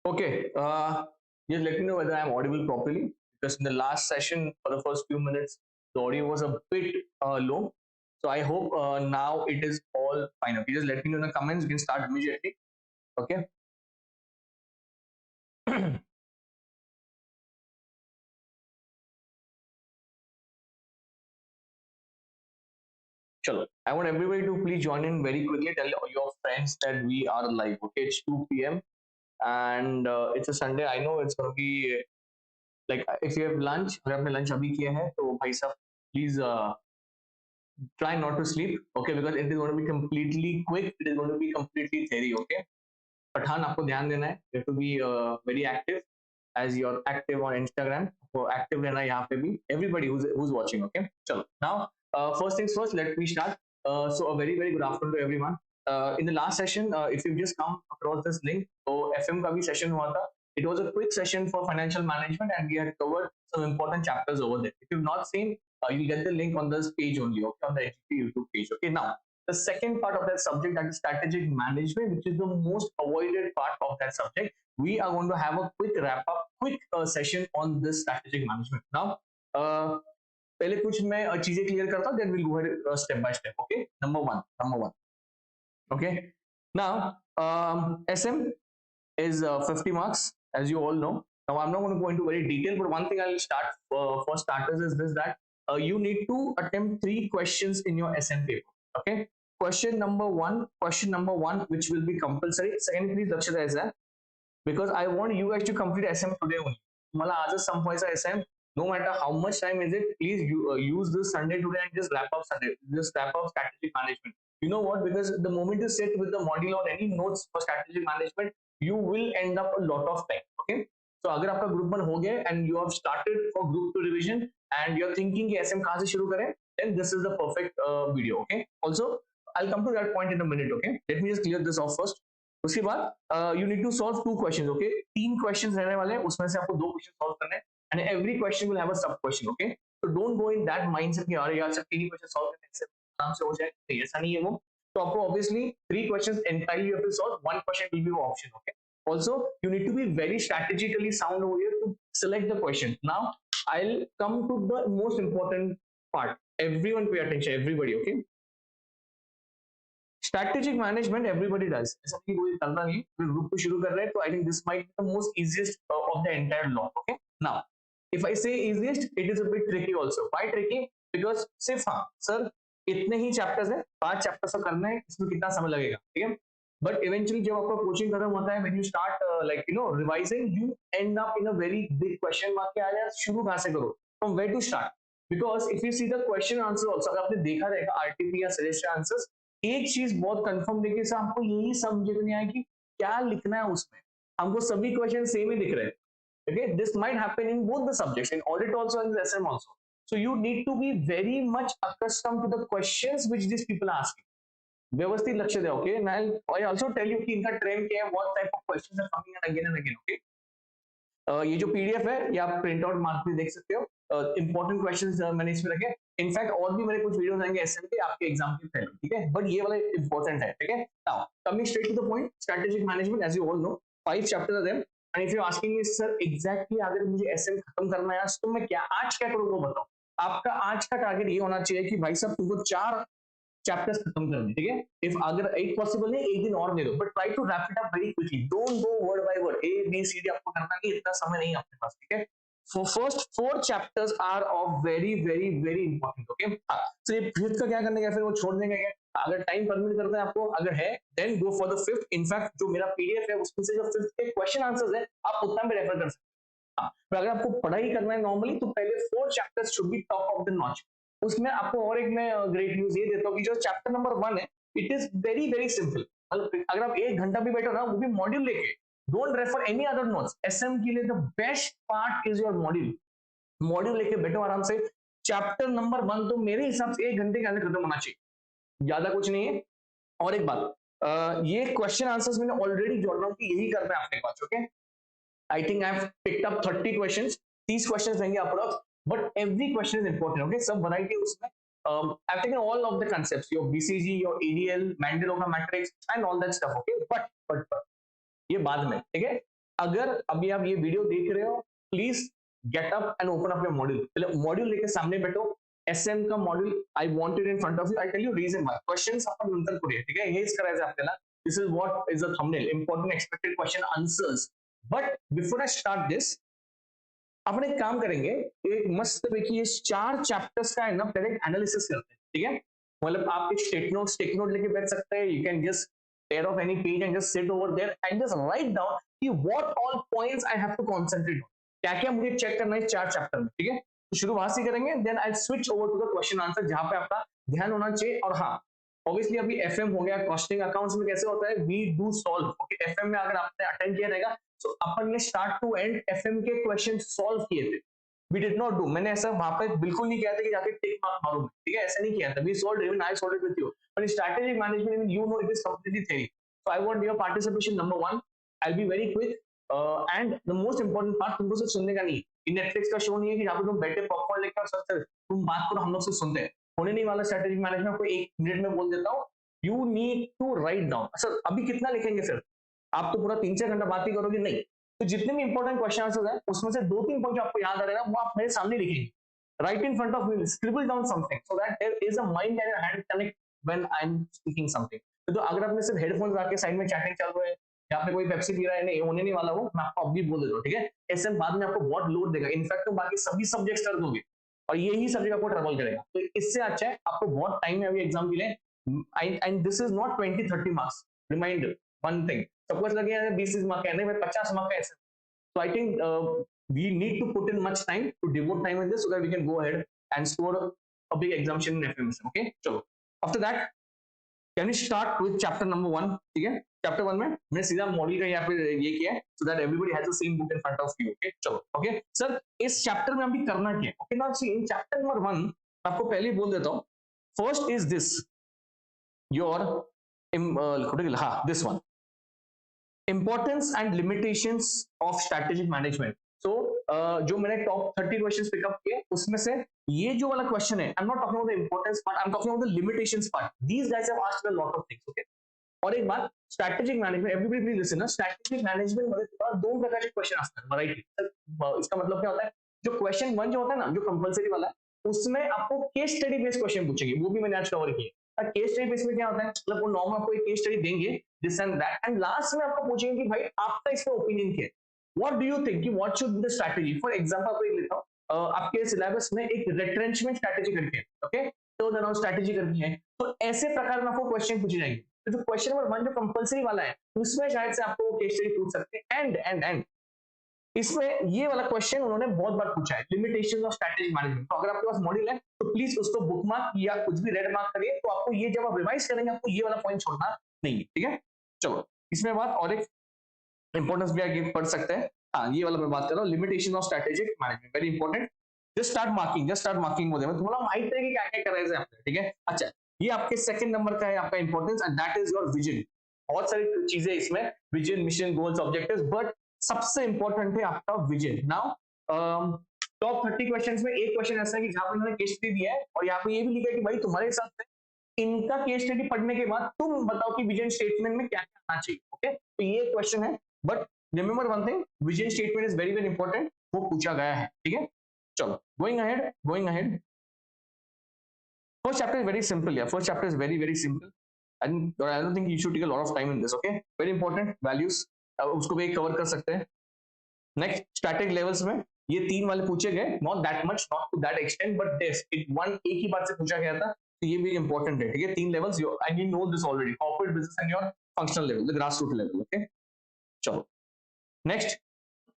Okay, just let me know whether I'm audible properly, because in the last session, for the first few minutes, the audio was a bit low. So I hope now it is all fine. Okay, just let me know in the comments. You can start immediately. Okay. Chalo. I want everybody to please join in very quickly. Tell your friends that we are live. Okay, it's 2 p.m. and it's a Sunday. I know it's gonna be like if you have lunch, अगर आपने lunch अभी किया है तो भाई साहब please try not to sleep. Okay, because it is going to be completely quick. It is going to be completely theory. Okay, Pathan आपको ध्यान देना है. You have to be very active as you're active on Instagram. So active रहना है यहाँ पे भी. Everybody who's watching. Okay, चलो. Now first things first. Let me start. So a very good afternoon to everyone. In the last session, if you've just come across this link, so FM का भी session हुआ था. It was a quick session for financial management, and we had covered some important chapters over there. If you've not seen, you'll get the link on this page only. Okay, on the Hgpa YouTube page. Okay, now the second part of that subject, that is strategic management, which is the most avoided part of that subject. We are going to have a quick wrap up, quick session on this strategic management. Now, पहले कुछ मैं चीजें clear करता हूँ, then we'll go ahead step by step. Okay, number one. Okay, now SM is 50 marks, as you all know. Now, I'm not going to go into very detail, but one thing I'll start for starters is this, that you need to attempt 3 questions in your SM paper. Okay, question number one, which will be compulsory. Second, please लक्ष्य द्यायचा, because I want you guys to complete SM today only. मला आजच संपवायचा SM. No matter how much time is it, please use this Sunday today and just wrap up Sunday. Just wrap up strategic management. You know what? Because the moment you sit with the module or any notes for strategic management, you will end up a lot of time. Okay. So अगर आपका group 1 हो गया and you have started for group 2 revision and you're thinking कि SM कहाँ से शुरू करें, then this is the perfect video. Okay. Also, I'll come to that point in a minute. Okay. Let me just clear this off first. उसके बाद you need to solve 2 questions. Okay, 3 questions रहने वाले हैं, उसमें से आपको 2 question solve करने हैं, and every question will have a सब क्वेश्चन. ओके, तो don't go in that mindset कि अरे यार सिर्फ 3 ही क्वेश्चन सॉल्व करने से आराम से हो जाए, नहीं ऐसा नहीं है वो. तो आपको obviously 3 questions entirely you have to solve, 1 question will be option. Okay, also you need to be very strategically sound over here to select the question. Now I'll come to the most important part. Everyone pay attention, everybody. Okay, strategic management everybody does, ऐसा कि कोई करना नहीं, group को शुरू कर रहे हैं, तो I think this might be the most easiest of the entire law. Okay, now if I say easiest, it is a bit tricky also. Why tricky? Because सिर्फ हाँ सर इतने ही चैप्टर्स हैं, 5 चैप्टर्स का करना है, इसमें कितना समय लगेगा, ठीक है. बट इवेंचुअली जब आपका कोचिंग खत्म होता है, when you start like you know revising, you end up in a very big question mark के, यार शुरू कहां से करो, from where to start. Because if you see the question answer also, अगर आपने देखा रहेगा आरटीपी या सजेस्टेड आंसर्स, एक चीज बहुत कंफर्म देखिए सर, हमको यही समझ नहीं आया कि क्या लिखना है उसमें. हमको सभी क्वेश्चन सेम ही दिख रहे हैं. Okay, this might happen in both the subjects, in audit also and in SM also. So you need to be very much accustomed to the questions which these people are asking. व्यवस्थित लक्ष्य दे. Okay, and I also tell you कि इनका trend क्या है, what type of questions are coming in again and again. Okay, ये जो PDF है ये आप प्रिंट आउट मार्क भी देख सकते हो. इंपॉर्टेंट क्वेश्चंस मैंने इसमें रखे. इनफैक्ट और भी मेरे कुछ वीडियोस आएंगे एसएम के, आपके एग्जाम के पहले, ठीक है, बट ये वाला इंपॉर्टेंट है. ठीक है, now coming straight to the point, strategic management, as you all know 5 chapters are there. And if you asking me sir exactly अगर मुझे एसएम खत्म करना है तो मैं क्या आज क्या करूँ वो बताओ. आपका आज का टारगेट ये होना चाहिए कि भाई साहब तुमको 4 चैप्टर्स खत्म करने, ठीक है. इफ अगर 8 पॉसिबल है, एक दिन और दे दो, but try to wrap it up very quickly. Don't go word by word, A B C D आपको करना नहीं, इतना समय नहीं है आपके पास, ठीक है. So first 4 chapters are of very important. Okay, हाँ, तो ये फिफ्थ का क्या करने का, फिर वो छोड़ देंगे क्या? अगर टाइम परमिट करता है आपको, अगर है then go for the fifth. In fact जो मेरा पीडीएफ है उसमें से जो फिफ्थ के क्वेश्चन आंसर्स है आप उतना भी रेफर कर सकते हैं. हाँ, पर अगर आपको पढ़ाई करना है नॉर्मली, तो पहले 4 chapters should be top of the notch. उसमें आपको और एक मैं ग्रेट न्यूज ये देता हूँ कि जो चैप्टर नंबर 1 है, इट इज वेरी सिंपल. मतलब अगर आप 1 घंटा भी बैठो ना वो भी मॉड्यूल लेके, don't refer any other notes, SM के लिए the best part is your module. Module लेके बैठो आराम से, चैप्टर नंबर 1 तो मेरे हिसाब से 1 घंटे के अंदर खत्म होना चाहिए, ज्यादा कुछ नहीं है। और एक बात, ये क्वेश्चन आंसर्स मैंने ऑलरेडी जोड़ रहा हूँ कि यही करना है आपके पास, okay. I think I have picked up 30 questions, 30 questions रहेंगे approx, but every question is important, okay. सब वैरायटी उसमें, I've taken all of the concepts, your BCG, your ADL, Mandela matrix and all that stuff, okay, but ये बाद में, ठीक है। अगर अभी आप ये वीडियो देख रहे हो, please get up and open up your module, पहले मॉड्यूल लेके सामने बैठो, एसएम का module I want it in front of you, I tell you reason why, questions आपण नंतर करूया, ठीक आहे, हेच करायचं आपल्याला, this is what is a thumbnail, important expected question answers. But before I start this, अपन एक काम करेंगे, एक मस्त पैकी इस 4 चैप्टर्स का है ना पहले एनालिसिस करते हैं, ठीक है। मतलब आप एक टेक नोट लेके बैठ सकते हैं, you can just tear off any page and just sit over there and just write down कि what all points I have to concentrate on, क्या क्या मुझे चेक करना है 4 चैप्टर में, ठीक है। तो शुरू वहां से करेंगे, then I switch over to the question answer जहां पे आपका ध्यान होना चाहिए। और हाँ, ऑब्वियसली अभी एफएम हो गया, कॉस्टिंग अकाउंट्स में कैसे होता है, we do solve, okay. FM में अगर आपने अटेंड किया रहेगा तो अपन ने स्टार्ट टू एंड एफएम के क्वेश्चन सॉल्व किए थे, वी डिड नॉट डू, मैंने ऐसा वहां पे बिल्कुल नहीं किया था कि जाके टिक मार्क मारूं, ठीक है, ऐसा नहीं किया था, we solve, even I solve it with you, but strategic management में you know it is completely theory, so I want your participation, number one, I'll be very quick, and the most important part, तुमको सिर्फ सुनने का नहीं, ये Netflix का show नहीं है कि जहाँ पे तुम बैठे पॉपकॉर्न लेकर और सर तुम बात करो, हम लोग सिर्फ सुनते हैं, होने नहीं वाला। स्ट्रेटेजिक मैनेजमेंट को 1 मिनट में बोल देता हूँ, you need to write down. Sir अभी कितना लिखेंगे सर, आप तो पूरा 3-4 घंटा बात ही करोगे, नहीं, तो जितने भी इंपॉर्टेंट क्वेश्चन आंसर है उसमें से 2-3 पॉइंट आपको याद आ रहेगा वो आप मेरे सामने लिखेंगे, right in front of me, scribble down something so that there is a mind and hand connect when I am speaking something. तो अगर आपने सिर्फ हेडफोन्स रख के साइड में चैटिंग चल रहा है या आपने कोई पेप्सी पी रहा है, नहीं होने नहीं वाला, वो मैं आपको अभी बोल देता हूँ, ठीक है। ऐसे बाद में आपको बहुत लोड देगा, इनफैक्ट तुम बाकी सभी सब्जेक्ट्स कर दोगे और यही सब्जेक्ट आपको ट्रबल करेगा, तो इससे अच्छा है आपको बहुत टाइम है अभी एग्जाम के लिए, and this is not 20-30 marks, reminder one thing, सबको ऐसा लगे 20 मार्क है, नहीं भाई 50 मार्क का ऐसे। So I think we need to put in much time to devote time in this so that we can go ahead and score a big exemption in FMS. Okay, चलो। After that, can we start with chapter number 1? ठीक है, chapter 1 में मैंने सीधा model का यहाँ पे ये किया है so that everybody has the same book in front of you. Okay, चलो। Okay, सर इस चैप्टर में अभी करना क्या है? Okay, now see in chapter number 1 आपको पहले ही बोल देता हूँ, first is this your हाँ this one, importance and limitations of strategic management. So जो मैंने टॉप 30 क्वेश्चंस पिकअप किए उसमें से ये जो वाला क्वेश्चन है, I am not talking about the importance part, I am talking about the limitations part, these guys have asked a lot of things, okay. और एक बात, strategic management, everybody please listen ना, स्ट्रैटेजिक मैनेजमेंट मध्ये दोन प्रकारचे question असतात, variety. इसका मतलब क्या होता है, जो क्वेश्चन 1 जो होता है ना, जो कंपलसरी वाला, उसमें आपको केस स्टडी बेस्ड क्वेश्चन पूछेंगे, वो भी मैंने आज कवर किया। केस स्टडी बेस्ड में क्या होता है, मतलब वो नॉर्मल आपको एक केस स्टडी देंगे, this and that, and last में आपको पूछेंगे कि भाई आपका इसमें ओपिनियन क्या है, व्हाट डू यू थिंक कि what should be the strategy. For example आपको एक लेता हूं, आपके सिलेबस में एक रिट्रेंचमेंट स्ट्रैटेजी करके है, ओके, टर्न अराउंड स्ट्रैटेजी करके है, तो ऐसे प्रकार में आपको क्वेश्चन पूछे जाएंगे। तो जो क्वेश्चन नंबर 1 जो कंपलसरी वाला है, उसमें शायद से आपको केस स्टडी पूछ सकते हैं, एंड इसमें ये वाला क्वेश्चन उन्होंने बहुत बार पूछा है, लिमिटेशंस ऑफ स्ट्रैटेजिक मैनेजमेंट। तो अगर आपके पास मॉड्यूल है तो प्लीज उसको बुकमार्क या कुछ भी रेड मार्क करिए, तो आपको ये जब आप रिवाइज करेंगे आपको ये वाला पॉइंट छोड़ना नहीं है, ठीक है। चलो इसमें बात और एक इंपॉर्टेंस भी आगे पढ़ सकते हैं, हाँ ये वाला मैं बात कर रहा हूँ, limitation of strategic management, very important. Just start marking mode में तुम्हारा माइंड है कि क्या क्या करायचं आपको, ठीक है। अच्छा, ये आपके सेकंड नंबर का है आपका importance, and that is your vision. बहुत सारी चीजें इसमें, vision, mission, goals, objectives, but सबसे इंपॉर्टेंट है आपका विजन। नाउ टॉप 30 क्वेश्चंस में एक क्वेश्चन ऐसा है कि जहां पर उन्होंने केस स्टडी दिया है और यहाँ पे ये भी लिखा है कि भाई तुम्हारे हिसाब से इनका केस स्टडी पढ़ने के बाद तुम बताओ कि विजन स्टेटमेंट में क्या क्या आना चाहिए, ओके। तो ये क्वेश्चन है, but remember one thing, vision statement is very very important, वो पूछा गया है, ठीक है। चलो going ahead, first chapter is very simple, yeah, first chapter is very very simple, and I don't think you should take a lot of time in this, okay, very important, values, उसको भी cover कर सकते हैं। Next, static levels में ये 3 वाले पूछे गए, not that much, not to that extent, but this एक ही बात से पूछा गया था, तो ये भी इंपॉर्टेंट है, ठीक है। 3 levels, and you know this already, corporate business and your functional level, the grass root level, okay. चलो नेक्स्ट,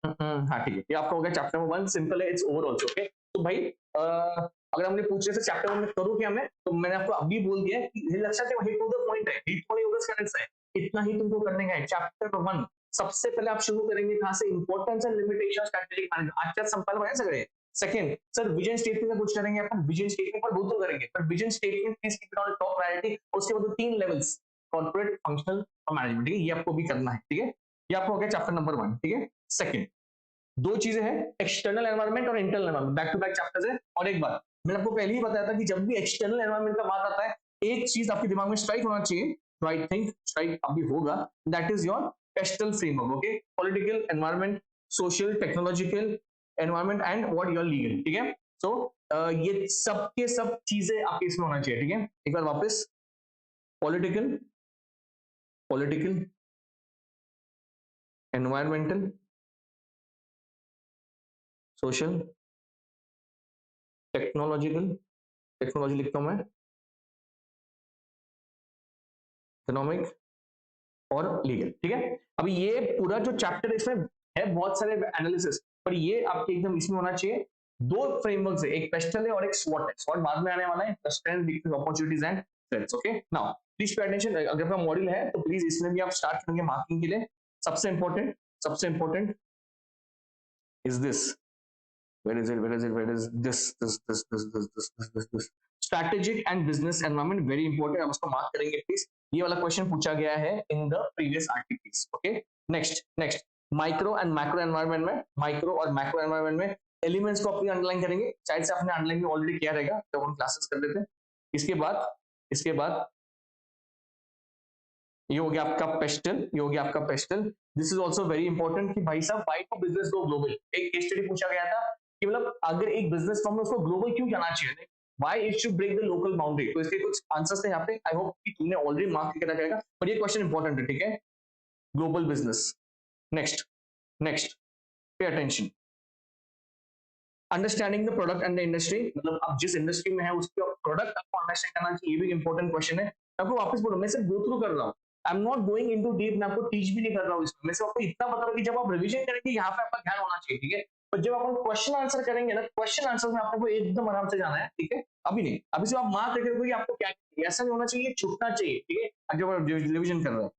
हाँ ठीक है, ये आपका हो गया चैप्टर नंबर 1, सिंपल है, इट्स ओवर आल्सो, ओके। तो भाई अगर हमने पूछ रहे थे चैप्टर 1 में करूँ क्या मैं, तो मैंने आपको अभी बोल दिया कि लक्षात ठेवा, हे टू द पॉइंट है, हे थोडे एवढंच करायचं आहे, इतना ही तुमको करने का है। चैप्टर 1 सबसे पहले आप शुरू करेंगे कहां से, importance and limitation strategic management, आज संपल बने सगळे। सेकंड सर विजन स्टेटमेंट का कुछ करेंगे अपन, विजन स्टेटमेंट पर बहुत करेंगे, पर vision statement please keep it on top priority. उसके बाद 3 लेवल्स, कॉर्पोरेट, फंक्शनल और मैनेजमेंट, ठीक है, ये आपको भी करना है, ठीक है। ये आपको हो गया चैप्टर नंबर 1, ठीक है। सेकंड दो चीजें हैं, एक्सटर्नल एनवायरनमेंट और internal environment, back to back chapters है। और एक बात मैंने आपको पहले ही बताया था कि जब भी एक्सटर्नल एनवायरनमेंट का बात आता है, एक चीज आपके दिमाग में स्ट्राइक होना चाहिए, तो आई थिंक स्ट्राइक अभी होगा, that is your pastel framework, okay, political, environment, social, technological, environment and what your legal, ठीक है। सो ये सब के सब चीजें आपके इसमें होना चाहिए, ठीक है। एक बार वापस, political, political, environmental, social, technological, technology लिखता हूं मैं, इकोनॉमिक और लीगल, ठीक है। अभी ये पूरा जो चैप्टर इसमें है बहुत सारे एनालिसिस, पर ये आपके एकदम इसमें होना चाहिए। दो फ्रेमवर्क्स है, एक पेस्टल है और एक स्वॉट है। स्वॉट बाद में आने वाला है, strength, weakness, opportunities and threats, okay. Now please pay attention, अगर आपका मॉड्यूल है तो प्लीज इसमें भी आप स्टार्ट करेंगे मार्किंग के लिए। सबसे important is this, where is it, where is it, where is this strategic and business environment, very important, हम उसको मार्क करेंगे प्लीज। ये वाला क्वेश्चन पूछा गया है in the previous articles, okay. Next micro and macro environment में, micro और मैक्रो एनवायरनमेंट में एलिमेंट्स को अपनी अंडरलाइन करेंगे, शायद से आपने अंडरलाइन में ऑलरेडी किया रहेगा जब हम क्लासेस कर रहे थे। इसके बाद ये हो गया आपका पेस्टल, ये हो गया आपका PESTEL. This is also very important कि भाई साहब why to business go global, एक केस स्टडी पूछा गया था कि मतलब अगर एक बिजनेस फर्म है उसको ग्लोबल क्यों जाना चाहिए, why it should break the local boundary. तो इसके कुछ आंसर्स थे यहाँ पे, आई होप कि तुमने ऑलरेडी मार्क करके रखा रहेगा, पर ये क्वेश्चन इंपॉर्टेंट है, ठीक है। Global business, next pay attention, understanding the product and the industry, मतलब आप जिस इंडस्ट्री में है उसके प्रोडक्ट आपको अंडरस्टैंड करना चाहिए, ये भी इंपॉर्टेंट क्वेश्चन है। मैं आपको वापस बोलूं, मैं सिर्फ गो थ्रू कर रहा हूँ, आई am not going into deep, मैं आपको टीच भी नहीं कर रहा हूँ इसमें, मैं सिर्फ आपको इतना बता रहा हूँ कि जब आप रिवीजन करेंगे यहाँ पे आपका ध्यान होना चाहिए, ठीक है। पर जब आप क्वेश्चन आंसर करेंगे ना, क्वेश्चन आंसर में आपको एकदम आराम से जाना है, ठीक है। अभी नहीं, अभी सिर्फ आप मार्क करके रखोगे आपको क्या, ऐसा नहीं होना चाहिए, छूटना चाहिए, ठीक है, जब आप रिवीजन कर रहे हैं।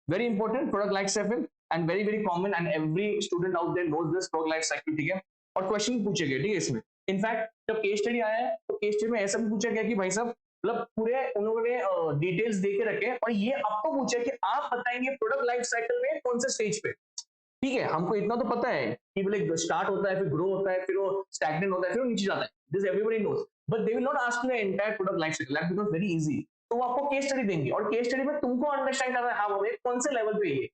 very important, product life cycle and very common and every student out there knows this product life cycle, ठीक है। और क्वेश्चन पूछे गए, ठीक है, इसमें इनफैक्ट जब केस स्टडी आया है तो केस स्टडी में ऐसा भी पूछा गया कि भाई साहब मतलब पूरे उन्होंने डिटेल्स दे के रखे और ये आपको पूछा कि आप बताएंगे प्रोडक्ट लाइफ साइकिल में कौन से स्टेज पे, ठीक है। हमको इतना तो पता है कि बोले स्टार्ट होता है, फिर ग्रो होता है, फिर वो स्टैग्नेंट होता है, फिर वो नीचे जाता है, this everybody knows, but they will not ask the entire product life cycle, that becomes very easy. तो वो आपको केस स्टडी देंगे और केस स्टडी में तुमको अंडरस्टैंड करना है, हाँ बाबा कौन से लेवल पे ये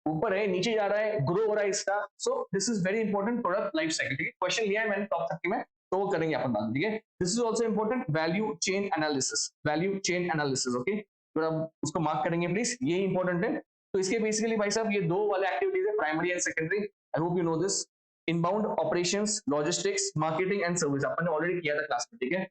ऊपर है, नीचे जा रहा है, ग्रो हो रहा है इसका। So this is very important, product life cycle, ठीक है। क्वेश्चन लिया है मैंने टॉप 30 में, तो वो करेंगे अपन बात, ठीक है। This is also important, value chain analysis, value chain analysis, okay, तो अब उसको मार्क करेंगे प्लीज, ये इंपॉर्टेंट है। तो इसके बेसिकली भाई साहब ये दो वाले एक्टिविटीज है, primary and secondary, I hope you know this. Inbound operations, logistics, marketing and service अपन ने ऑलरेडी किया था क्लास में, ठीक है।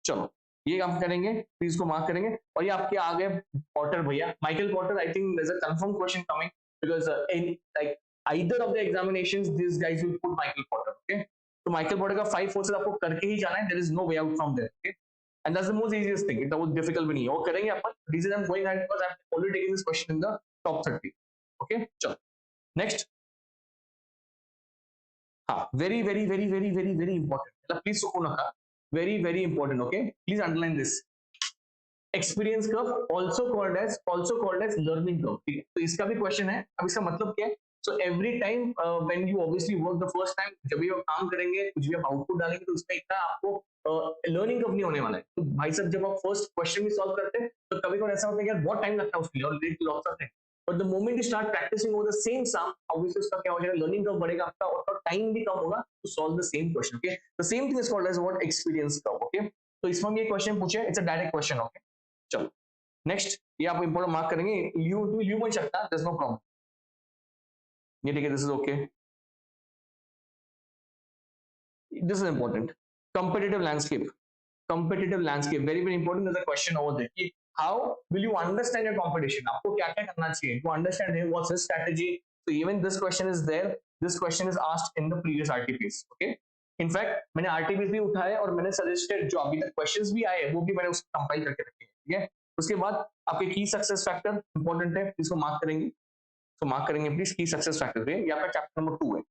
चलो ये हम करेंगे, प्लीज को मार्क करेंगे। और ये आपके आ गए पॉटर भैया, Michael Porter, I think there is a confirm question coming because in like either of the examinations these guys will put Michael Porter, okay। तो Michael Porter का 5 forces आपको करके ही जाना है, there is no way out from there, okay, and that's the most easiest thing, इतना बहुत difficult भी नहीं है, वो करेंगे अपन। reason I'm going ahead because I've already taken this question in the top 30, okay। चलो next, हाँ very important, मतलब please सुकून रखा, very important, okay, please underline this, experience curve also called as learning curve, ठीक है। तो इसका भी क्वेश्चन है, अब इसका मतलब क्या है। So every time when you obviously work the first time, जब भी आप काम करेंगे, कुछ भी आप आउटपुट डालेंगे, तो उसमें इतना आपको लर्निंग कर्व नहीं होने वाला है। तो भाई साहब जब आप फर्स्ट क्वेश्चन भी सॉल्व करते हैं तो कभी कभी ऐसा होता है कि यार बहुत टाइम लगता है उसके लिए और late loss of time, but the moment you start practicing over the same sum, obviously उसका क्या हो जाएगा, लर्निंग कर्व बढ़ेगा आपका और टाइम भी कम होगा to solve the same question, okay. The same thing is called as what, experience curve, okay. तो इसमें ये क्वेश्चन पूछे, it's a direct question, okay. चलो नेक्स्ट, ये आप इंपॉर्टेंट मार्क करेंगे, यू बन सकता है, नो प्रॉब्लम, ये ठीक है, this is okay. This is important, competitive landscape very important, there's a question over there कि how will you understand your competition, आपको क्या क्या करना चाहिए to understand what's his strategy। so even this question is there, this question is asked in the previous RTPs, okay। in fact मैंने RTPs भी उठाए और मैंने suggested जो अभी तक questions भी आए वो भी मैंने उसको कंपाइल करके रखे हैं, ठीक है। उसके बाद आपके की सक्सेस फैक्टर इंपॉर्टेंट है, इसको मार्क करेंगे, तो मार्क करेंगे प्लीज की सक्सेस फैक्टर है, ये आपका चैप्टर नंबर 2 है,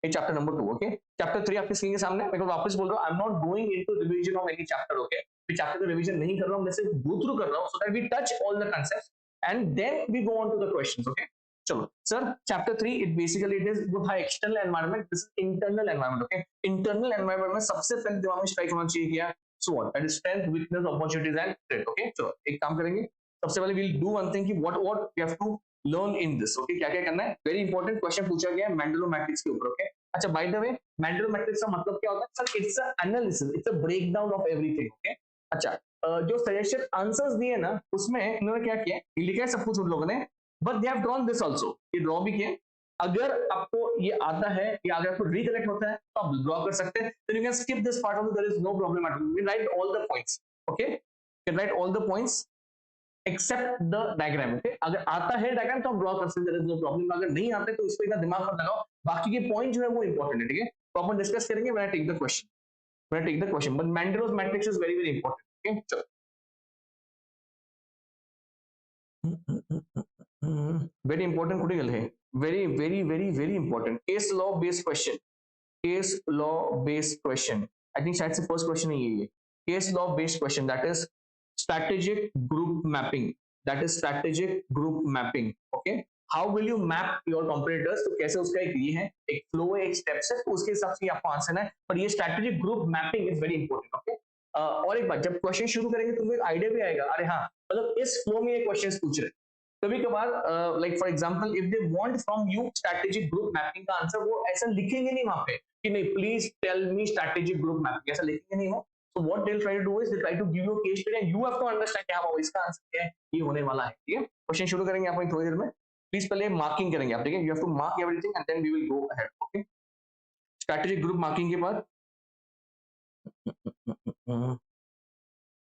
ये चैप्टर नंबर 2, ओके। चैप्टर 3 आपके स्क्रीन के सामने, मैं वापस बोल रहा हूं, आई am not going into revision of any chapter, okay. मैं चैप्टर का रिवीजन नहीं कर रहा हूं, मैं सिर्फ गो थ्रू कर रहा हूं, so that we touch all the concepts and then we go on to the questions, okay. चलो sir, chapter 3 it basically it is वो था external environment, this is internal environment, okay. Internal environment में सबसे पहले दिमाग में strike होना चाहिए क्या, SWOT, that is strength, weakness, opportunities and threat, okay. चलो एक काम करेंगे, सबसे पहले वील डू वन थिंग कि what we have to learn in this, okay. क्या क्या करना है, वेरी इंपॉर्टेंट क्वेश्चन पूछा गया है मेंडलो मैट्रिक्स के ऊपर, ओके। अच्छा, बाय द वे मेंडलो मैट्रिक्स का मतलब क्या होता है sir, it's a analysis, it's a breakdown of everything, okay. अच्छा, जो सजेशन आंसर्स दिए ना, उसमें इन्होंने क्या किया, लिखा है सब कुछ उन लोगों ने, but they have drawn this also, ये ड्रॉ भी किया। अगर आपको ये आता है या अगर आपको रिकलेक्ट होता है तो आप ड्रॉ कर सकते हैं, then you can skip this part of it, there is no problem at all, you can write all the points, okay, you can write all the points except the diagram, okay। अगर आता है diagram तो आप draw कर सकते हैं, there is no problem, अगर नहीं आता है तो इस पे इतना दिमाग मत लगाओ, बाकी के पॉइंट जो है वो इंपॉर्टेंट है, ठीक है। तो अपन डिस्कस करेंगे when I take the question, when I take the question, but Mendel's matrix is very very important, okay। चलो, very important critical है, very very very very important, case law based question, case law based question, I think शायद से first question ही है ये, case law based question, that is strategic group mapping, that is strategic group mapping, okay। how will you map your competitors, तो कैसे उसका एक ये है, एक फ्लो है, एक स्टेप्स है, तो उसके हिसाब से आपको आंसर है, पर ये strategic group mapping is very important, okay। और एक बात, जब क्वेश्चन शुरू करेंगे तुमको एक आइडिया भी आएगा, अरे हाँ मतलब इस फ्लो में ये क्वेश्चंस पूछ रहे, कभी कभार like for example if they want from you strategic group mapping का आंसर, वो ऐसा लिखेंगे नहीं वहां पे कि नहीं please tell me strategic group mapping, ऐसा लिखेंगे नहीं वो। So what they try to do is they try to give you case study and you have to understand कि हां इसका आंसर क्या है, ये होने वाला है, ठीक है। क्वेश्चन शुरू करेंगे अपन थोड़ी देर में, प्लीज पहले मार्किंग करेंगे आप, ठीक है, you have to mark everything and then we will go ahead, okay. Strategic group marking के बाद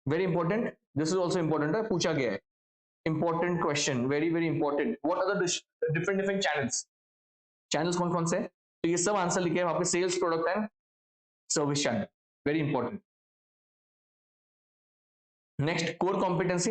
very important, this is also important है, पूछा गया है, important question, very very important, what are the different different channels कौन कौन से, तो ये सब आंसर लिखे हैं वहां पे, sales, product and service channel, very important. Next, core competency,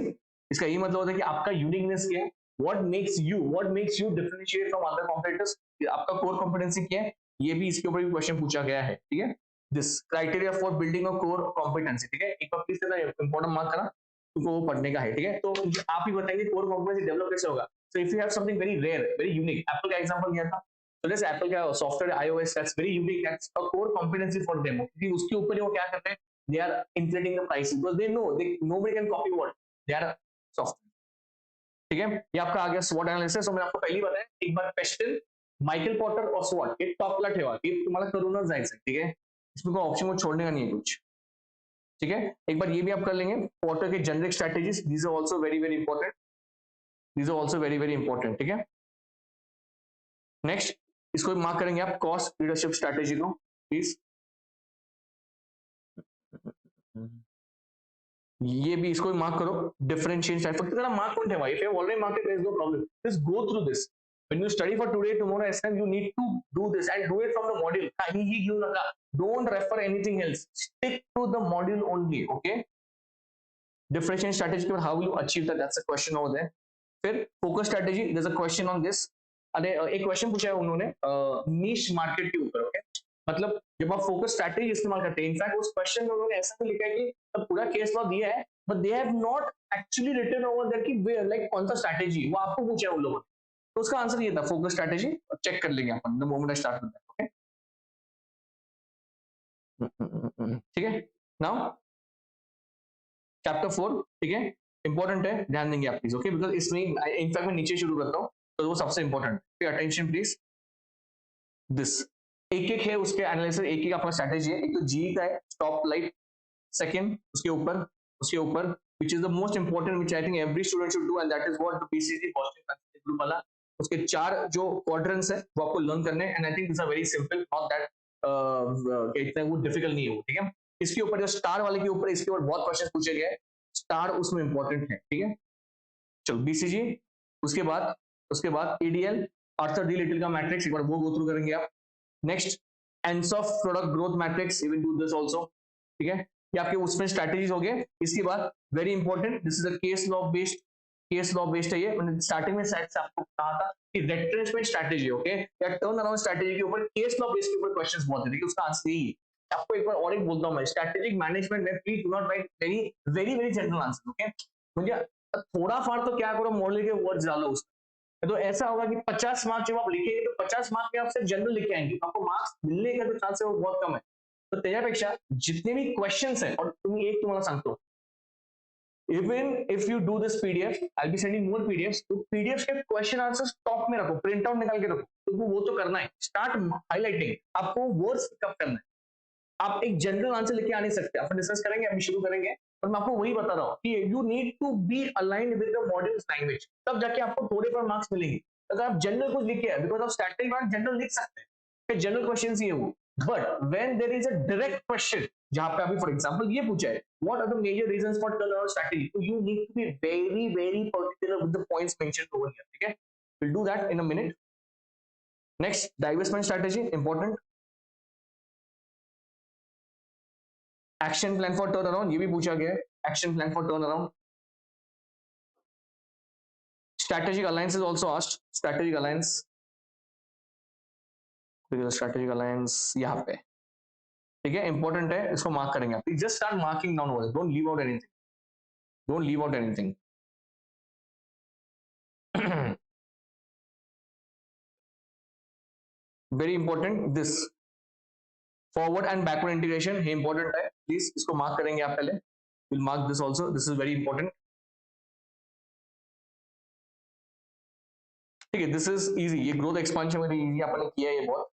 इसका ये मतलब होता है कि आपका यूनिकनेस क्या है, what makes you differentiate from other competitors, आपका कोर कॉम्पिटेंसी क्या है, ये भी इसके ऊपर भी क्वेश्चन पूछा गया है, ठीक है। This criteria for building a core competency, ठीक है, एक बार प्लीज इंपॉर्टेंट मार्क करना, तुमको वो पढ़ने का है, ठीक है। तो आप ही बताएंगे कोर कॉम्पिटेंसी डेवलप कैसे होगा, so if you have something very rare, very unique, Apple का एग्जांपल दिया था, तो जैसे एप्पल का software iOS, that's very unique, that's a core competency for them, क्योंकि उसके ऊपर वो क्या करते हैं, they are inflating the price because they know they nobody can copy what they are software, ठीक है। ये आपका आ गया स्वॉट एनालिसिस, तो मैंने आपको पहले बताया, एक बार पेस्टल, माइकल पॉटर और स्वॉट, ये टॉप ठेवा, ये तुम्हारा करूनर जायचं, ठीक है, इसमें कोई ऑप्शन को छोड़ने का नहीं है कुछ, ठीक है। एक बार ये भी आप कर लेंगे, पॉटर के generic strategies, these are also very very important, these are also very very important, ठीक है। नेक्स्ट, इसको मार्क करेंगे आप, कॉस्ट लीडरशिप स्ट्रेटजी को प्लीज, ये भी इसको मार्क करो, डिफरेंशिएशन टाइप, फक्त त्याला मार्क करून ठेवा, if you already marked there is no problem, just go through this, when you study for today, tomorrow, SM, you need to do this and do it from the module, काहीही घेऊ नका, don't refer anything else, stick to the module only, okay। differentiation strategy के बाद how will you achieve that, that's a question over there। फिर focus strategy, there's a question on this, अरे एक question पूछा है उन्होंने नीश मार्केट के ऊपर, ओके, मतलब जब आप फोकस स्ट्रैटेजी इस्तेमाल करते हैं, इनफैक्ट उस क्वेश्चन में उन्होंने ऐसा भी लिखा है कि तो पूरा केस लॉ दिया है, but they have not actually written over that कि लाइक कौन सा स्ट्रैटेजी वो आपको पूछा है उन लोगों ने, तो उसका आंसर ये था फोकस स्ट्रैटेजी, चेक कर लेंगे upon the moment I start with that, okay, ठीक है। नाउ चैप्टर 4, ठीक है, इंपॉर्टेंट है, ध्यान देंगे आप प्लीज, ओके, बिकॉज इसमें इनफैक्ट मैं नीचे शुरू करता हूँ, तो वो सबसे इंपॉर्टेंट है, अटेंशन प्लीज, दिस एक एक है उसके एनालिसिस, एक एक आपका स्ट्रैटेजी है, एक तो जी का है टॉप लाइट, सेकंड उसके ऊपर which is the most important which I think every student should do and that is what the BCG Boston Consulting Group वाला, उसके 4 जो quadrants है वो आपको लर्न करने हैं, and I think these are very simple, not that इतना वो डिफिकल्ट नहीं है वो, ठीक है। इसके ऊपर जो स्टार वाले के ऊपर, इसके ऊपर बहुत क्वेश्चन पूछे गए, स्टार उसमें इंपॉर्टेंट है, ठीक है। चलो बीसीजी, उसके बाद एडीएल, आर्थर डी लिटिल का मैट्रिक्स, एक बार वो गो थ्रू करेंगे आप। Next, Ansoff product growth matrix, you will do this also, ठीक है। ये आपके उसमें स्ट्रैटेजीज हो गए। इसके बाद very important, this is a case law based है ये। मैंने स्टार्टिंग में शायद से आपको कहा था कि रेट्रेसमेंट स्ट्रैटेजी, ओके, या टर्न अराउंड स्ट्रैटेजी के ऊपर केस लॉ बेस्ड के ऊपर क्वेश्चंस बहुत है, देखिए उसका आंसर यही है। आपको एक बार और एक बोलता हूं मैं, स्ट्रैटेजिक मैनेजमेंट में please do not right very very very general answer, okay. मुझे थोड़ा फार तो क्या करो, मॉडल के वर्ड्स डालो उसमें, तो ऐसा होगा कि 50 मार्क्स जब आप लिखेंगे तो 50 मार्क्स में आप सिर्फ जनरल लिख के आएंगे, तो आपको मार्क्स मिलने का जो चांस है वो बहुत कम है। तो त्यापेक्षा जितने भी क्वेश्चंस है, और तुम एक तुम्हाला सांगतो, even if you do this PDF, I'll be sending more PDFs, तो PDFs के क्वेश्चन आंसर टॉप में रखो, प्रिंट आउट निकाल के रखो, तो वो तो करना है, स्टार्ट हाईलाइटिंग, आपको वर्ड्स पिकअप करना है। आप एक जनरल आंसर लेके आ नहीं सकते, अपन डिस्कस करेंगे, अभी शुरू करेंगे, पर मैं आपको वही बता रहा हूँ कि you need to be aligned with the modern language, तब जाके आपको थोड़े पर मार्क्स मिलेंगे। अगर आप जनरल कुछ लिख के आए, बिकॉज आप स्टैटिक मार्क्स जनरल लिख सकते हैं, जनरल क्वेश्चन ही है वो, but when there is a direct question, जहां पे अभी फॉर एग्जांपल ये पूछा है, what are the major reasons for turn around strategy, तो you need to be very very particular with the points mentioned over here, ठीक है। Will do that in a minute. Next, divestment strategy important, action plan for turn around, ये भी पूछा गया है, action plan for turn around. Strategic alliance is also asked, strategic alliance, because strategic alliance यहाँ पे, ठीक है, इंपॉर्टेंट है, इसको मार्क करेंगे आप, just start marking down words, don't leave out anything, don't leave out anything. Very important, this forward and backward integration, ये important है, प्लीज इसको मार्क करेंगे आप पहले, will mark this also, this is very important, ठीक है, this is easy, ये growth expansion में इजी आपने किया है ये बहुत,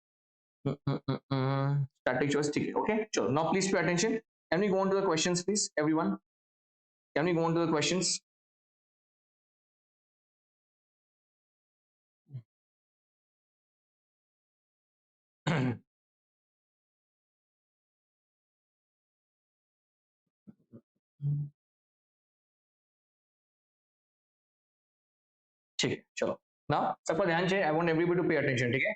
static choice, ठीक है, ओके, चलो, now please pay attention, can we go on to the questions please everyone, can we go on to the questions. ठीक है, चलो, नाउ सबका ध्यान चाहिए, I want everybody to pay attention, ठीक है।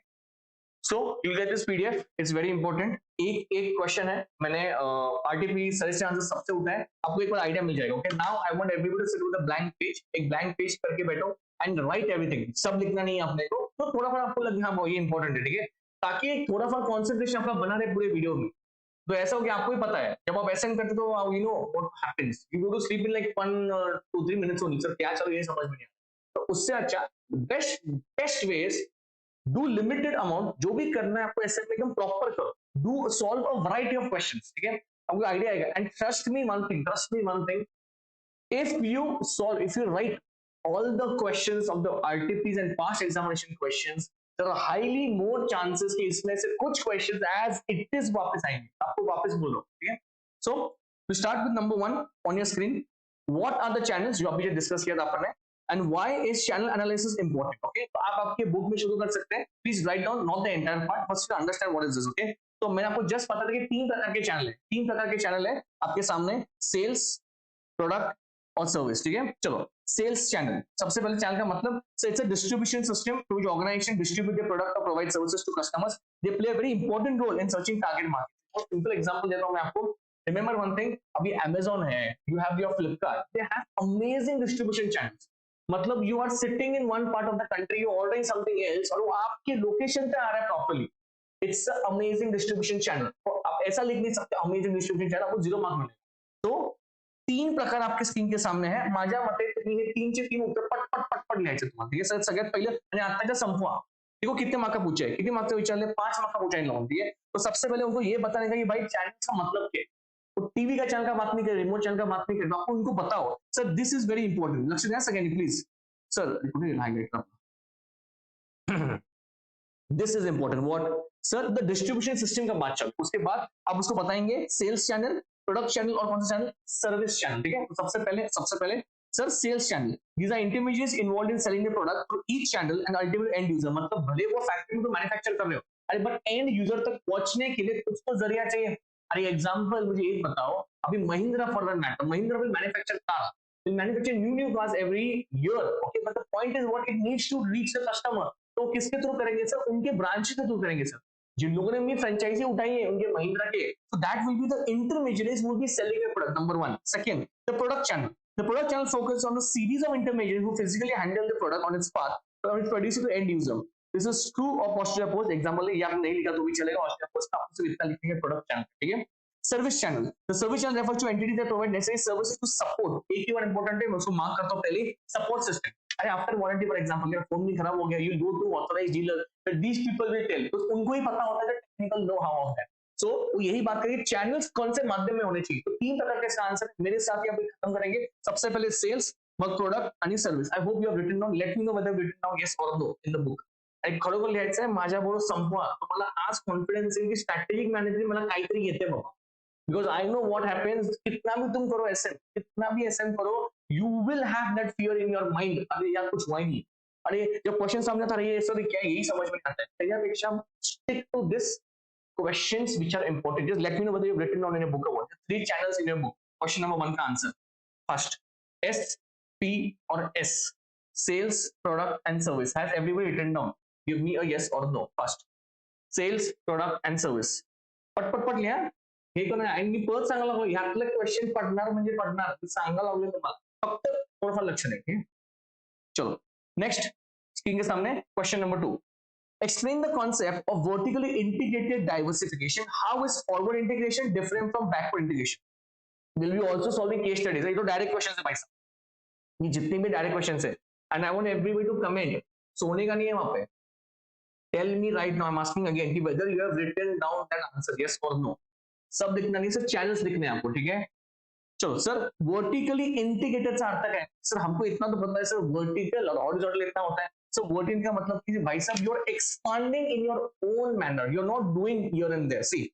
So you get this PDF, it's very important, एक एक क्वेश्चन है, मैंने आरटीपी सर्च आंसर सबसे उठा है, आपको एक बार आइडिया मिल जाएगा, okay. Now I want everybody to sit with a blank page, एक ब्लैंक पेज करके बैठो एंड राइट एवरीथिंग, सब लिखना नहीं है आपने को, तो थोड़ा सा आपको लगे हाँ ये इंपॉर्टेंट है, ठीक है, ताकि थोड़ा सा कॉन्सेंट्रेशन आपका बना रहे पूरे वीडियो में। तो ऐसा हो कि आपको ही पता है, जब आप ऐसा नहीं करते तो you know what happens, you go to sleep in like 1 2 3 minutes only, sir क्या चल रहा है समझ में नहीं आता, तो उससे अच्छा best best way is do limited amount, जो भी करना है आपको ऐसे एकदम प्रॉपर करो, do solve a variety of questions, ठीक है, आपको आइडिया आएगा, and trust me one thing, if you write all the questions of the RTPs and past examination questions, there are highly more chances कि इसमें से कुछ questions as it is वापस आएंगे, आपको वापस बोलो, ठीक है। So to start with number 1 on your screen, what are the channels, जो अभी डिस्कस किया था अपन ने, and why is channel analysis important, okay, तो आप आपके बुक में शुरू कर सकते हैं, please write down not the entire part, first to understand what is this, okay। तो मैंने आपको जस्ट बता दिया कि 3 प्रकार के चैनल है, 3 प्रकार के चैनल है आपके सामने, सेल्स, प्रोडक्ट और सर्विस, ठीक है। चलो, सेल्स चैनल, सबसे पहले चैनल का मतलब, so it's a distribution system through which organization distribute their product or provide services to customers, they play a very important role in searching target market। और simple example देता हूं मैं आपको, remember one thing, अभी Amazon है, you have your Flipkart, they have amazing distribution channels, मतलब you are sitting in one part of the country, you ordering something else और वो आपके लोकेशन पे आ रहा है properly, it's a amazing distribution channel, तो आप ऐसा लिख नहीं सकते amazing distribution channel, आपको 0 मार्क मिलेगा। तो 3 प्रकार आपके स्क्रीन के सामने है, माझ्या मते तुम्ही हे 3चे 3 उत्तर पट पट पट पट लिहायचे तुम्हाला, ठीक आहे। सगळ्यात पहिलं आणि आत्ताच्या संपवा, देखो कितने मार्क का पूछा है, कितने मार्क का विचार 5 मार्क का पूछा इन लोगों, ठीक है। तो सबसे पहले उनको ये बताने का कि भाई चैनल का मतलब क्या है, तो टीवी का चैनल का बात नहीं कर, रिमोट चैनल का बात नहीं कर, आपको उनको बताओ, sir this is very important, लक्ष्य देना सेकंड प्लीज, सर हाईलाइट करना, this is important, what sir, the distribution system का बात चल, उसके बाद आप उसको बताएंगे सेल्स चैनल, प्रोडक्ट चैनल और कौन सा चैनल, सर्विस चैनल, ठीक है। तो सबसे पहले sir sales channel, these are intermediates involved in selling the product through each channel and ultimate end user, मतलब भले वो फैक्ट्री में तो मैन्युफैक्चर कर रहे हो, अरे बट एंड यूजर तक पहुंचने के लिए कुछ तो जरिया चाहिए। अरे एग्जांपल मुझे एक बताओ, अभी Mahindra for that matter, Mahindra will manufacture car, will manufacture new cars every year, okay, but the point is what it needs to reach the customer, तो किसके थ्रू करेंगे सर, उनके ब्रांच के थ्रू करेंगे सर, जिन लोगों ने भी फ्रेंचाइजी उठाई है उनके महिंद्रा के, so that will be the intermediaries who will be selling a product. Number one. Second, the product channel. The product channel focuses on a series of intermediaries who physically handle the product on its path from its producer to end user. This is true of Austria Post. Example है, ये आपने नहीं लिखा तो भी चलेगा. Austria Post का आपको सिर्फ इतना लिखेंगे product channel, ठीक है? Service channel. The service channel refers to entities that provide necessary services to support. एक ही बार important है, मैं उसको मार्क करता हूँ पहले. Support system. अरे आफ्टर वारंटी फॉर एग्जांपल अगर फोन भी खराब हो गया, you go to authorised dealer, these people will tell, तो उनको ही पता होता है technical know how of that. So वो यही बात करेंगे चैनल्स कौन से माध्यम में होने चाहिए. तो तीन प्रकार के इसका आंसर मेरे साथ ही आप खत्म करेंगे. सबसे पहले सेल्स, मग प्रोडक्ट आणि service. I hope you have written down. Let me know whether written down yes और नो इन द बुक. आणि खरोखर लिहायचं आहे माझ्याबरोबर संपवा. तुम्हाला आज कॉन्फिडन्स येईल की स्ट्रॅटेजिक मॅनेजमेंट मला काहीतरी येते बाबा. Because I know what happens. कितना भी तुम करो SM, कितना भी SM करो, you will have that fear in your mind. अरे यार कुछ हुआ ही नहीं. अरे जब क्वेश्चन सामने आता है ये सर क्या है, यही समझ में नहीं आता है. त्यापेक्षा stick to this questions which are important. Just let me know whether you've written down in your book or what. Three channels in your book. Question number 1 का answer. First, S, P or S. Sales, product and service. Has everybody written down? Give me a yes or no. First, sales, product and service. पट लिहा. हे कोण आहे आणि मी परत सांगायला लागलो ह्यातले question पडणार म्हणजे पडणार, सांगायला लागले तुम्हाला, फक्त थोडंफार लक्ष द्या. चलो नेक्स्ट स्क्रीन के सामने question number 2. Explain the concept of vertically integrated diversification. How is forward integration different from backward integration? Will be also solving case studies. ये तो डायरेक्ट क्वेश्चन है भाई साहब, ये जितने भी डायरेक्ट क्वेश्चन है. And I want everybody to comment. सोने का नहीं है वहां पे. Tell me right now, I am asking again कि whether you have written down that answer, yes or no. सब लिखना नहीं, सिर्फ चैनल्स लिखने हैं आपको, ठीक है? चलो सर, वर्टिकली इंटीग्रेटेड का अर्थ क्या है? सर हमको इतना तो पता है सर, वर्टिकल और हॉरिजॉन्टल इतना होता है. सो वर्टिकल का मतलब कि भाई साहब you are expanding in your own manner, you are not doing here and there. See,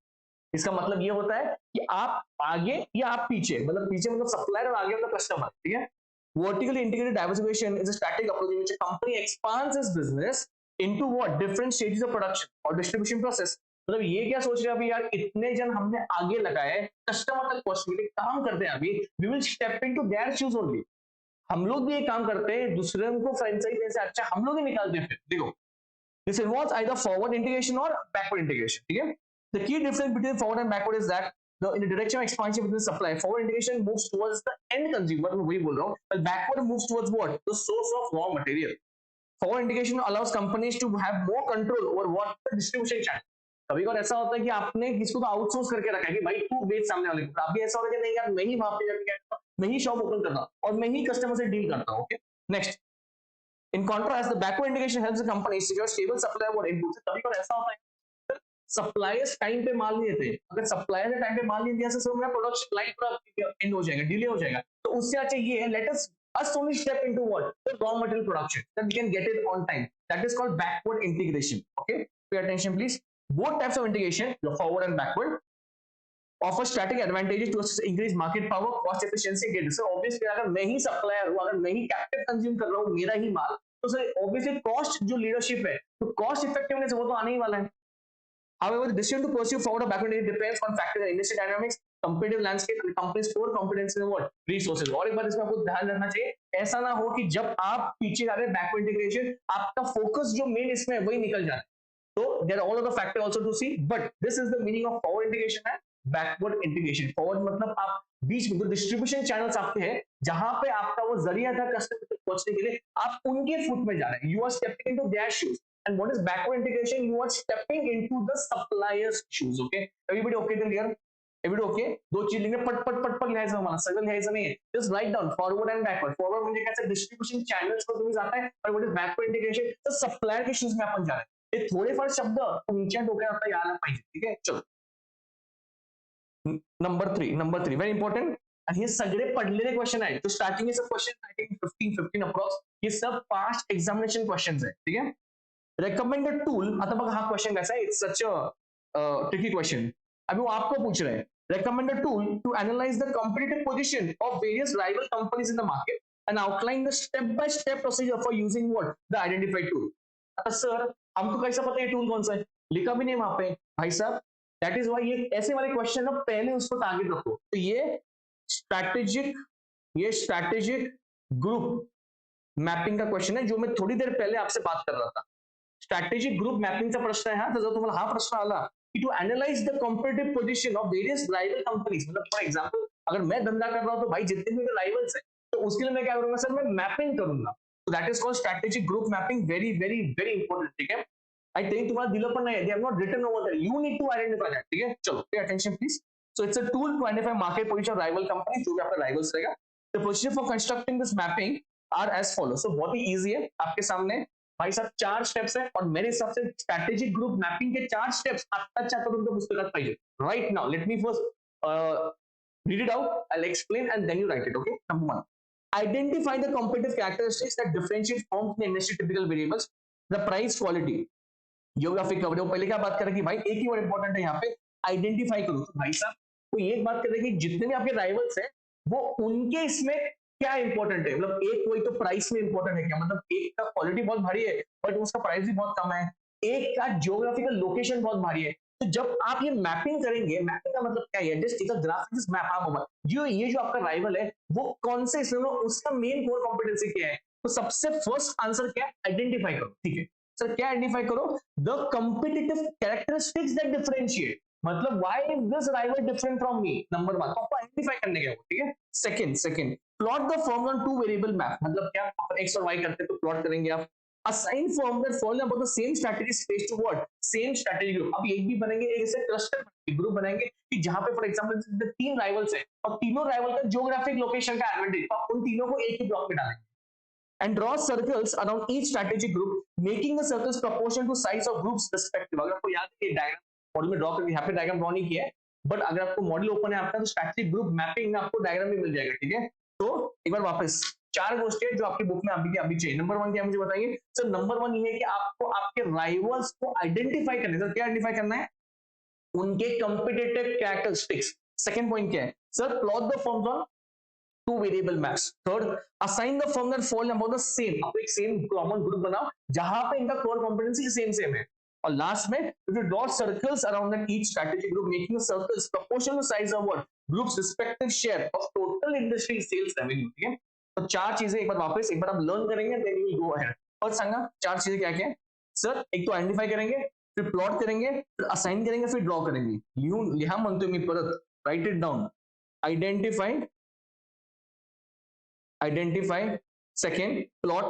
इसका मतलब ये होता है कि आप आगे या आप पीछे, मतलब पीछे मतलब सप्लायर और आगे मतलब कस्टमर, ठीक है? Vertically integrated diversification is a strategic approach in which a company expands its business into what different stages of production or distribution process. मतलब ये क्या सोच रहे हैं अभी यार, इतने जन हमने आगे लगाए कस्टमर तक पहुंचने के लिए काम करते हैं अभी, we will step into their shoes only. हम लोग भी ये काम करते हैं, दूसरे को फ्रेंचाइजी देने से अच्छा हम लोग ही निकालते हैं. फिर देखो, this involves either forward integration और बैकवर्ड इंटीग्रेशन, ठीक है? The key difference between forward and backward is that in the direction of expansion within supply, forward integration moves towards the end consumer, मैं वही बोल रहा हूँ, while backward moves towards what? The source of raw material. Forward integration allows companies to have more control over what the distribution channel. कभी कभी ऐसा होता है कि आपने किसको तो आउटसोर्स करके रखा है कि भाई तू बेच सामने वाले को. अभी ऐसा होता है कि नहीं यार, मैं ही वहां पे जाके मैं ही शॉप ओपन करता हूँ और मैं ही कस्टमर से डील करता हूँ. Okay, next. In contrast, the backward integration helps the company secure stable supply of inputs. कभी कभी ऐसा होता है सप्लायर्स टाइम पे माल नहीं देते. अगर सप्लायर ने टाइम पे माल नहीं दिया तो मेरा प्रोडक्शन लाइन पूरा एंड हो जाएगा, डिले हो जाएगा. तो उससे अच्छा ये है, late us only step into what? The raw material production, that we can get it on time. That is called backward integration. Okay, pay attention please. Both types of integration, your forward and backward, offer strategic advantages to increase market power, cost efficiency, get. So obviously अगर मैं ही supplier हूँ, अगर मैं ही captive consume कर रहा हूँ मेरा ही माल, तो सर ऑब्वियसली कॉस्ट जो लीडरशिप है, तो कॉस्ट इफेक्टिवनेस वो तो आने ही वाला है. However, the decision to pursue forward or backward integration depends on factors in industry dynamics, competitive landscape, and company's core competence in what? Resources. और एक बात इसमें आपको ध्यान रखना चाहिए, ऐसा ना हो कि जब आप पीछे जा रहे हैं बैकवर्ड इंटीग्रेशन, आपका फोकस जो मेन इसमें वही निकल जाए. So there are all other factors also to see, but this is the meaning of forward integration and backward integration. Forward मतलब आप बीच में जो डिस्ट्रीब्यूशन चैनल्स आपके हैं, जहां पे आपका वो जरिया था कस्टमर तक पहुंचने के लिए, आप उनके फुट में जा रहे हैं. You are stepping into their shoes. And what is backward integration? You are stepping into the supplier's shoes. Okay, everybody okay till here? Everybody okay? दो चीज लिखने पट लिहायचं हमारा, सगळं लिहायचं नाहीये. Just write down forward and backward. Forward म्हणजे काय, डिस्ट्रीब्यूशन चॅनल्स को तुम्ही जाताय, और what is backward integration? तर सप्लायर के शूज में आपण जा रहे हैं. हे थोडेफार शब्द तुमच्या डोक्यात आता यायला पाहिजे, ठीक आहे? चलो नंबर 3 व्हेरी इंपॉर्टंट. आणि हे सगळे पडलेले क्वेश्चन आहेत. तो starting is a question I think 15 approx. ये सब पास्ट एग्जामिनेशन क्वेश्चंस है, ठीक है? रेकमेंडेड टूल, आता बघा हा क्वेश्चन कैसा है, it's such a tricky question. अभी वो आपको पूछ रहे हैं, recommended tool to analyze the competitive position of various rival companies in the market and outline the step by step procedure for using what? The identified tool. आता sir हमको कैसा पता है टूल कौन सा है? लिखा भी नहीं वहां पे भाई साहब. दैट इज वाई ये ऐसे वाले क्वेश्चन ना पहले उसको टारगेट रखो. तो ये स्ट्रैटेजिक ग्रुप मैपिंग का क्वेश्चन है जो मैं थोड़ी देर पहले आपसे बात कर रहा था. स्ट्रॅटेजिक ग्रुप मॅपिंगचा प्रश्न आहे हा. तर जर तुम्हाला हा प्रश्न आला कि to analyse the competitive position of various rival companies, मतलब फॉर एग्जांपल अगर मैं धंधा कर रहा हूं तो भाई जितने भी राइवल्स है तो उसके लिए मैं क्या करूंगा सर, मैं मैपिंग करूंगा. तो that is called strategic group mapping. Very very very important. ठीक है, आई थिंक तुम्हाला दिलं पण नाही, they have not written over there, you need to identify that. ठीक है, चलो pay attention please. So it's a tool to identify market position rival company, जो भी आपका राइवल्स रहेगा. The procedure for constructing this mapping are as follow. So बहुत ही easy है आपके सामने भाई साहब, 4 स्टेप्स है और मेरे हिसाब से स्ट्रैटेजिक ग्रुप मैपिंग के 4 स्टेप्स आत्ताच्या आता तुमच्या पुस्तकात पाहिजे. Right now let me first read it out, I'll explain and then you write it. Okay, number 1, identify the competitive characteristics that differentiate firms in the industry. Typical variables, the price, quality, geographic coverage. पहले क्या बात करें कि भाई एक ही word important है यहाँ पे, आइडेंटिफाई करो. तो भाई साहब वो ये बात करें कि जितने भी आपके राइवल्स हैं वो उनके इसमें क्या इंपॉर्टेंट है. मतलब एक कोई तो प्राइस में इंपॉर्टेंट है क्या, मतलब एक का क्वालिटी बहुत भारी है बट उसका प्राइस भी बहुत कम है, एक का जियोग्राफिकल लोकेशन बहुत भारी है. तो जब आप ये मैपिंग करेंगे, मैपिंग का मतलब क्या है, जस्ट एक ग्राफिक्स मैप आप होगा जो ये जो आपका राइवल है वो कौन से इसमें उसका मेन कोर कॉम्पिटेंसी क्या है. तो सबसे फर्स्ट आंसर क्या है, आइडेंटिफाई करो. ठीक है सर, क्या आइडेंटिफाई करो, the competitive characteristics that differentiate, मतलब why is this rival different from me. Number 1 तो आपको आइडेंटिफाई करने का. ठीक है, second plot the form on two variable map, मतलब क्या आप एक्स और वाई करते तो प्लॉट करेंगे आप. assign firm that fall about the same strategy space to what, same strategy group. अब एक भी बनेंगे, एक ऐसे क्लस्टर ग्रुप बनाएंगे कि जहां पे फॉर एग्जांपल 3 राइवल्स हैं और तीनों राइवल का ज्योग्राफिक लोकेशन का एडवांटेज, तो उन तीनों को एक ही ब्लॉक में डालेंगे. And draw circles around each strategic group, making the circles proportional to size of groups respective. अगर आपको याद है ये डायग्राम मॉडल में ड्रॉ करके, यहाँ पे डायग्राम ड्रॉ नहीं किया है बट अगर आपको मॉडल ओपन है आपका तो स्ट्रैटेजिक ग्रुप मैपिंग में आपको डायग्राम भी मिल जाएगा. ठीक है, तो एक बार वापस 4 गोष्टी है जो आपकी बुक में अभी चाहिए. नंबर 1 क्या मुझे बताइए सर. नंबर 1 ये है कि आपको आपके राइवल्स को आइडेंटिफाई करना है. सर क्या आइडेंटिफाई करना है, उनके कॉम्पिटिटिव कैरेक्टरिस्टिक्स. सेकंड पॉइंट क्या है sir, plot the forms on two variable maps. Third, assign the form that fall about the same, आप एक सेम कॉमन ग्रुप बनाओ जहां पे इनका कोर कॉम्पिटेंसी सेम है. और लास्ट में you draw circles around that each strategic group, making the circles proportional to size of what groups respective share of total industry sales revenue. ठीक है, तो 4 चीजें एक बार वापस एक बार आप लर्न करेंगे then you will go ahead. और सांगा 4 चीजें क्या क्या है सर. एक तो आइडेंटिफाई करेंगे, फिर प्लॉट करेंगे, फिर असाइन करेंगे, फिर ड्रॉ करेंगे. लिहा म्हणतो मी परत, right it down. identify, second plot,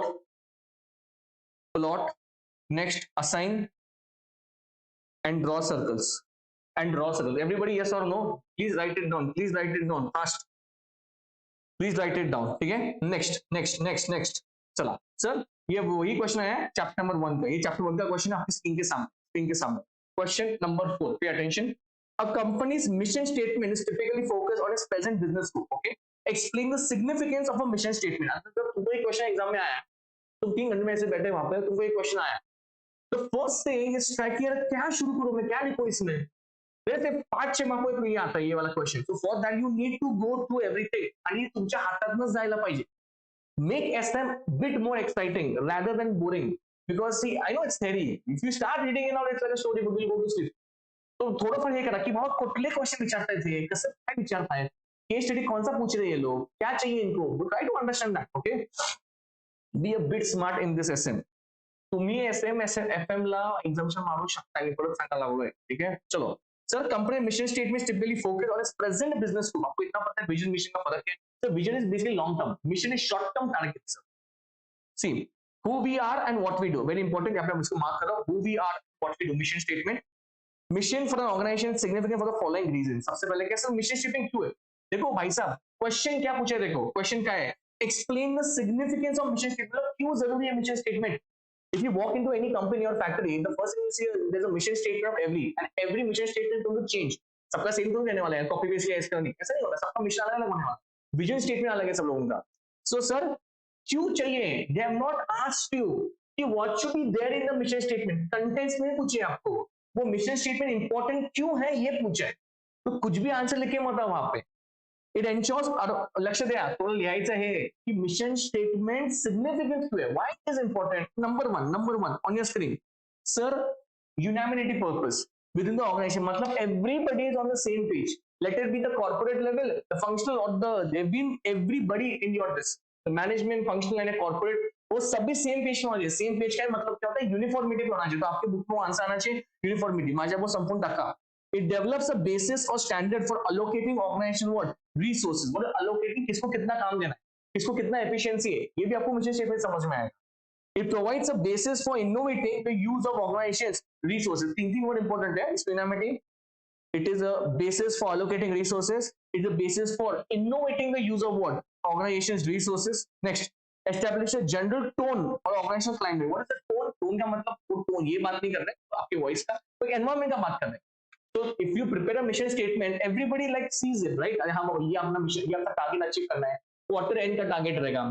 next assign and draw circles. Everybody yes or no, please write it down fast, please write it down. ठीक है, next चला सर, ये वही क्वेश्चन है चैप्टर नंबर 1 का. ये चैप्टर 1 का क्वेश्चन है आपकी स्क्रीन के सामने. Question number 4, pay attention. A company's mission statement is typically focused on its present business group. Okay, explain the significance of a mission statement. अगर तुमको एक क्वेश्चन एग्जाम में आया, तुम 3 घंटे में ऐसे बैठे वहां पे, तुमको एक क्वेश्चन आया, तो फर्स्ट थिंग इज ट्राई कि यार क्या शुरू करूं मैं, क्या लिखूं इसमें. जैसे 5-6 मार्क को नहीं आता ये वाला question. So for that you need to go through everything आणि तुमच्या हातातूनच जायला पाहिजे. Make SM bit more exciting rather than boring, because see I know it's theory, if you start reading it out it's like a story book, you'll go to sleep. तो थोडंफार हे करा की बाबा कुठले question विचारतायत, हे कसं काय विचारतायत, केस स्टडी कौन सा पूछ रहे हैं लोग, क्या चाहिए इनको, try to understand that. Okay, be a bit smart in this SM. तुम्ही एसएम एफएम ला एक्झाम्शन मारू शकता, मी परत सांगायला लागलोय. ठीक है, चलो sir. Company mission statement typically focus on its present business group. आपको इतना पता है विजन मिशन का फर्क है. Sir vision is basically long term, mission is short term target. Sir see who we are and what we do, very important. यहाँ पे इसको मार्क करो, who we are, what we do. Mission statement. Mission for an organisation significant for the following reason. सबसे पहले क्या sir mission statement क्यों है. देखो भाई साहब क्वेश्चन क्या पूछे, देखो क्वेश्चन क्या है, explain the significance of mission statement. क्यों जरूरी है mission statement. If you walk into any company or factory, the first thing you see there's a mission statement of every mission statement going to change. सबका same तो रहने वाला है, copy paste या इसका नहीं, ऐसा नहीं होगा. सबका मिशन अलग अलग होने वाला, विजन स्टेटमेंट अलग है सब लोगों का. सो सर क्यों चाहिए, they have not asked you कि what should be there in the mission statement. Contents में पूछे आपको, वो मिशन स्टेटमेंट इंपॉर्टेंट क्यों है ये पूछा है. तो कुछ भी आंसर लिखे मत आओ वहां पे. इट एन्श्योर्स, लक्ष द्या, तुम्हाला लिहायचं आहे की मिशन स्टेटमेंट सिग्निफिकन्स क्यों है, why it is important. Number one on your screen sir, unanimity purpose within the organization, मतलब everybody is on the same page. Let it be the corporate level, the functional or they've been everybody in your this, the management, functional and a corporate, वो सभी same page में होना चाहिए. Same page का मतलब क्या होता है, यूनिफॉर्मिटी होना चाहिए. तो आपके बुक में आंसर आना चाहिए यूनिफॉर्मिटी. माझ्या वो संपूर्ण टाका. इट डेवलप्स अ बेसिस और standard for allocating organisation what resources. मतलब अलोकेटिंग किसको कितना काम देना है, किसको कितना एफिशिएंसी है, ये भी आपको मिशन स्टेटमेंट समझ में आएगा. It provides a basis for innovating the use of organizations resources. Thinking what important है इसको इनामिटी. It is a basis for allocating resources. It is a basis for innovating the use of what organizations resources. Next, establish a general tone or organizational climate. What is the tone? Tone का मतलब tone ये बात नहीं कर रहे आपके voice का, तो environment का बात कर रहे हैं. So if you prepare a mission statement, everybody like sees it, right? अरे हाँ ये अपना मिशन, ये अपना टारगेट अचीव करना है, क्वार्टर एंड का टारगेट रहेगा,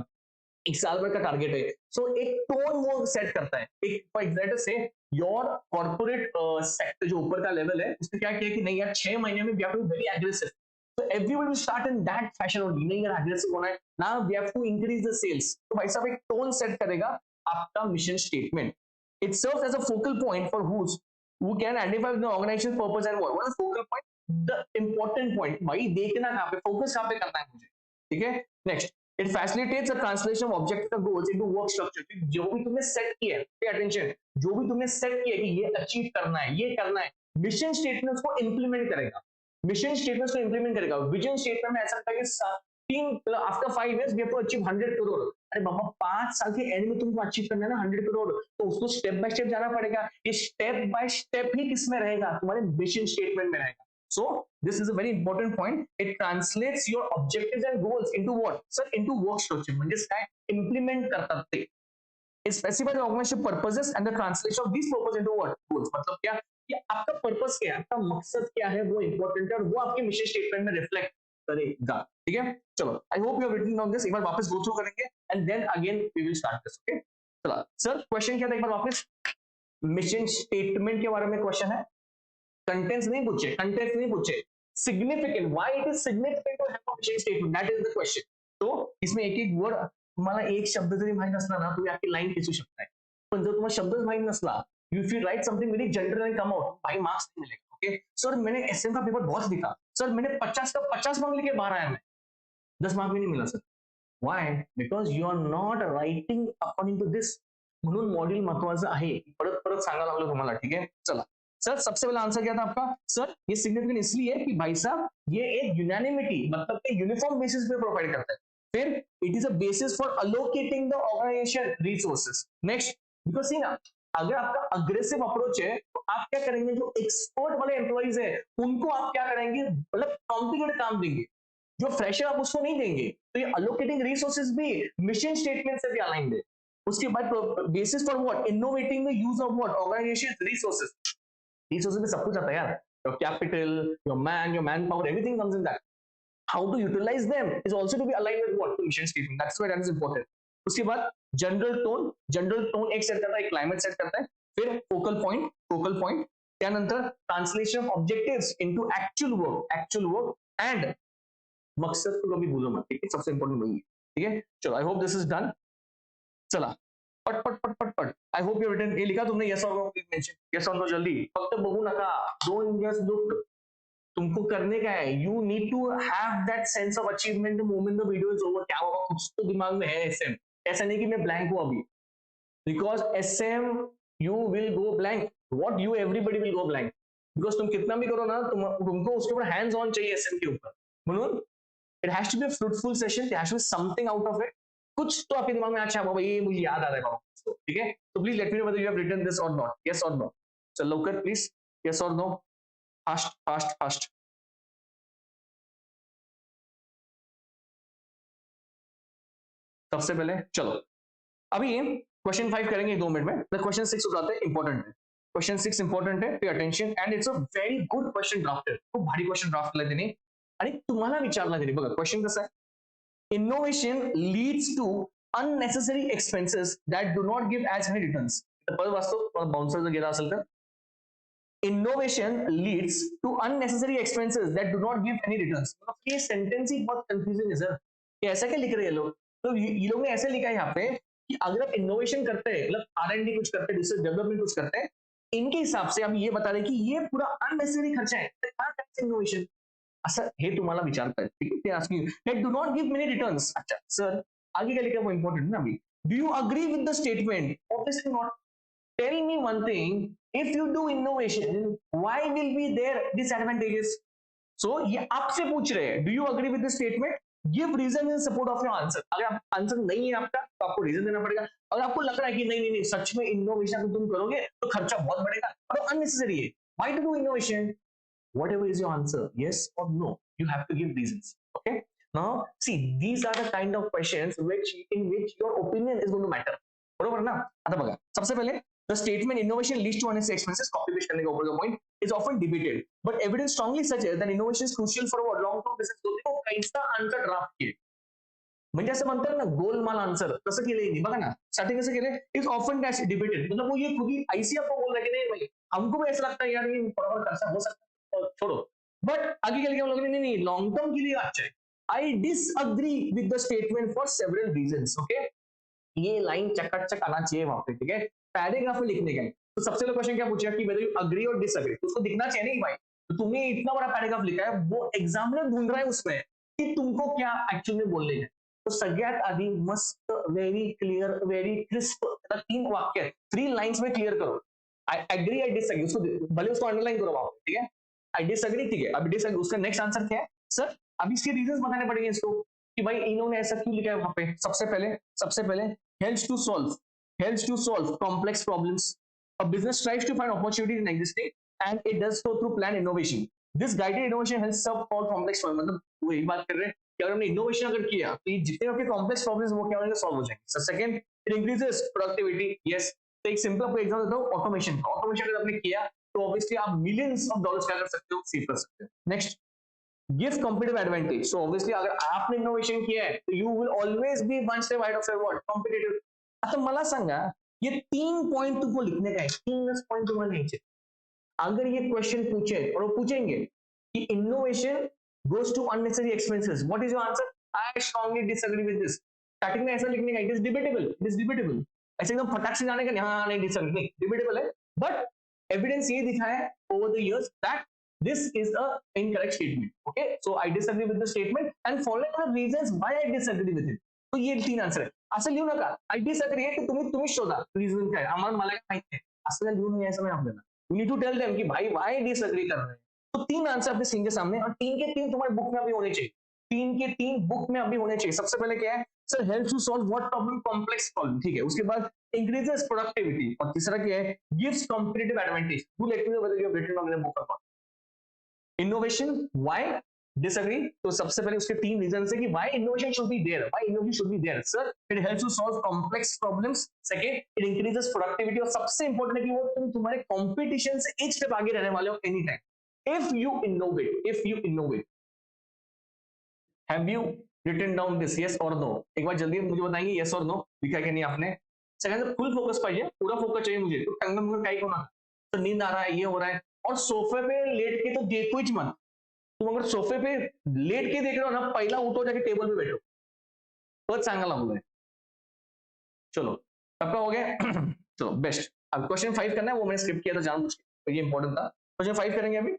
एक साल भर का टारगेट है. सो एक टोन वो सेट करता है. एक फॉर एग्जाम्पल से योर कॉर्पोरेट सेक्टर जो ऊपर का लेवल है, उसने क्या किया कि नहीं यार 6 महीने में we have to be very aggressive. तो everybody will start in that fashion only. नहीं यार एग्रेसिव होना है ना, we have to increase the sales. तो भाई साहब एक टोन सेट करेगा आपका mission statement. It serves as a focal point for who can identify the organization purpose and what is focal point, the important point. भाई देखना कहाँ पे, फोकस कहाँ पे करना है मुझे. ठीक है. Next, it facilitates a translation of objective goals into work structure. जो भी तुमने सेट किया है, pay attention, जो भी तुमने सेट किया है कि ये अचीव करना है, ये करना है, मिशन स्टेटमेंट को इंप्लीमेंट करेगा. मिशन स्टेटमेंट को इंप्लीमेंट करेगा. विजन स्टेटमेंट में ऐसा लगता है कि तीन after 5 years we have to achieve 100 crore. अरे बाबा 5 साल के एंड में तुमको अचीव करना है ना 100 करोड़, तो उसको स्टेप बाय स्टेप जाना पड़ेगा. ये स्टेप बाय स्टेप ही किसमें रहेगा, तुम्हारे मिशन स्टेटमेंट में रहेगा. So this is a very important point. It translates your objectives and goals into what? Sir, into work structure. म्हणजे काय implement करतात ते. It specifies the organization purposes and the translation of these purpose into what? Goals. मतलब क्या कि आपका purpose क्या है, आपका मकसद क्या है, वो इंपॉर्टेंट है और वो आपके मिशन स्टेटमेंट में रिफ्लेक्ट करेगा. ठीक है. चलो, I hope you have written down this. एक बार वापस गो थ्रू करेंगे and then again we will start this. Okay. चलो सर, क्वेश्चन क्या था एक बार वापस. मिशन स्टेटमेंट के बारे में क्वेश्चन है. कंटेंट्स नहीं पूछे, कंटेंट्स नहीं पूछे. Significant, why it is significant to have a mission statement, that is the question. तो इसमें एक एक वर्ड, तुम्हाला एक शब्द जरी माहित नसला ना, तुम्ही आपकी लाईन खेचू शकताय. पण जर तुम्हाला शब्दच माहित नसला, if you right something very general and come out, भाई मार्क्स नहीं मिलेगा. ओके. सर मैंने एसएम का पेपर बहुत लिखा, सर मैंने 50 का 50 मार्क लेके बाहर आया, मैं 10 मार्क भी नहीं मिला sir. Why? Because you are not writing according to this. म्हणून मॉड्यूल महत्वाचं आहे. परत परत सांगायला लागलो तुम्हाला. ठीक है. चला सर, सबसे पहला आंसर क्या था आपका. सर ये सिग्निफिकेंट इसलिए कि भाई साहब ये एक यूनानिमिटी मतलब कि यूनिफॉर्म बेसिस पे प्रोवाइड करता है. फिर it is a basis for allocating the organisation resources. Next, because see ना, अगर आपका अग्रेसिव अप्रोच है तो आप क्या करेंगे, जो एक्सपर्ट वाले एम्प्लॉइज है उनको आप क्या करेंगे, मतलब कॉम्प्लिकेटेड काम देंगे. जो फ्रेशर आप उसको नहीं देंगे. तो ये अलोकेटिंग रिसोर्सेज भी मिशन स्टेटमेंट से भी अलाइंड है. उसके बाद basis for what, innovating the use of what organisation resources. Resources में सब कुछ आता है यार. Your capital, your man power, everything comes in that. How to utilise them is also to be aligned with what mission statement. That's why that is important. उसके बाद general tone एक set करता है, क्लाइमेट सेट करता है. फिर focal point त्यानंतर translation of objectives into actual work and मकसद को कभी भूलो मत. ठीक है. सबसे इंपॉर्टेंट वही है. ठीक है. चलो, I hope this is done. चला पट पट पट पट पट. I hope you written. ये लिखा तुमने यस और नो, प्लीज मेंशन यस और नो जल्दी. फक्त बघू नका. Don't just look. तुमको करने का है, you need to have that sense of achievement the moment the video is over. क्या होगा कुछ तो दिमाग में है एसएम. ऐसा नहीं कि मैं ब्लैंक हूं अभी, because SM you will go blank. What you everybody will go blank, because तुम कितना भी करो ना, तुमको उसके ऊपर हैंड्स ऑन चाहिए एसएम के ऊपर. म्हणून it has to be a fruitful session. There has to be something out of it. कुछ तो आपके दिमाग में अच्छा बाबा ये मुझे याद आ रहा है बाबा. ठीक है. तो please let me no whether you have written this or not. Yes or no. चलो लवकर please. Yes or no. Fast. सबसे पहले चलो अभी क्वेश्चन 5 करेंगे 2 मिनट में. क्वेश्चन 6 हो जाता है, इंपॉर्टेंट है. क्वेश्चन 6 इंपॉर्टेंट है. Pay attention and it's a very good question drafted. खूप भारी क्वेश्चन ड्राफ्ट केला त्यांनी आणि तुम्हाला विचारला त्यांनी. बघा क्वेश्चन कसं आहे. Innovation leads to unnecessary expenses that do not give as many returns. परत वाचतो, बाउन्सर जर गेला असेल तर. Innovation leads to unnecessary expenses that do not give any returns. ये सेंटेंस ही बहुत कंफ्यूजिंग है सर. ये ऐसा क्या लिख रहे हैं लोग. तो ये लोग ने ऐसे लिखा है यहाँ पे कि अगर आप इनोवेशन करते हैं, मतलब R&D कुछ करते हैं, रिसर्च डेवलपमेंट कुछ करते हैं, इनके हिसाब से हम ये बता रहे हैं कि ये पूरा अननेसेसरी खर्चा है. इनोवेशन असं हे तुम्हाला विचारतायत. ठीक आहे. ते asking that do not give many returns. अच्छा सर, आगे क्या लिखा वो इंपॉर्टेंट ना अभी. Do you agree with the statement? Obviously not. Tell me one thing, if you do innovation, why will be there disadvantages? So ये आपसे पूछ रहे हैं, do you agree with this statement? Give reason in support of your answer. अगर आप answer नहीं है आपका तो आपको रीजन देना पड़ेगा. अगर आपको लग रहा है कि नहीं नहीं नहीं सच में इनोवेशन अगर तुम करोगे तो खर्चा बहुत बढ़ेगा और अननेसेसरी है, why to do innovation? Whatever is your answer, yes or no, you have to give reasons. Okay, now see, these are the kind of questions which in which your opinion is going to matter. बरोबर ना? आता बघा, सबसे पहले the statement innovation leads to unnecessary expenses, copy paste करने का ऊपर का point, is often debated, but evidence strongly suggests that innovation is crucial for our long term business growth. तो कैसा आंसर ड्राफ्ट किए म्हणजे असं म्हणतात ना गोलमाल आंसर कसं केलंय बघा ना, स्टार्टिंग कसं केलंय, इज ऑफन डिबेटेड, मतलब वो ये खुद ही ऐसी आपको बोल रहा है कि नहीं भाई हमको भी ऐसा लगता है यार ये बराबर खर्चा हो सकता है छोड़ो, बट आगे चल के हम लोग नहीं नहीं लॉन्ग टर्म के लिए अच्छा है. I disagree with the statement for several reasons. Okay, ये लाइन चकाचक आना चाहिए वहां पे, ठीक है, पैराग्राफ में लिखने का. तो सबसे पहले क्वेश्चन क्या पूछेगा कि वेदर यू अग्री और डिसअग्री, तो उसको दिखना चाहिए नहीं भाई तो तुमने इतना बड़ा पैराग्राफ लिखा है, वो एग्जामिनर ढूंढ रहा है उसमें कि तुमको क्या एक्चुअली में बोलने है. तो सगळ्यात आधी मस्त वेरी क्लियर वेरी क्रिस्प 3 वाक्य 3 लाइन्स में क्लियर करो. आई एग्री आई डिसएग्री, उसको भले उसको अंडरलाइन करो वहां, ठीक है. आई डिसएग्री, ठीक है, अभी डिसएग्री उसका नेक्स्ट आंसर क्या है सर, अभी इसके रीजंस बताने पड़ेंगे इसको कि भाई इन्होंने ऐसा क्यों लिखा है वहां पे. सबसे पहले helps to solve complex problems. A business tries to find opportunities in existing and it does so through planned innovation. This guided innovation helps solve all complex problems. मतलब वो एक बात कर रहे हैं कि अगर हमने इनोवेशन अगर किया तो ये जितने आपके कॉम्प्लेक्स प्रॉब्लम्स वो क्या होंगे, सॉल्व हो जाएंगे. So second, it increases productivity. Yes, तो एक सिंपल आपको एग्जांपल देता हूं, ऑटोमेशन अगर आपने किया तो ऑब्वियसली आप मिलियंस ऑफ डॉलर्स क्या कर सकते हो, सेव कर सकते हो. Next, give competitive advantage. So obviously अगर आपने इनोवेशन किया है तो you will always be one step ahead of your what competitive. आता मला सांगा, ये 3 पॉइंट तुमको लिखने का है, 3 पॉइंट तुम्हाला लिहायचे. अगर ये क्वेश्चन पूछे और वो पूछेंगे कि innovation goes to unnecessary expenses, what is your answer? I strongly disagree with this. Starting में ऐसा लिखने का, इट इज डिबेटेबल, ऐसे एकदम फटाक से जाने का हाँ नहीं डिसएग्री नहीं, डिबेटेबल है, बट एविडेंस ये दिखा है over the years that this is a incorrect statement. Okay, so I disagree with the statement and following the reasons why I disagree with it. तो ये 3 आंसर आहे. असं लिहू नका आय डिसअग्री आहे की तुम्ही शोधा रिझन काय, आम्हाला मला काय माहिती आहे असं काय लिहून यायचं नाही आपल्याला. You need to tell them कि भाई व्हाई डिसअग्री कर रहे हैं. तो 3 आंसर अपने स्क्रीन के सामने और 3 के 3 तुम्हारे बुक में अभी होने चाहिए, 3 के 3 बुक में अभी होने चाहिए. सबसे पहले क्या है sir, help to solve what problem, complex problem, ठीक है. उसके बाद इंक्रीजेस प्रोडक्टिविटी और तीसरा क्या है, gives competitive advantage. Do let me know whether you have written on in book और इनोवेशन व्हाई डिसएग्री. तो सबसे पहले उसके 3 रीजन है कि why innovation should be there, sir it helps to solve complex problems. Second, it increases productivity और सबसे important है कि वो तुम्हारे कंपटीशन से एक स्टेप आगे रहने वाले हो any time if you innovate. Have you written down this, yes और नो? एक बार जल्दी मुझे बताएंगे यस और नो लिखा है कि नहीं आपने. सेकंड, फुल फोकस पाहिजे, पूरा फोकस चाहिए मुझे. तो टंगन मुंगन काही होणार, तो नींद आ रहा है, ये हो रहा है, और सोफे पे लेट के तो देखो ही मत. तुम अगर सोफे पे लेट के देख रहे हो ना, पहला उठो जाके टेबल पे बैठो, बहुत चांगला बोल है. चलो सबका हो गया. चलो बेस्ट. अब क्वेश्चन 5 करना है, वो मैंने स्क्रिप्ट किया था जानबूझ के, तो ये इंपॉर्टेंट था. क्वेश्चन 5 करेंगे अभी.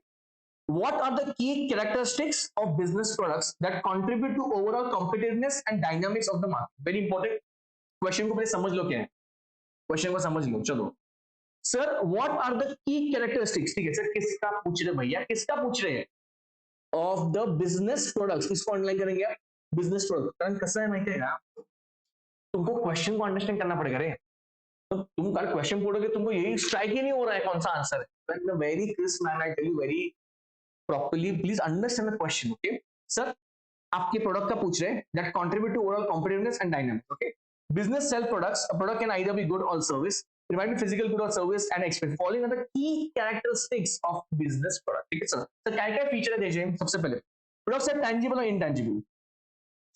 What are the key characteristics of business products that contribute to overall competitiveness and dynamics of the market? Very important. Question को पहले समझ लो क्या है, क्वेश्चन को समझ लो. चलो sir, what are the key characteristics, ठीक है सर, किसका पूछ रहे भैया, किसका पूछ रहे हैं, ऑफ द बिजनेस प्रोडक्ट्स. इसको अंडरलाइन करेंगे आप, बिजनेस प्रोडक्ट. कारण कसं आहे माहिती आहे का, तुमको क्वेश्चन को अंडरस्टैंड करना पड़ेगा रे. तो तुम कल क्वेश्चन पढ़ोगे तुमको यही स्ट्राइक ही नहीं हो रहा है कौन सा आंसर है. Very crisp man, I tell you very properly, please understand the question. Okay sir, आपके प्रोडक्ट का पूछ रहे हैं that contribute to overall competitiveness and dynamics. Okay, business sell products. A product can either be good or service, provide physical good or service and experience, following are the key characteristics of business product. ठीक है sir. तो क्या क्या feature है देखिए. सबसे पहले products are tangible और इनटैंजिबल.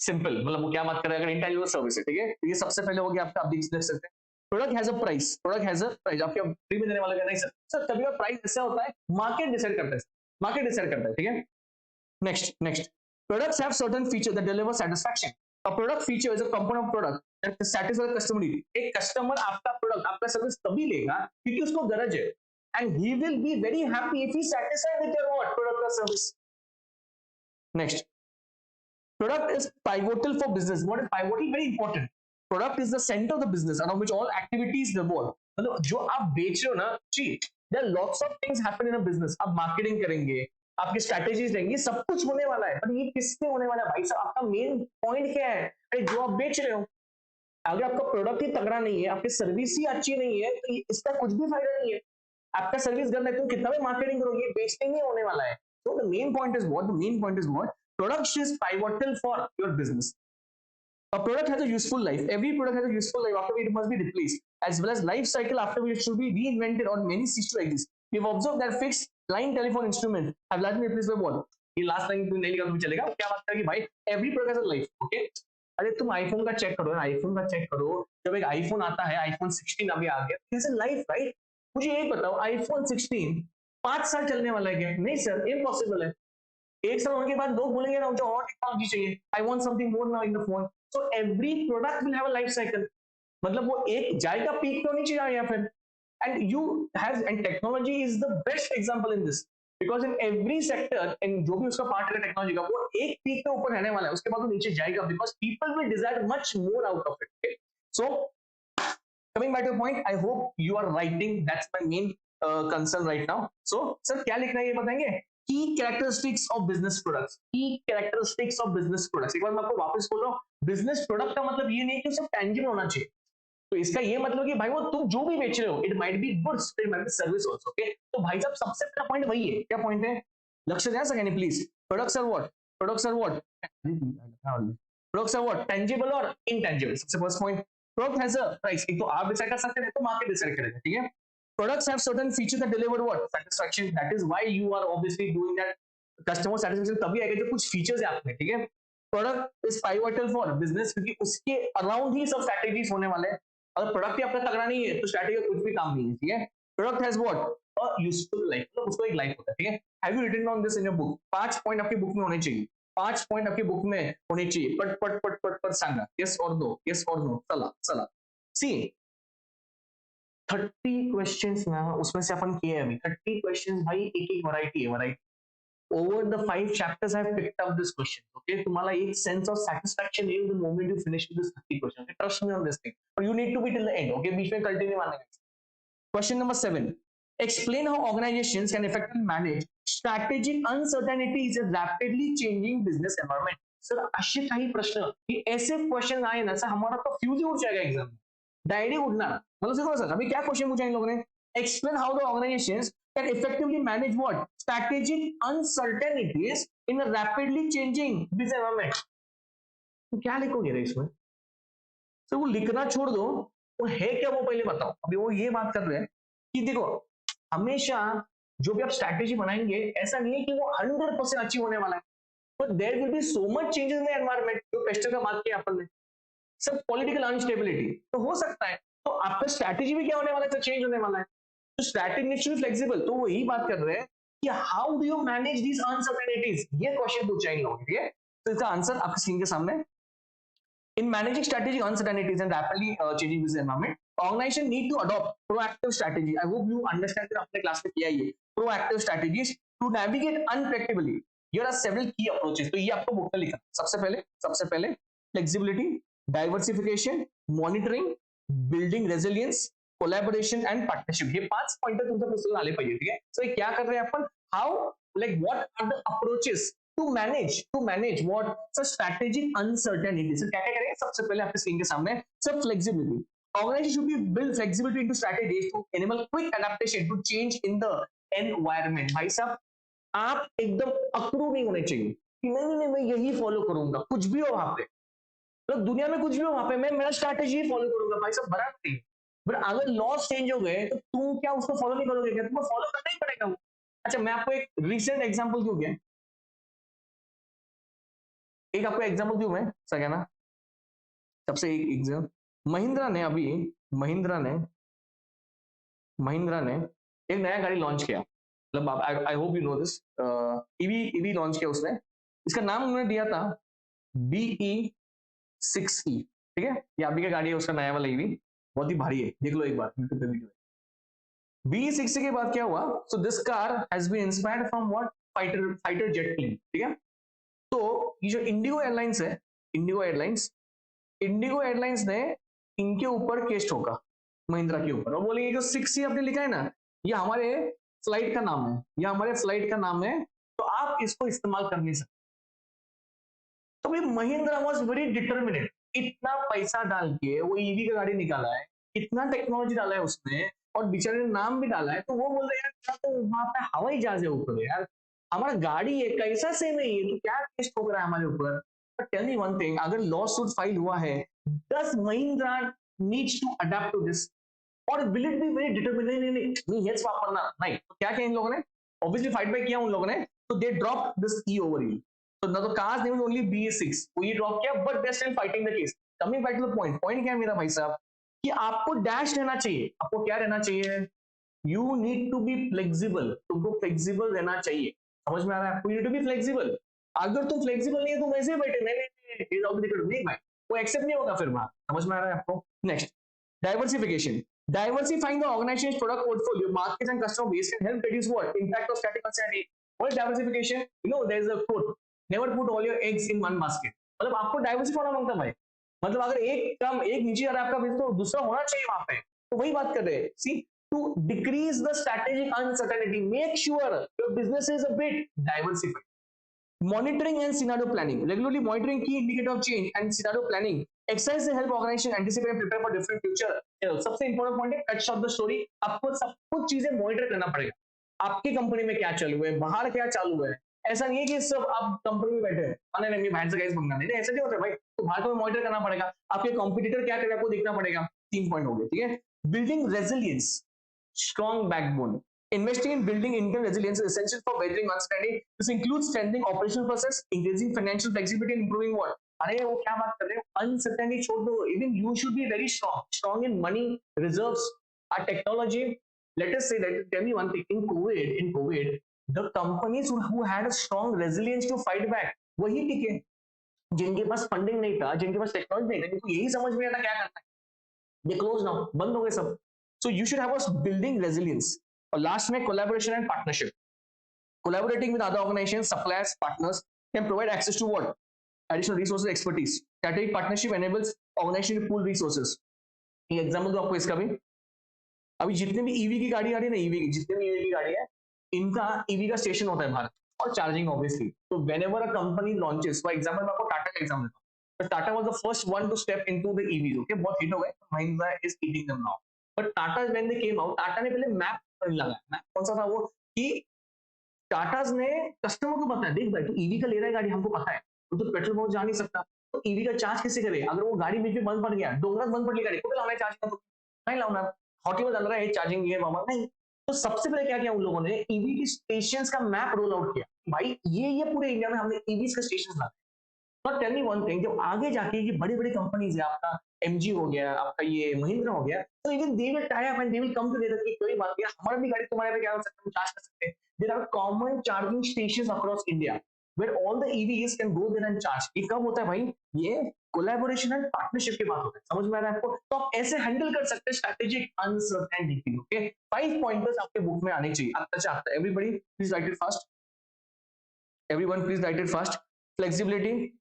सिंपल, मतलब वो क्या बात कर रहे हैं, अगर इंटैंजिबल सर्विस है, ठीक है, तो ये सबसे पहले हो गया आपका. आप देख सकते हैं प्रोडक्ट हैज अ प्राइस, आपके फ्री में देने वाला नहीं सर. सर कभी प्राइस ऐसा होता है, मार्केट डिसाइड करता है, ठीक है. Next, products have certain features that deliver satisfaction. A product feature is a component of product that satisfies the customer need. एक कस्टमर आपका प्रोडक्ट, आपका सर्विस तभी लेगा क्योंकि उसको गरज है, and he will be very happy if he satisfied with your what product or service. Next, product is pivotal for business. What is pivotal? Very important. Product is the centre of the business around which all activities revolve. मतलब जो आप बेच रहे हो ना, जी there are lots of things happen in a business. आप marketing करेंगे, आपकी स्ट्रेटेजीज रहेंगी, सब कुछ होने वाला है, पर ये किससे होने वाला है भाई साहब? आपका मेन पॉइंट क्या है? अरे जो आप बेच रहे हो, अगर आपका प्रोडक्ट ही तगड़ा नहीं है, आपकी सर्विस ही अच्छी नहीं है, तो इसका कुछ भी फायदा नहीं है। आपका सर्विस गंदा है, तुम कितना भी मार्केटिंग करोगे, बेचने नहीं होने वाला है। So the main point is what? The main point is what? Product is pivotal for your business. A product has a useful life. Every product has a useful life. After it must be replaced, as well as life cycle after which it should be reinvented or many cease to exist. We've observed that fixed line telephone instruments have largely replaced by what? ये last line नहीं लिखा तो चलेगा, क्या बात करें कि भाई every product has a life. Okay, अरे तुम आईफोन का चेक करो, आईफोन का चेक करो, जब एक आईफोन आता है, आईफोन 16 अभी आ गया, इट्स अ लाइफ राइट। मुझे ये बताओ, आईफोन 16 5 साल चलने वाला है क्या? नहीं सर, इम्पॉसिबल है। एक साल होने के बाद लोग बोलेंगे ना मुझे और टेक्नोलॉजी चाहिए, I want something more now in the phone. So every product will have a life cycle. मतलब वो एक जाएगा, पीक तो नहीं चाहिए या फिर, and you has and technology is the best example in this, because in every sector in जो भी उसका पार्ट है टेक्नोलॉजी का, वो एक पीक के ऊपर रहने वाला है, उसके बाद वो नीचे जाएगा, because people will desire much more out of it. Okay, so coming back to your point, I hope you are writing, that's my main concern right now. So sir क्या लिखना है ये बताएंगे? की कैरेक्टरिस्टिक्स ऑफ बिजनेस प्रोडक्ट्स, की characteristics of business products. एक बार मैं आपको वापस बोल रहा हूँ, बिजनेस प्रोडक्ट का मतलब ये नहीं कि सिर्फ टेंजिबल होना चाहिए। तो इसका ये मतलब कि भाई वो तुम जो भी बेच रहे हो, it might B goods, it might B service also. Okay, तो भाई साहब सबसे पहला पॉइंट वही है। क्या पॉइंट है? लक्ष्य ध्यान से please. Products are what? Products are what? Products are what? Tangible और इनटेंजिबल। सबसे first point, product has a price. एक तो आप डिसाइड कर सकते हैं, तो मार्केट डिसाइड करेगा, ठीक है। Products have certain features that deliver what? Satisfaction. That is why you are obviously doing that. Customer satisfaction तभी आएगा जब कुछ फीचर्स है आपने, ठीक है। Product is pivotal for business, क्योंकि उसके अराउंड ही सब स्ट्रैटेजीज होने वाले हैं। अगर प्रोडक्ट ही आपका तगड़ा नहीं है, तो स्ट्रैटेजी का कुछ भी काम नहीं है, ठीक है। Product has what? A useful life, मतलब उसको एक लाइफ होता है, ठीक है। Have you written on this in your book? 5 point आपकी बुक में होने चाहिए, 5 पॉइंट आपकी बुक में होने चाहिए। पट पट पट पट पट सांगा, यस और नो, यस और नो, चला चला। सी 30 क्वेश्चंस ना, उसमें से अपन किए अभी 30 क्वेश्चंस भाई, एक एक वैरायटी है, variety. Over the 5 chapters I have picked up this question. Okay, तुम्हाला एक sense of satisfaction in the moment you finish with this 30 question. Okay, trust me on this thing, और you need to be till the end. Okay, बीच में कल्टी नहीं मारना है। Question number 7, explain how organizations can effectively manage strategic uncertainties in rapidly changing business environment. Sir अशी काही प्रश्न, ये ऐसे क्वेश्चन आए ना सर, हमारा तो फ्यूज ही उठ जाएगा एग्जाम में, डायरी उठना। मतलब देखो सर, अभी क्या क्वेश्चन पूछा इन लोगों ने? Explain how the organisations can effectively manage what? Strategic uncertainties in a rapidly changing business environment. तो क्या लिखोगे रे इसमें? सर वो लिखना छोड़ दो, वो है क्या वो पहले बताओ। अभी वो ये बात कर रहे हैं कि देखो, हमेशा जो भी आप स्ट्रैटेजी बनाएंगे, ऐसा नहीं है कि वो 100% अचीव होने वाला है, but there will be so much changes in the environment. जो पेस्टर का बात किया अपन ने, सब पॉलिटिकल अनस्टेबिलिटी तो हो सकता है, तो आपका स्ट्रैटेजी भी क्या होने वाला है? तो चेंज होने वाला है। तो strategy needs to be flexible. तो वही बात कर रहे हैं कि how do you manage these uncertainties, ये क्वेश्चन पूछा इन लोगों ने, ठीक है। तो इसका आंसर आपकी स्क्रीन के सामने। In managing strategic uncertainties and rapidly changing business environment, organization need to adopt proactive strategy. I hope you understand that आपने क्लास में किया ये proactive strategies to navigate unpredictably. Here are several key approaches. तो ये आपको book में लिखा। सबसे पहले flexibility, diversification, monitoring, building resilience, collaboration and partnership. ये 5 पॉइंटर तुमसे पुस्तक डाले पाइए, ठीक है। So ये क्या कर रहे हैं अपन? How, like what are the approaches to manage what? So strategic uncertainty. So क्या क्या करेंगे? सबसे पहले आपके स्क्रीन के सामने सब flexibility. Organization should be build flexibility into strategies to enable quick adaptation to change in the environment. भाई साहब, आप एकदम अक्रू नहीं होने चाहिए कि नहीं मैं यही फॉलो करूंगा, कुछ भी हो वहां पे, मतलब दुनिया में कुछ भी हो वहां पे, मैं मेरा स्ट्रैटेजी ही फॉलो करूंगा। भाई साहब बराबर नहीं, बट अगर लॉस चेंज हो गए तो तुम क्या उसको फॉलो नहीं करोगे? क्या तुम्हें फॉलो करना ही पड़ेगा वो। अच्छा, मैं आपको एक रिसेंट एग्जांपल दूं क्या? एक आपको एग्जांपल दूं मैं सगेना, सबसे एक एग्जाम। महिंद्रा ने अभी महिंद्रा ने महिंद्रा ने एक नया गाड़ी लॉन्च किया। मतलब आई hope you know this, EV EV launch किया उसने। इसका नाम उन्होंने दिया था BE6E, ठीक है। ये अभी का गाड़ी है, उसका नया वाला ईवी, बहुत ही भारी है, देख लो एक बार यूट्यूब पे वीडियो। BE6E के बाद क्या हुआ? So this car has been inspired from what? Fighter jet plane, ठीक है। तो ये जो इंडिगो एयरलाइंस है, इंडिगो एयरलाइंस, इंडिगो एयरलाइंस ने इनके ऊपर केस ठोका, महिंद्रा के ऊपर, और बोले ये जो 6C आपने लिखा है ना, ये हमारे फ्लाइट का नाम है, ये हमारे फ्लाइट का नाम है, तो आप इसको इस्तेमाल कर नहीं सकते। तो भाई महिंद्रा वॉज वेरी डिटर्मिनेट, इतना पैसा डाल के वो ईवी का गाड़ी निकाला है, इतना टेक्नोलॉजी डाला है उसमें, और बेचारे ने नाम भी डाला है, तो वो बोल रहे हैं यार तो वहां पे हवाई जहाज है ऊपर यार, हमारा गाड़ी है कैसा से नहीं है, तो क्या केस ठोक रहा है हमारे ऊपर। But tell me one thing, अगर लॉ सूट फाइल हुआ है, does Mahindra needs to adapt to this, और will it be very determine, नहीं हेच वापरना नहीं, तो क्या किया इन लोगों ने, ऑब्वियसली फाइट बैक किया उन लोगों ने, तो they drop this E over ई, तो ना तो कार्स नेम ओनली BS6, वो ये ड्रॉप किया, but they still fighting the case. Coming back to the point, point क्या है मेरा भाई साहब, कि आपको डैश रहना चाहिए, आपको क्या रहना चाहिए, you need to be flexible, तुमको फ्लेक्सिबल रहना चाहिए, समझ में आ रहा है आपको, you need to be flexible. अगर तुम फ्लेक्सिबल नहीं है, तुम ऐसे ही बैठे नहीं भाई, वो एक्सेप्ट नहीं होगा फिर वहां, समझ में आ रहा है आपको। Next, diversification. Diversifying the organization's product portfolio, markets, and customer base can help reduce what? Impact of static uncertainty. What is diversification? You know, there is a quote: "Never put all your eggs in one basket." मतलब आपको diversify होना मांगता भाई, मतलब अगर एक काम एक नीचे आ रहा है आपका बिजनेस, तो दूसरा होना चाहिए वहां पे, तो वही बात कर रहे हैं। See, to decrease the strategic uncertainty, make sure your business is a bit diversified. Monitoring and scenario planning. Regularly monitoring key indicator of change and scenario planning. Exercise help organization anticipate and prepare for different future. सबसे important point है cut short the story, आपको सब कुछ चीजें monitor करना पड़ेगा, आपकी company में क्या चालू है, बाहर क्या चालू है। ऐसा नहीं है कि सब आप कंपनी में बैठे हैं, नहीं बाहर से गाइस मंगाना नहीं, ऐसा नहीं होता भाई, तो बाहर को मॉनिटर करना पड़ेगा, आपके कॉम्पिटिटर क्या करे आपको देखना पड़ेगा। 3 पॉइंट हो गए, ठीक है। Building resilience, strong backbone. Investing in building income resilience is essential for weathering uncertainty. This includes strengthening operational process, increasing financial flexibility, and improving what? अरे वो क्या बात कर रहे हो? Uncertainty छोड़ दो. Even you should be very strong. Strong in money, reserves, technology. Let us say that. Tell me one thing. In COVID, the companies who had a strong resilience to fight back, वही टिके. जिनके पास funding नहीं था, जिनके पास technology नहीं था, जिनको यही समझ में आता क्या करना है, they close now, बंद हो गए सब. So you should have a building resilience. और लास्ट में collaboration and partnership. Collaborating with other organizations, suppliers, partners can provide access to what? Additional resources, expertise. Strategic partnership enables organization to pool resources. एक example दो आपको इसका भी, अभी जितने भी ईवी की गाड़ी आ रही है ना, ईवी की जितने भी ईवी की गाड़ी है, इनका ईवी का स्टेशन होता है बाहर, और चार्जिंग ऑब्वियसली। तो whenever a company launches, for example मैं आपको टाटा का एग्जाम्पल देता हूँ, Tata was the first one two step into the EV, okay, बहुत हिट हो गए, Mahindra is eating them now. But Tata when they came out, Tata ने पहले मैप लगाया, मैप कौन सा था वो, कि टाटाज ने कस्टमर को बताया, देख भाई तू ईवी का ले रहा है गाड़ी, हमको पता है, तो पेट्रोल पंप जा नहीं सकता, तो ईवी का चार्ज कैसे करे, अगर वो गाड़ी बीच में बंद पड़ गया, डोंगरात बंद पड़ गई गाड़ी, तो लाना चार्ज का, तो नहीं लाना, हॉटेल में चल रहा है चार्जिंग ये मामा नहीं। तो सबसे पहले क्या किया उन लोगों ने, ईवी की स्टेशन का मैप रोल आउट किया, भाई ये पूरे इंडिया में हमने ईवी का स्टेशन ला। But tell me one thing, जब आगे जाके ये बड़ी बड़ी कंपनीज है, आपका एमजी हो गया, आपका ये महिंद्रा हो गया, तो even they will tie up and they will come together कि कोई बात नहीं, हमारा भी गाड़ी तुम्हारे पे क्या हो सकता है, चार्ज कर सकते हैं। There are common charging stations across India where all the EVs can go there and charge. ये कब होता है भाई, ये कोलैबोरेशन एंड पार्टनरशिप की बात होता है, समझ में आ रहा है आपको। तो आप ऐसे हैंडल कर सकते हैं स्ट्रेटेजिक अनसर्टेनिटी, ओके। 5 पॉइंटर्स आपके बुक में आने चाहिए, आपका चाहता है, everybody please write it fast, everyone please write it fast. Flexibility,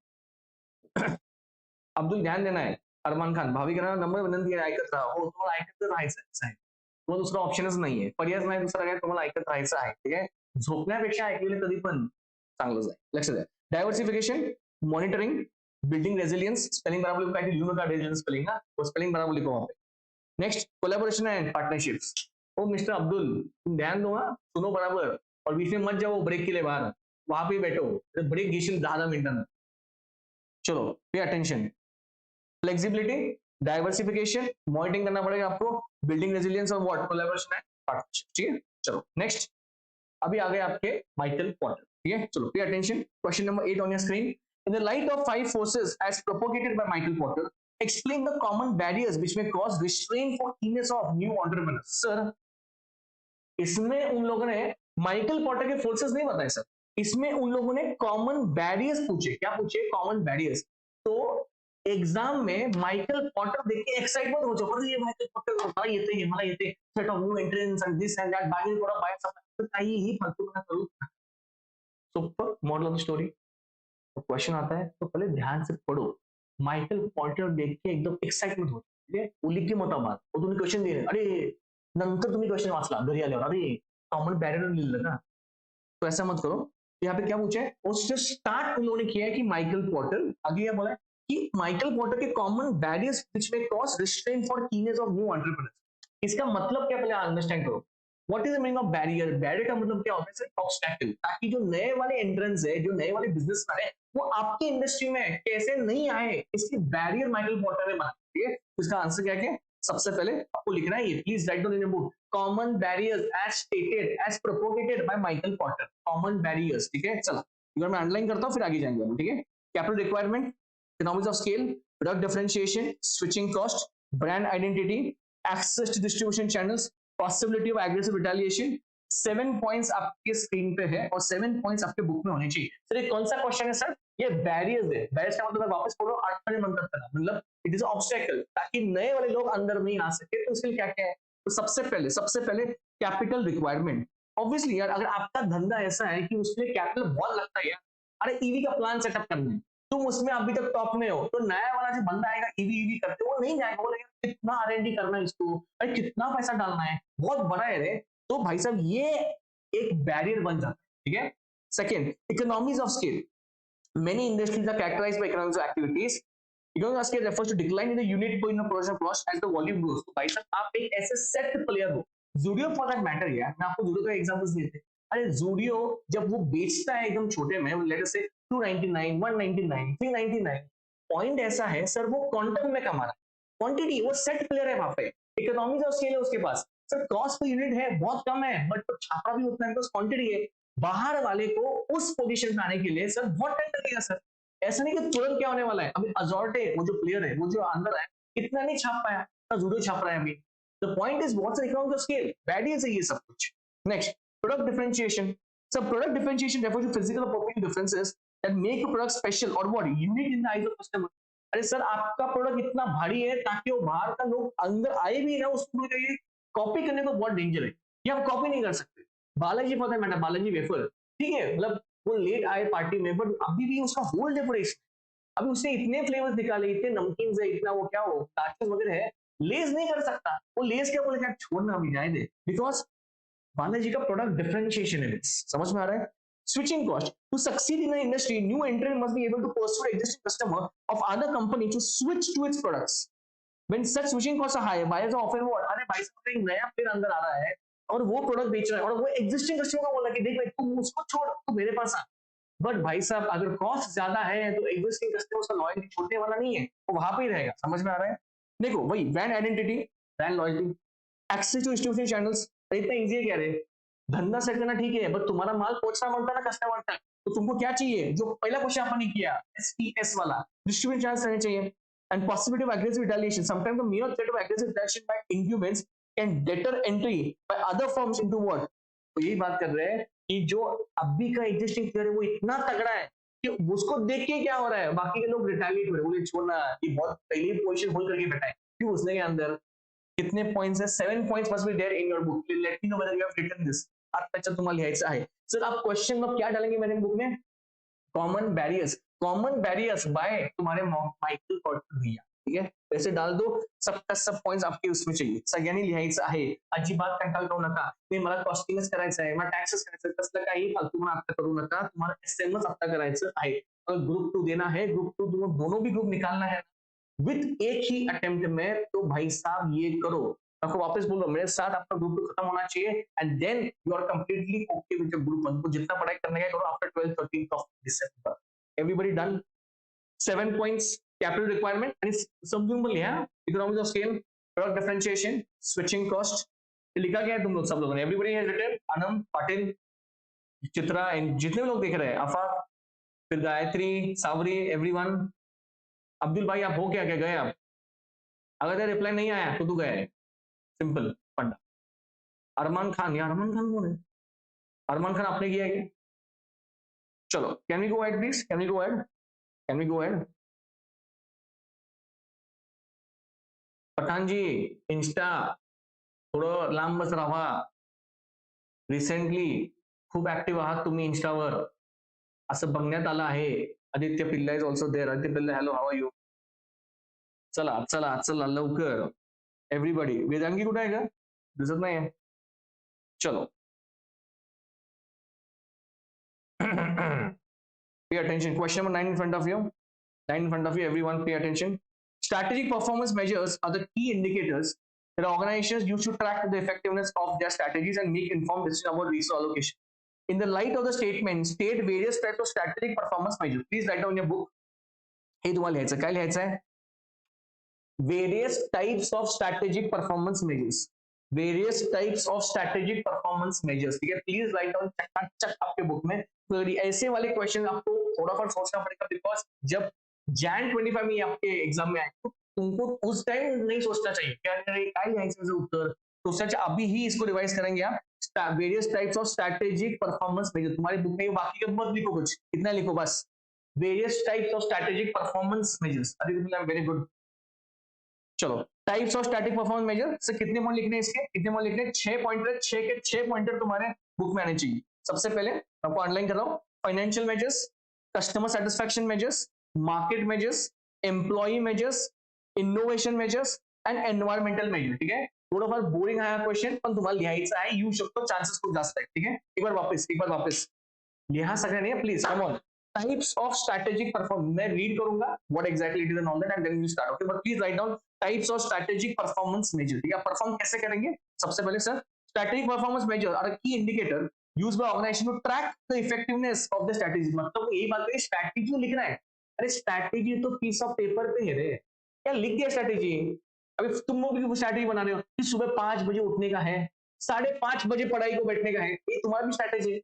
Abdul ध्यान देना है, अरमान खान भावी करा नंबर विनंती आहे, ऐकत राहा, हो तुम्हाला ऐकत राहायचं आहे, तुम्हाला दुसरा ऑप्शनच नाहीये, पर्यायच नाही दुसरा काय, तुम्हाला ऐकत राहायचं आहे, ठीक आहे, झोपण्यापेक्षा ऐकलेलं कधी पण चांगलंच आहे, लक्ष द्या। Diversification, monitoring, building resilience, spelling बराबर लिखो, लिखू नका रेजिलियंस स्पेलिंग ना, वो स्पेलिंग बराबर लिखो वहां पे। Next, collaboration and partnerships. ओ मिस्टर अब्दुल, तुम ध्यान दो, हाँ सुनो बराबर, और बीच में मत जाओ ब्रेक के लिए बाहर, वहां पे बैठो, ब्रेक घेशील 10 मिनिटांना, चलो pay attention. Flexibility, diversification, monitoring करना पड़ेगा आपको, बिल्डिंग रेजिलियंस और व्हाट, कोलैबोरेशन एंड पार्टनरशिप, ठीक है। चलो नेक्स्ट, अभी आ गए आपके माइकल पॉटर, ठीक है। चलो pay attention, question number 8 on your screen. In the light of 5 forces as propagated by Michael Porter, explain the common barriers which may cause restraint for keenness of new entrepreneurs। Sir इसमें उन लोगों ने Michael Potter के forces नहीं बताए sir, इसमें उन लोगों ने कॉमन बैरियर्स पूछे, क्या पूछे, कॉमन बैरियर्स। तो एग्जाम में माइकल पॉटर देख के एक्साइटमेंट हो जाओ, अरे ये माइकल पॉटर मला येते, मला येते, set of new entrance and this and that, बाकी थोड़ा बाय सब, तो काहीही फालतूपणा करू। Super model of the story. तो क्वेश्चन आता है तो पहले ध्यान से पढ़ो, मायकल पॉर्टर देख के एकदम एक्साइटमेंट होते, वो लिख के मोठा बात, वो तुम्ही क्वेश्चन दिले, अरे नंतर तुम्ही क्वेश्चन वाचला घरी आल्यावर, अरे कॉमन बैरियर लिहिलं का, तो ऐसा मत करो। यहाँ पे क्या पूछा है, उससे स्टार्ट उन्होंने किया है कि माइकल पॉटर, आगे क्या बोला है कि माइकल पॉटर के common barriers which may cause restraint for kinase of new entrepreneurs. इसका मतलब क्या, पहले अंडरस्टैंड करो। What is the meaning of barrier? Barrier का मतलब क्या होता है सर, ऑब्स्टैकल, ताकि जो नए वाले एंट्रेंस है, जो नए वाले बिजनेसमैन है, वो आपकी इंडस्ट्री में कैसे नहीं आए, इसकी बैरियर माइकल पॉटर ने बनाई है। इसका आंसर क्या है, सबसे पहले आपको लिखना है, ये please write down in book, common barriers as stated as propagated by Michael Porter, common barriers, ठीक है। चलो इधर मैं अंडरलाइन करता हूँ, फिर आगे जाएंगे हम, ठीक है। Capital requirement, economics of scale, product differentiation, switching cost, brand identity, access to distribution channels, possibility of aggressive retaliation. 7 points आपके स्क्रीन पे है और 7 पॉइंट्स आपके बुक में होने चाहिए। सर ये कौन सा क्वेश्चन है सर, ये बैरियर्स है। बैरियर्स का मतलब मैं वापस बोल रहा हूँ, 8 मन करता है, मतलब इट इज ऑब्स्टेकल, ताकि नए वाले लोग अंदर नहीं आ सके। तो इसके लिए क्या क्या है, तो सबसे पहले कैपिटल रिक्वायरमेंट। ऑब्वियसली यार, अगर आपका धंधा ऐसा है कि उसके लिए कैपिटल बहुत लगता है यार, अरे ईवी का प्लान सेटअप करना है, तुम उसमें अभी तक टॉप में हो, तो नया वाला जो बंदा आएगा ईवी ईवी करते, वो नहीं जाएगा, बोलेगा कितना R&D करना है इसको, अरे कितना पैसा डालना है, बहुत बड़ा है रे। तो भाई साहब ये एक बैरियर बन जाता है, ठीक है। Second, economies of scale. Many industries are characterized by economics of activities. Economics of scale refers to decline in the unit point of production cost as the volume grows. तो भाई साहब आप एक ऐसे सेट प्लेयर हो, Zudio for that matter यार, मैं आपको जूडियो का एग्जांपल्स दिए थे। अरे जूडियो जब वो बेचता है एकदम छोटे में, लेट अस से 299, 199, 399, पॉइंट ऐसा है सर, वो क्वांटम में कमा रहा है, क्वांटिटी, वो सेट प्लेयर है वहां पे, इकोनॉमिक्स ऑफ स्केल है उसके पास। सर कॉस्ट पर यूनिट है बहुत कम है, बट तो छापा भी उतना है, बिकॉज क्वांटिटी है। बाहर वाले को उस पोजीशन पे आने के लिए सर बहुत टाइम लगेगा सर। ऐसा नहीं कि तुरंत क्या होने वाला है, अभी अजॉर्टे वो जो प्लेयर है, वो जो अंदर है, इतना नहीं छाप पाया, जूडो छाप रहा है अभी। The point is what's the economics of scale, bad से ये सब कुछ। Next, product differentiation. सब product differentiation refer to physical और property differences that make a product special और what unique in the eyes of customer. अरे sir आपका product इतना भारी है ताकि वो बाहर का लोग अंदर आए भी ना, उसको कॉपी करने को बहुत डेंजर है, ये आप कॉपी नहीं कर सकते। Balaji for that matter, Balaji wafer, ठीक है, मतलब वो लेट आए पार्टी में, बट अभी भी उसका होल डेकोरेशन, अभी उसने इतने फ्लेवर्स निकाले, इतने नमकीन है, इतना वो क्या हो टाचेस वगैरह है, लेस नहीं कर सकता वो, लेस क्या बोले क्या छोड़ना अभी जाए दे, बिकॉज बालाजी का प्रोडक्ट डिफरेंशिएशन है, समझ में आ रहा है। Switching cost, to succeed in the industry new entrant must be able to persuade existing customer of other company to switch to its products. When such switching costs are high, buyers are often what? अरे भाई साहब एक नया player अंदर आ रहा है और वो प्रोडक्ट बेच रहा है, और वो एग्जिस्टिंग कस्टमर को बोला कि देख भाई तू उसको छोड़, तू मेरे पास आ। बट भाई साहब अगर कॉस्ट ज्यादा है तो एग्जिस्टिंग कस्टमर का लॉयल्टी छोड़ने वाला नहीं है, वो वहां पे ही रहेगा, समझ में आ रहा है। देखो वही brand identity, brand loyalty, access to distribution channels, इतना इजी है क्या रे, धंधा सेट करना ठीक है, बट तुम्हारा माल पहुंचना पड़ता है ना कस्टमर तक, तो तुमको क्या चाहिए, जो पहला क्वेश्चन आपने किया SES वाला, डिस्ट्रीब्यूशन चैनल्स रहने चाहिए। And possibility of aggressive retaliation. Sometimes the mere threat of aggressive retaliation by incumbents can deter entry by other firms into what? तो यही बात कर रहे हैं कि जो अभी का एग्जिस्टिंग प्लेयर है वो इतना तगड़ा है कि उसको देख के क्या हो रहा है, बाकी के लोग रिटेलिएट हो रहे हैं, बोले छोड़ना, ये बहुत पहले ही पोजीशन होल्ड करके बैठा है, क्यों उसने के अंदर कितने पॉइंट्स है, 7 points must be there in your book, let me know whether you have written this. अच्छा तुम्हारा लिहाजा है सर, आप क्वेश्चन में क्या डालेंगे मेरे बुक में, common barriers, common barriers by तुम्हारे माइकल पॉर्टर भैया, ठीक है, वैसे डाल दो, सबका सब पॉइंट्स आपके उसमें चाहिए, सगळ्यांनी लिहायचं आहे, अजिबात कंटाळ करू नका, ते मला कॉस्टिंगच करायचं आहे, मला टॅक्सेस करायचं आहे, तसलं काही फालतूपणा आता करू नका, तुम्हाला एसएमएस आता करायचं आहे, अगर ग्रुप 2 देना है, ग्रुप 2 दोनों भी ग्रुप निकालना है विथ एक ही अटेम्प्ट में, तो भाई साहब ये करो, आपको वापस बोल रहा हूं, मेरे साथ आपका ग्रुप खत्म होना चाहिए, and then you are completely okay with your group 1 को, जितना पढ़ाई करने का करो after 12 13th of December. Everybody done, 7 points, capital requirement आणि समजून पण लिहा, economics of scale, product differentiation, switching cost, लिखा गया है तुम लोग सब लोगों ने, everybody has written, Anand Patil, Chitra and जितने भी लोग देख रहे हैं, आफा, फिर गायत्री, सावरी, एवरीवन, अब्दुल भाई आप हो क्या क्या गए आप, अगर तेरा रिप्लाई नहीं आया तो तू गया है, सिंपल फंडा। अरमान खान, यार अरमान खान कौन है, अरमान खान आपने किया है क्या? चलो can we go ahead please, can we go ahead, can we go ahead. Pathan ji, इंस्टा थोडं लांबच राहा, रिसेंटली खूप ऍक्टिव्ह आहात तुम्ही इंस्टावर, असं बघण्यात आलं आहे। आदित्य पिल्ला इज ऑल्सो देअर, आदित्य पिल्ला हॅलो हाऊ आर यू, चला चला चला लवकर. एव्हरीबडी. वेदांगी कुठे आहे का? दिसत नाही आहे. चलो. Pay attention. Question number 9 in front of you. 9 in front of you. Everyone pay attention. Strategic performance measures are the key indicators that organizations use to track the effectiveness of their strategies and make informed decisions about resource allocation. In the light of the statement, state various types of strategic performance measures. Please write down your book. हे तुम्हाला लिहायचं. काय लिहायचं आहे? Various types of strategic performance measures. Various types of strategic performance measures. ठीक है, please write down चकाचक आपके book में. तो ऐसे वाले क्वेश्चन आपको थोड़ा सा सोचना पड़ेगा, बिकॉज जब जैन 25 में आपके एग्जाम में आए तो तुमको उस टाइम नहीं सोचना चाहिए क्या काय लिहायचं उत्तर. तो सच अभी ही इसको रिवाइज करेंगे आप. Various types of strategic performance measure तुम्हारी बुक में, बाकी का मत लिखो, कुछ इतना लिखो बस. Various types of strategic performance measures. Very good. चलो, types of static performance measure से कितने पॉइंट लिखने हैं इसके? कितने पॉइंट लिखने हैं? 6 पॉइंटर. 6 के 6 पॉइंटर तुम्हारे बुक में आने चाहिए. सबसे पहले आपको ऑनलाइन कर रहा हूं. Financial measures, customer satisfaction measures, market measures, employee measures, innovation measures and environmental measure. ठीक है, थोड़ा फार बोरिंग आया क्वेश्चन, पण तुम्हाला लिहायचं आहे. येऊ शकतो, चान्सेस खूप जास्त आहेत. ठीक है, एक बार वापस लिहा सगळ्यांनी please. Come on. Types of strategic performance. मैं रीड करूंगा what exactly it is and all that, and then we start. Okay, but please write down types of strategic performance measure. ठीक है, परफॉर्म कैसे करेंगे? सबसे पहले sir, strategic performance measure are a key indicator used by organisation to track the effectiveness of the strategy. मतलब यही बात है, स्ट्रैटेजी लिखना है. अरे स्ट्रैटेजी तो पीस ऑफ पेपर पे है रे, क्या लिख दिया स्ट्रैटेजी. अभी तुम लोग भी स्ट्रैटेजी बना रहे हो कि सुबह 5 बजे उठने का है, 5:30 बजे पढ़ाई को बैठने का है, ये तुम्हारा भी स्ट्रैटेजी है.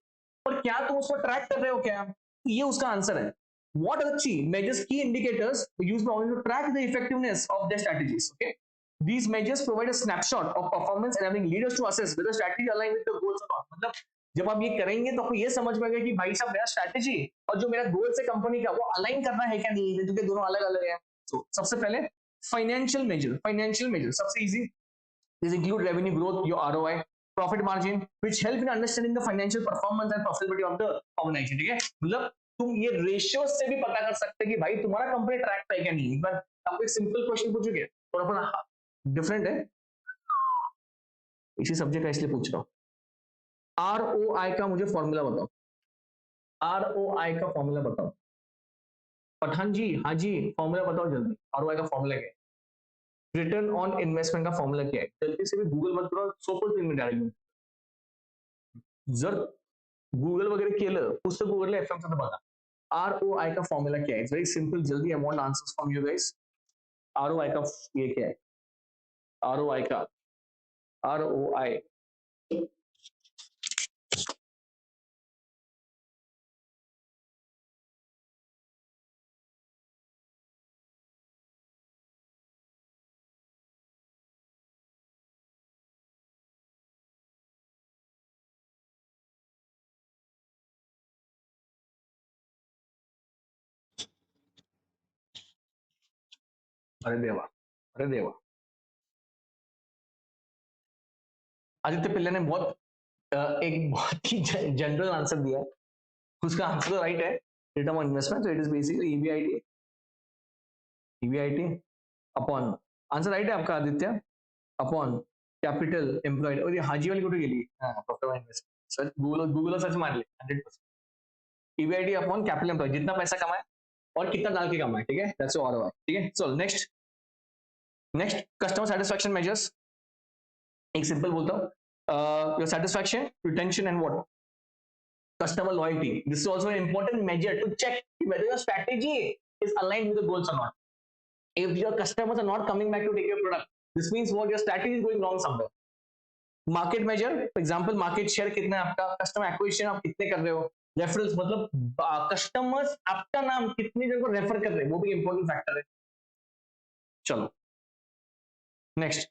और क्या तुम उसको ट्रैक कर रहे हो क्या? ये उसका आंसर है. What are the key measures, key indicators used by to track the effectiveness of their strategies? Okay, these measures provide a snapshot of performance, enabling leaders to assess whether strategy align with the goals or not. मतलब जब आप ये करेंगे तो आपको ये समझ में आएगा कि भाई साहब मेरा स्ट्रैटेजी और जो मेरा गोल्स है कंपनी का वो अलाइन करना है क्या नहीं है, क्योंकि दोनों अलग अलग है. तो सबसे पहले फाइनेंशियल मेजर सबसे easy. These include revenue growth, your ROI, profit margin, which help in understanding the financial performance and profitability of the organization. ठीक है, मतलब तुम ये रेशियो से भी पता कर सकते हैं कि भाई तुम्हारा कंपनी ट्रैक पे है क्या नहीं. एक बार आपको एक सिंपल क्वेश्चन पूछोगे, थोड़ा सा डिफरेंट है, इसी सब्जेक्ट का इसलिए पूछ रहा हूँ. ROI का मुझे फॉर्मूला बताओ. ROI का फॉर्मूला बताओ. पठान जी, हाँ जी, फॉर्मूला बताओ जल्दी. ROI का फॉर्मूला क्या है? रिटर्न ऑन इन्वेस्टमेंट का फॉर्मूला क्या है? जल्दी से भी गूगल मत करो, सोपं 3 मिनिट आहे. जर गूगल वगैरह केलं, पुस्तक गूगलला एफएम चं बघा. ROI का फॉर्मूला क्या है? It's very simple. जल्दी I want answers from you guys. ROI का ये क्या है? ROI का ROI अरे देवा, अरे देवा. आदित्य पिल्ले ने एक बहुत ही जनरल आंसर दिया है. उसका आंसर राइट है. Return on investment, so it is basically EBIT upon. Answer right है आपका आदित्य. Upon capital employed. और ये हाजी वाली कुठे गेली? Profit on investment. Sir Google search मार ले 100%. EBIT अपॉन कैपिटल एम्प्लॉयड, जितना पैसा कमाए और कितना डाल के कमाए. ठीक है, दैट्स योर ROI. ठीक है, so next customer satisfaction measures. एक सिंपल बोलता हूँ, your satisfaction, retention and what, customer loyalty. This is also an important measure to check whether your strategy is aligned with the goals or not. If your customers are not coming back to take your product, this means what your strategy is going wrong somewhere. Market measure, for example, market share कितना है आपका, customer acquisition आप कितने कर रहे हो, referrals मतलब customers आपका नाम कितने जन को रेफर कर रहे हैं, वो भी important factor है. चलो next,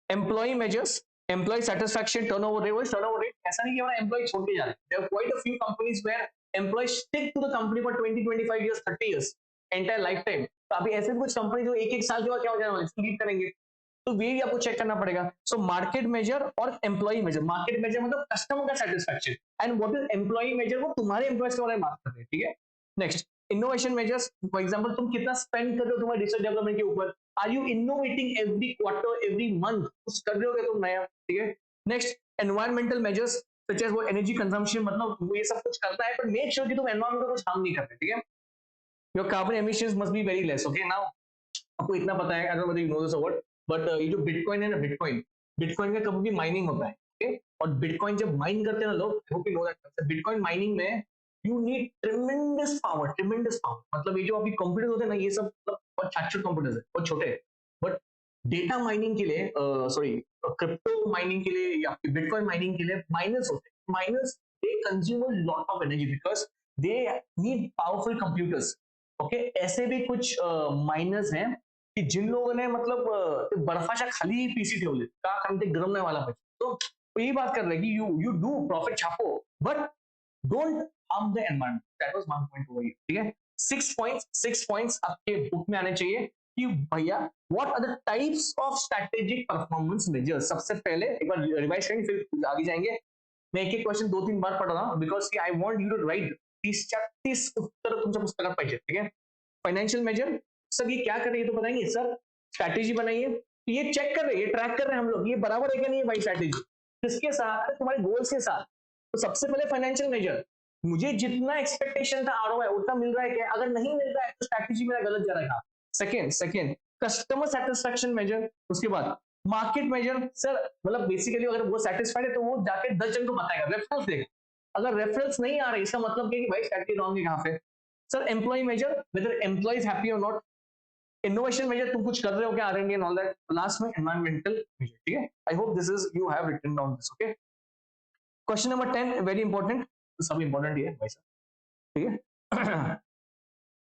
employee measures. Employee satisfaction, turnover rate. ऐसा नहीं कि हमारा एम्प्लॉय छोड़ के जा रहे हैं. There are quite a few companies where employee stick to the company for 20-25 years, 30 years, entire life time. तो अभी ऐसे कुछ कंपनी जो एक साल के बाद क्या हो जाने वाले लीव करेंगे, तो वे भी आपको चेक करना पड़ेगा. सो मार्केट मेजर और एम्प्लॉय मेजर. मार्केट मेजर मतलब कस्टमर का satisfaction, and what is employee measure, वो तुम्हारे एम्प्लॉयज के बारे में बात कर रहे हैं. ठीक है, next innovation measures, for example तुम कितना स्पेंड कर रहे हो तुम्हारे रिसर्च डेवलपमेंट के ऊपर, are you innovating every quarter every month, कुछ कर रहे हो क्या तुम नया, ठीक है। Next environmental measures such as वो एनर्जी कंजम्पशन, मतलब वो ये सब कुछ करता है, पर मेक श्योर कि तुम एनवायरमेंट को कुछ हार्म नहीं करते, ठीक है। Your carbon emissions must be very less, okay. Now आपको इतना पता है, I don't know whether you know this word, but ये जो बिटकॉइन है ना, बिटकॉइन बिटकॉइन का कभी भी माइनिंग होता है, ओके। और बिटकॉइन जब माइन करते हैं ना लोग, आई hope you know that, bitcoin mining में यू नीड ट्रिमेंडस पावर, मतलब ये जो अभी कंप्यूटर होते हैं ना, ये सब मतलब बहुत छाछूट कंप्यूटर्स है, बहुत छोटे, बट डेटा माइनिंग के लिए, सॉरी, क्रिप्टो माइनिंग के लिए या बिटकॉइन माइनिंग के लिए माइनर्स होते हैं, miners they consume a lot of energy because they need powerful computers, okay. ऐसे भी कुछ माइनर्स हैं की जिन लोगों ने मतलब बर्फाच्या खाली पीसी ठेवले का, कारण ते गरम नाही व्हायला पाहिजे, तो यही बात कर रहे हैं कि यू डू प्रॉफिट छापो, but don't harm the environment, that was one point over here, ठीक है। 6 पॉइंट्स आपके बुक में आने चाहिए कि भैया what are the types of strategic performance measures. सबसे पहले एक बार रिवाइज करेंगे, फिर आगे जाएंगे। मैं एक एक क्वेश्चन 2-3 बार पढ़ रहा हूं because I want you to write 30-36 उत्तर तुमच्या पुस्तकात पाहिजे, ठीक है। फाइनेंशियल मेजर, सर ये क्या कर रही है तो बताएंगे सर, स्ट्रैटेजी बनाइए, तो ये चेक कर रहे हैं, ट्रैक कर रहे हैं हम लोग, ये बराबर है क्या नहीं है भाई स्ट्रैटेजी, किसके साथ, अरे तुम्हारे गोल्स के साथ। तो सबसे पहले फाइनेंशियल मेजर, मुझे जितना एक्सपेक्टेशन था आरओआई उतना मिल रहा है क्या, अगर नहीं मिल रहा है तो स्ट्रैटेजी मेरा गलत जा रहा है। सेकंड कस्टमर सेटिस्फेक्शन मेजर, उसके बाद मार्केट मेजर, सर मतलब बेसिकली अगर वो सेटिस्फाइड है तो वो जाके 10 जन को बताएगा, रेफरेंस देगा, अगर रेफरेंस नहीं आ रही इसका मतलब क्या कि भाई स्ट्रैटेजी रॉन्ग है कहां पे। Sir employee measure, whether employee is happy और नॉट। इनोवेशन मेजर, तुम कुछ कर रहे हो क्या, R and D and all that. Last में एनवायरमेंटल मेजर, ठीक है। I hope this is you have written down this, okay. Question number 10 very important, सब इंपॉर्टेंट ही है भाई साहब, ठीक है।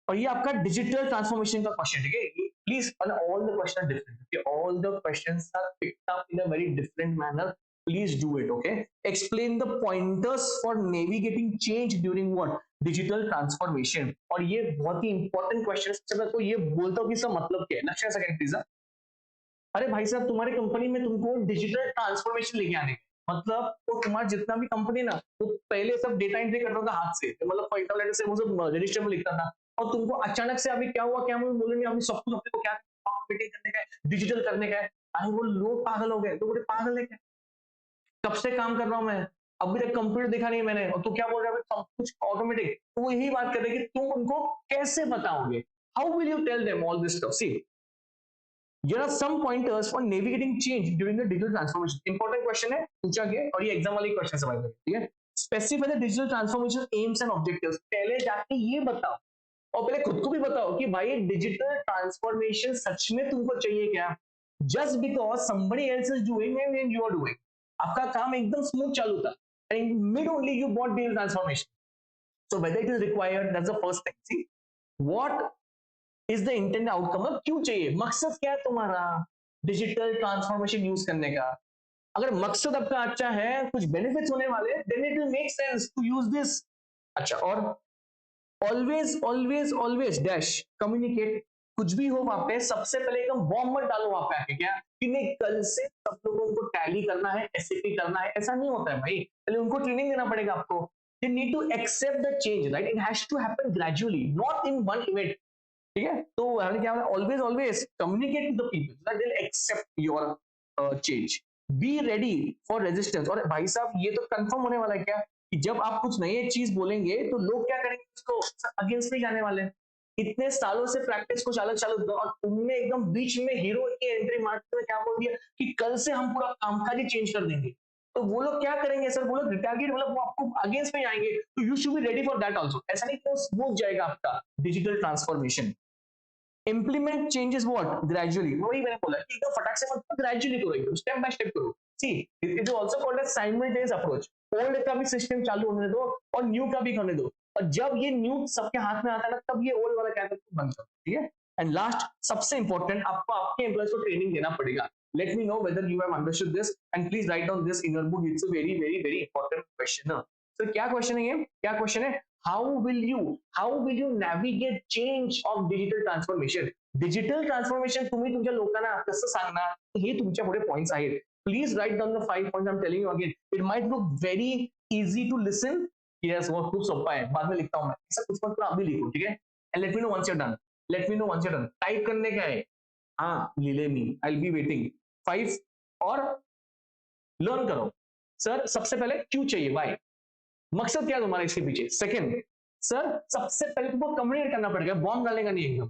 और ये आपका डिजिटल ट्रांसफॉर्मेशन का क्वेश्चन, ठीक है। Please all the question different, all the questions are picked up in a very different manner, please do it, okay. Explain the pointers for navigating change during what digital transformation. और ये बहुत ही important question है, मैं तो ये बोलता हूँ कि इसका मतलब क्या है, लक्ष्य सेकंड प्लीज। अरे भाई साहब तुम्हारी कंपनी में तुमको डिजिटल ट्रांसफॉर्मेशन लेके आने मतलब, तो तुम्हारा जितना भी कंपनी ना, वो पहले सब डेटा एंट्री करता था हाथ से, मतलब फॉर एग्जांपल से वो सब रजिस्टर में लिखता था, और तुमको अचानक से अभी क्या हुआ, क्या हम बोलेंगे अभी सब कुछ अपने को क्या मीटिंग करने का है, डिजिटल करने का है। अरे वो लोग पागल हो गए, तो बोले पागल है क्या, कब से काम कर रहा हूं मैं, अभी तक कंप्यूटर देखा नहीं मैंने, और तू क्या बोल रहा है सब कुछ ऑटोमेटिक। तो वो यही बात कर रहे कि तुम उनको कैसे बताओगे, how will you tell them all this stuff. See, here are some pointers for navigating change during the digital transformation. Important question है, पूछा गया, और ये एग्जाम वाली क्वेश्चन है भाई, ठीक है। Specify the digital transformation AIIMS and objectives, पहले जाके ये बताओ और पहले खुद को भी बताओ कि भाई डिजिटल ट्रांसफॉर्मेशन सच में तुमको चाहिए क्या, just because somebody else is doing and you are doing। आपका काम एकदम स्मूथ चालू था and mid only you bought digital transformation, so whether it is required, that's the first thing। See, what is the intent outcome, क्यों चाहिए, मकसद क्या है तुम्हारा डिजिटल ट्रांसफॉर्मेशन यूज करने का। अगर मकसद आपका अच्छा है, कुछ बेनिफिट्स होने वाले, then it will make sense to use this. अच्छा, और always always always dash communicate, कुछ भी हो वहां पे सबसे पहले एकदम बॉम्ब मत डालो वहां पे आके, क्या कि नहीं कल से सब लोगों को टैली करना है, एसएपी करना है, ऐसा नहीं होता है भाई, पहले उनको ट्रेनिंग देना पड़ेगा आपको। they need to accept the change, right? It has to happen gradually, not in one event, ठीक है। तो हमने क्या always always communicate with the people so that they will accept your change, be ready for resistance. और भाई साहब ये तो कंफर्म होने वाला है क्या कि जब आप कुछ नई चीज बोलेंगे तो लोग क्या करेंगे, उसको अगेंस्ट में जाने वाले हैं। इतने सालों से प्रैक्टिस को चालू चालू और तुमने एकदम बीच में हीरो की एंट्री मारते हुए क्या बोल दिया कि कल से हम पूरा कामकाज ही चेंज कर देंगे, तो वो लोग क्या करेंगे सर, वो लोग रिटारगेट, मतलब वो आपको अगेंस्ट में आएंगे, तो you should be ready for that also. ऐसा नहीं कि वो स्मूथ जाएगा आपका digital transformation. Implement changes what gradually, वही मैंने बोला कि एकदम फटाक से मत, ग्रेजुअली करो, स्टेप बाय स्टेप करो। See, it is also called as simultaneous approach, old का भी सिस्टम चालू होने दो और न्यू का भी होने दो, और जब ये न्यू सबके हाथ में आता है ना, तब ये ओल्ड वाला क्या बंद करो, ठीक है। एंड लास्ट सबसे इंपॉर्टेंट, आपको आपके एम्प्लॉयज को ट्रेनिंग देना पड़ेगा। Late me know whether you have understood this and please write down this in your book, it's a very very very important question. Sir क्या क्वेश्चन है ये, क्या क्वेश्चन है, how will you navigate change of digital transformation। Digital transformation तुम्ही तुमच्या लोकांना कसं सांगणार, हे तुमच्या पुढे पॉइंट्स आहेत। Please write down the 5 points I am telling you again, it might look very easy to listen, yes वो खूप सोपा है, बाद में लिखता हूं मैं, ऐसा कुछ मत करो, अभी लिखो, ठीक है। And let me know once you done, let me know once you done. Type करने का है, हाँ लीले me, I will be waiting 5। और लर्न करो। सर सबसे पहले क्यों चाहिए, वाई, मकसद क्या है तुम्हारा इसके पीछे। सेकंड, सर सबसे पहले तुमको कम्युनिकेट करना पड़ेगा, बॉम्ब डालेगा नहीं एकदम।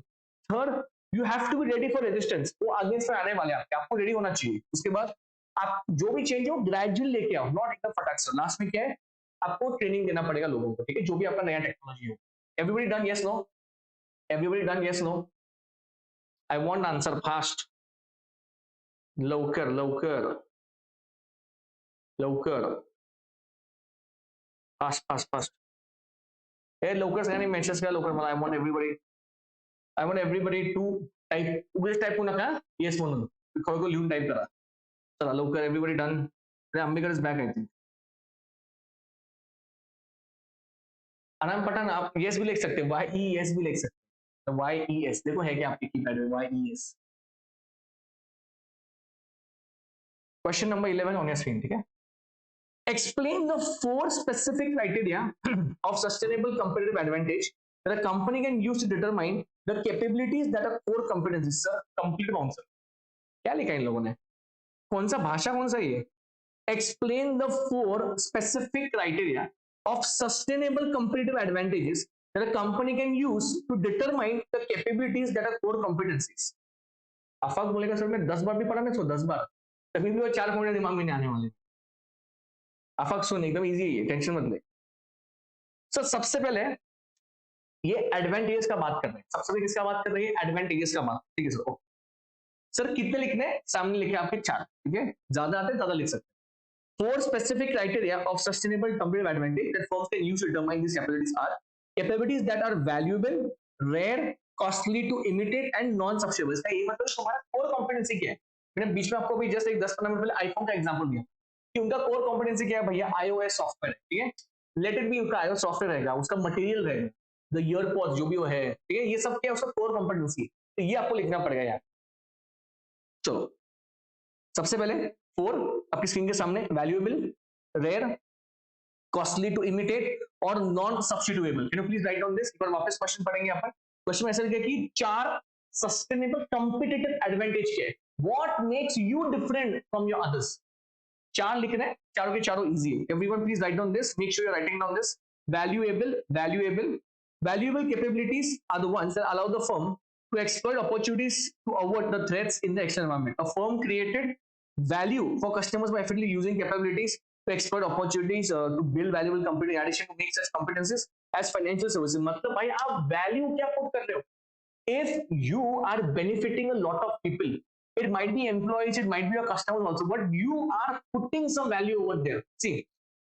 Third, you have to be ready for resistance, वो अगेंस्ट में आने वाले हैं आपके, आपको रेडी होना चाहिए। उसके बाद आप जो भी चेंज हो ग्रेजुअल लेके आओ, नॉट एकदम फटाक से। लास्ट में क्या है, आपको ट्रेनिंग देना पड़ेगा लोगों को, ठीक है, जो भी आपका नया टेक्नोलॉजी हो। Everybody done, yes no, everybody done, yes no, I want answer fast, लवकर लवकर लवकर, फास्ट फास्ट फास्ट, हे लवकर सगळ्यांनी मेसेज करा लवकर मला, I want everybody to type, उगेच टाईप करू नका येस म्हणून, खरोखर लिहून टाईप करा। चला लवकर, everybody done, Ambekar is back I think. अनाम पठान आप यस भी लिख सकते हैं, वाई ई एस भी लिख सकते हैं, वाई ई एस देखो है क्या आपकी कीपैड में, Y E S. Question number 11 on your screen, ठीक है। Explain the four specific criteria of sustainable competitive advantage that a company can use to determine the capabilities that are core competencies. Sir, complete answer. क्या लिखा है इन लोगों ने, कौन सा भाषा, कौन सा ये। Explain the four specific criteria of sustainable competitive advantages that a company can use to determine the capabilities that are core competencies. Afaq बोलेगा सर मैं 10 बार भी पढ़ा ना, 10 बार, तभी भी वो 4 पॉइंट दिमाग में नहीं आने वाले। अफक सुन, एकदम इजी है, टेंशन मत ले। सर सबसे पहले ये एडवांटेजेस का बात कर रहे हैं, सबसे पहले किसका बात कर रहे हैं, एडवांटेजेस का बात, ठीक है सर। सर कितने लिखने हैं, सामने लिखे आपके 4, ठीक है, ज्यादा आते ज्यादा लिख सकते हैं। 4 specific criteria of sustainable competitive advantage that firms can use to determine these capabilities are capabilities that are valuable, rare, costly to imitate and non-substitutable। इसका ये मतलब तुम्हारा कोर कॉम्पिटेंसी क्या है। मैंने बीच में आपको भी जस्ट एक 10-15 मिनट पहले आईफोन का एग्जांपल दिया कि उनका कोर कॉम्पिटेंसी क्या है भैया, iOS सॉफ्टवेयर है, ठीक है, लेट इट बी, उनका iOS सॉफ्टवेयर रहेगा, उसका मटेरियल रहेगा, द ईयरपॉड्स जो भी वो है, ठीक है, ये सब क्या है उसका कोर कॉम्पिटेंसी। तो ये आपको लिखना पड़ेगा यार। चलो सबसे पहले 4 आपकी स्क्रीन के सामने, valuable, rare, costly to imitate और non substitutable. Can you please write down this, एक बार वापस क्वेश्चन पढ़ेंगे यहाँ पर। क्वेश्चन ऐसा लिखा कि 4 सस्टेनेबल कॉम्पिटिटिव एडवांटेज क्या है, what makes you different from your others. 4 लिखना है, चारों के चारों इजी है। Everyone please write down this, make sure you are writing down this. Valuable capabilities are the ones that allow the firm to exploit opportunities to avert the threats in the external environment. A firm created value for customers by effectively using capabilities to exploit opportunities to build valuable company in addition to make such competencies as financial services। मतलब भाई आप value क्या put कर रहे हो, if you are benefiting a lot of people, it might be employees, it might be your customers also, but you are putting some value over there। See,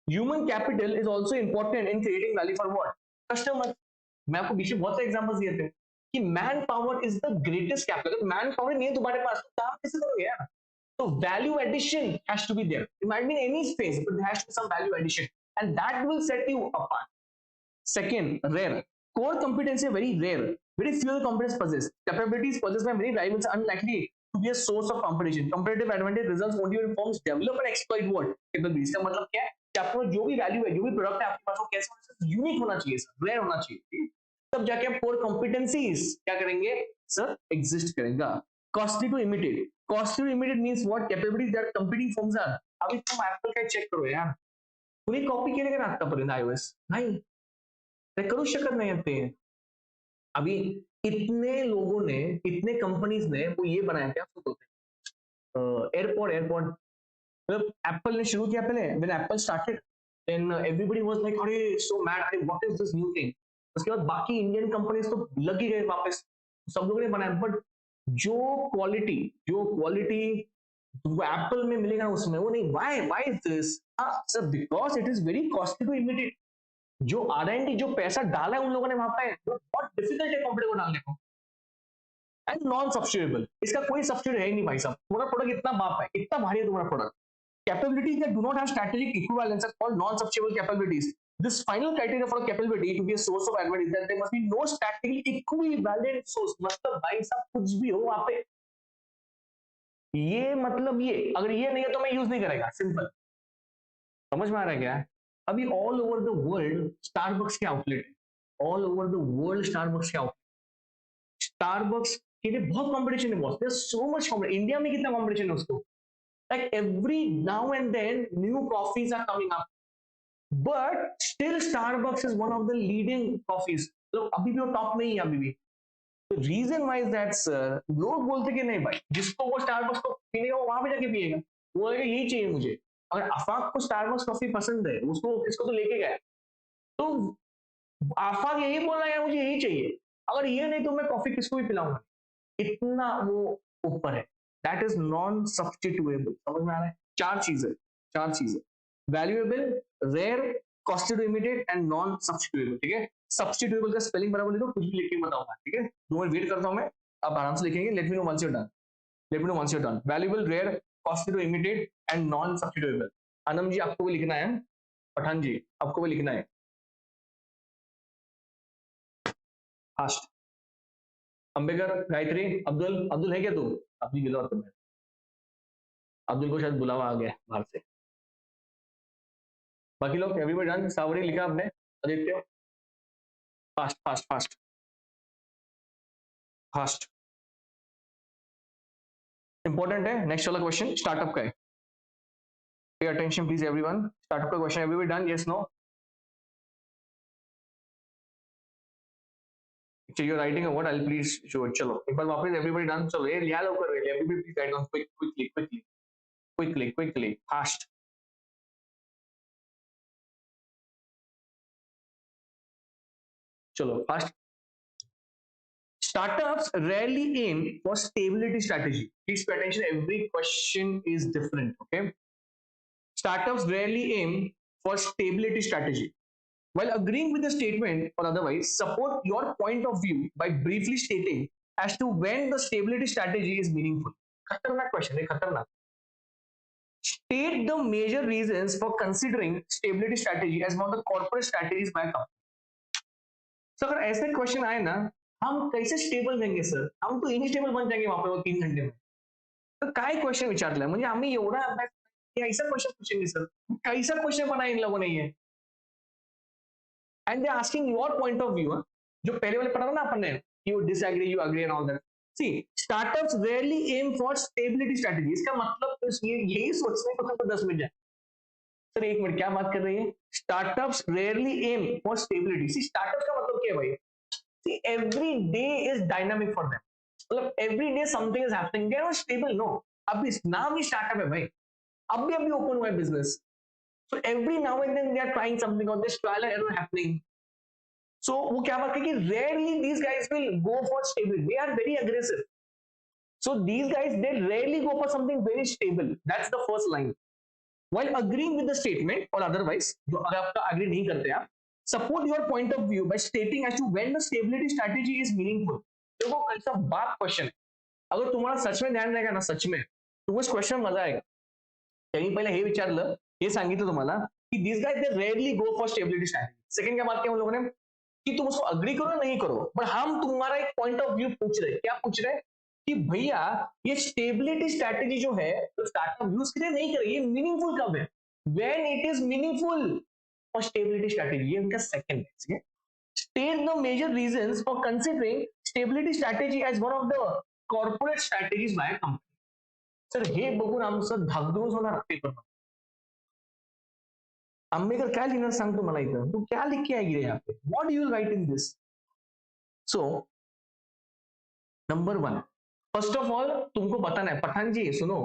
human capital is also important in creating value for what, customer। मैं आपको बीच में बहुत से examples दिए थे कि man power is the greatest capital. Man power नहीं है तुम्हारे पास तो काम कैसे करोगे यार। तो value addition has to be there, it might be in any space but there has to be some value addition and that will set you apart. Second, rare. Core competency are very rare. Very few companies possess. Capabilities possessed by many rivals are unlikely to be a source of competition. Competitive advantage results only when firms develop and exploit what? Capabilities। का मतलब क्या है कि आपके पास जो भी value है, जो भी प्रोडक्ट है आपके पास, वो कैसे होना चाहिए, यूनिक होना चाहिए सर, रेयर होना चाहिए, तब जाके आप कोर कॉम्पिटेंसीज क्या करेंगे सर, एग्जिस्ट करेगा। Costly to imitate, costly to imitate means what, capabilities that competing firms are. अभी तुम एप्पल का चेक करो यार, तुम्ही कॉपी केले का आतापर्यंत iOS नाही, ते करू शकत नाही ते। अभी इतने लोगों ने, इतने कंपनीज ने वो ये बनाया, क्या उसको बोलते हैं, एयरपोर्ट, एयरपोर्ट, मतलब एप्पल ने शुरू किया पहले, when Apple started then everybody was like अरे सो मैड, अरे what is this new thing. उसके बाद बाकी इंडियन कंपनीज तो लग ही गए वापस, सब लोगों ने बनाया, बट जो क्वालिटी तुमको एप्पल में मिलेगा उसमें वो नहीं। Why is this, sir because it is very costly to imitate. जो R&D जो पैसा डाला है उन लोगों ने वहां पे, बहुत डिफिकल्ट है कंपनी को डालने को। एंड नॉन सब्स्टिट्यूएबल, इसका कोई सब्स्टिट्यूट है ही नहीं भाई साहब, तुम्हारा प्रोडक्ट इतना बाप है, इतना भारी है तुम्हारा product. Capabilities that do not have strategic equivalence are called non substitutable capabilities. This final criteria for capability to be a source of advantage that there must be no strategically equivalent source. मतलब भाई साहब कुछ भी हो वहां पे, ये मतलब ये अगर ये नहीं है तो मैं यूज नहीं करेगा, सिंपल। समझ में आ रहा है क्या। अभी all over the world Starbucks के आउटलेट है, all over the world Starbucks क्या होता है, स्टारबक्स के लिए बहुत कंपटीशन है boss, there so much competition, India में कितना कंपटीशन है उसको, like every now and then new coffees are coming up, but still Starbucks is one of the leading coffees, तो अभी भी वो टॉप में ही है अभी भी। Reason why is that sir, लोग बोलते कि नहीं भाई, जिसको वो स्टारबक्स को पीने वो वहां पे जाके पिएगा, वो यही चाहिए मुझे। अगर आफाक को स्टारबक्स कॉफी पसंद है, उसको इसको तो लेके गया, तो आफाक यही बोल रहा है मुझे यही चाहिए, अगर ये नहीं तो मैं कॉफी किसको भी पिलाऊंगा, इतना वो ऊपर है। दैट इज नॉन सब्सटीट्यूएबल, समझ में आ रहा है? चार चीजें, चार चीजें, valuable, rare, costed to imitate and non substitutable. ठीक है, सब्सटीट्यूएबल का स्पेलिंग बराबर लिखो, कुछ भी लिख के बताऊंगा, ठीक है? 2 मिनट वेट करता हूं मैं, आप आराम से लिखेंगे, let me know once you done, let me know once you done. Valuable, rare, costed to imitate and non substitutable. Anand ji आपको भी लिखना है, पठान जी आपको भी लिखना है, फास्ट। अंबेकर, गायत्री, अब्दुल, अब्दुल है क्या तू? अब्दुल गिलो तुम, अब्दुल को शायद बुलावा आ गया बाहर से। बाकी लोग एवरीबॉडी डन? सावरी लिखा आपने? Aditya, fast fast fast fast, important है। नेक्स्ट वाला क्वेश्चन स्टार्टअप का है, pay attention please everyone. Startup का question, everybody done? Yes, no? You are writing what, I will please show it. चलो एक बार वापस, एवरीबॉडी डन? चलो ये लिया लो कर, everybody please write down quickly quickly quickly quickly fast. चलो fast. Startups rarely aim for stability strategy. Please pay attention. Every question is different. Okay. Startups rarely aim for stability strategy. While agreeing with the statement or otherwise, support your point of view by briefly stating as to when the stability strategy is meaningful. Khatarnak question, khatarnak. State the major reasons for considering stability strategy as one of the corporate strategies by a company. So अगर ऐसे question आए ना, हम कैसे stable रहेंगे sir, हम तो instable बन जाएंगे वहां पे वो 3 घंटे में। तर काय क्वेश्चन विचारलाय, म्हणजे आम्ही एवढा अभ्यास, ऐसा क्वेश्चन पूछेंगे सर, कैसा क्वेश्चन बनाया इन लोगों ने ये, and they asking your point of view. जो पहले वाले पढ़ा था ना अपन ने, you disagree you agree and all that. See, startups rarely aim for stability strategy, इसका मतलब तो ये यही सोचने को तुमको 10 मिनट जाए। सर 1 मिनट, क्या बात कर रही है? Startups rarely aim for stability. See, startup का मतलब क्या है भाई? See, every day is dynamic for them, मतलब every day something is happening, they are not stable, no. अभी नाम ही स्टार्टअप है भाई, अभी ओपन हुआ है business, so every now and then they are trying something, or this trial and error happening, so वो क्या बात है कि rarely these guys will go for stable, they are very aggressive, so these guys they rarely go for something very stable, that's the first line। while agreeing with the statement or otherwise, जो अगर आपका agree नहीं करते आप, support your point of view by stating as to when the stability strategy is meaningful। देखो कैसा बात question है, अगर तुम्हाला सच में ध्यान रहेगा ना, सच में तुम्हाला इस क्वेश्चन मजा आएगा। त्यांनी पहिले हे विचारलं, हे सांगितलं तुम्हाला कि these guys they rarely go for stability strategy। Second क्या बात किया उन लोगों ने कि तुम उसको अग्री करो नहीं करो, पर हम तुम्हारा एक पॉइंट ऑफ व्यू पूछ रहे, क्या पूछ रहे कि भैया ये स्टेबिलिटी स्ट्रैटेजी जो है तो स्टार्टअप यूज करे नहीं करे, ये मीनिंगफुल कब है, when it is meaningful for stability strategy, ये उनका सेकंड है। State the major reasons for considering stability strategy as one of the corporate strategies by company. Sir हे बघून आमचं धाकधूस होणार पेपर, आंबेडकर क्या लिखना सांगतो मला इथं, तू क्या लिख के आएगी यहाँ पे, what you will write in this. So number 1, first of all तुमको बताना है, पठान जी सुनो,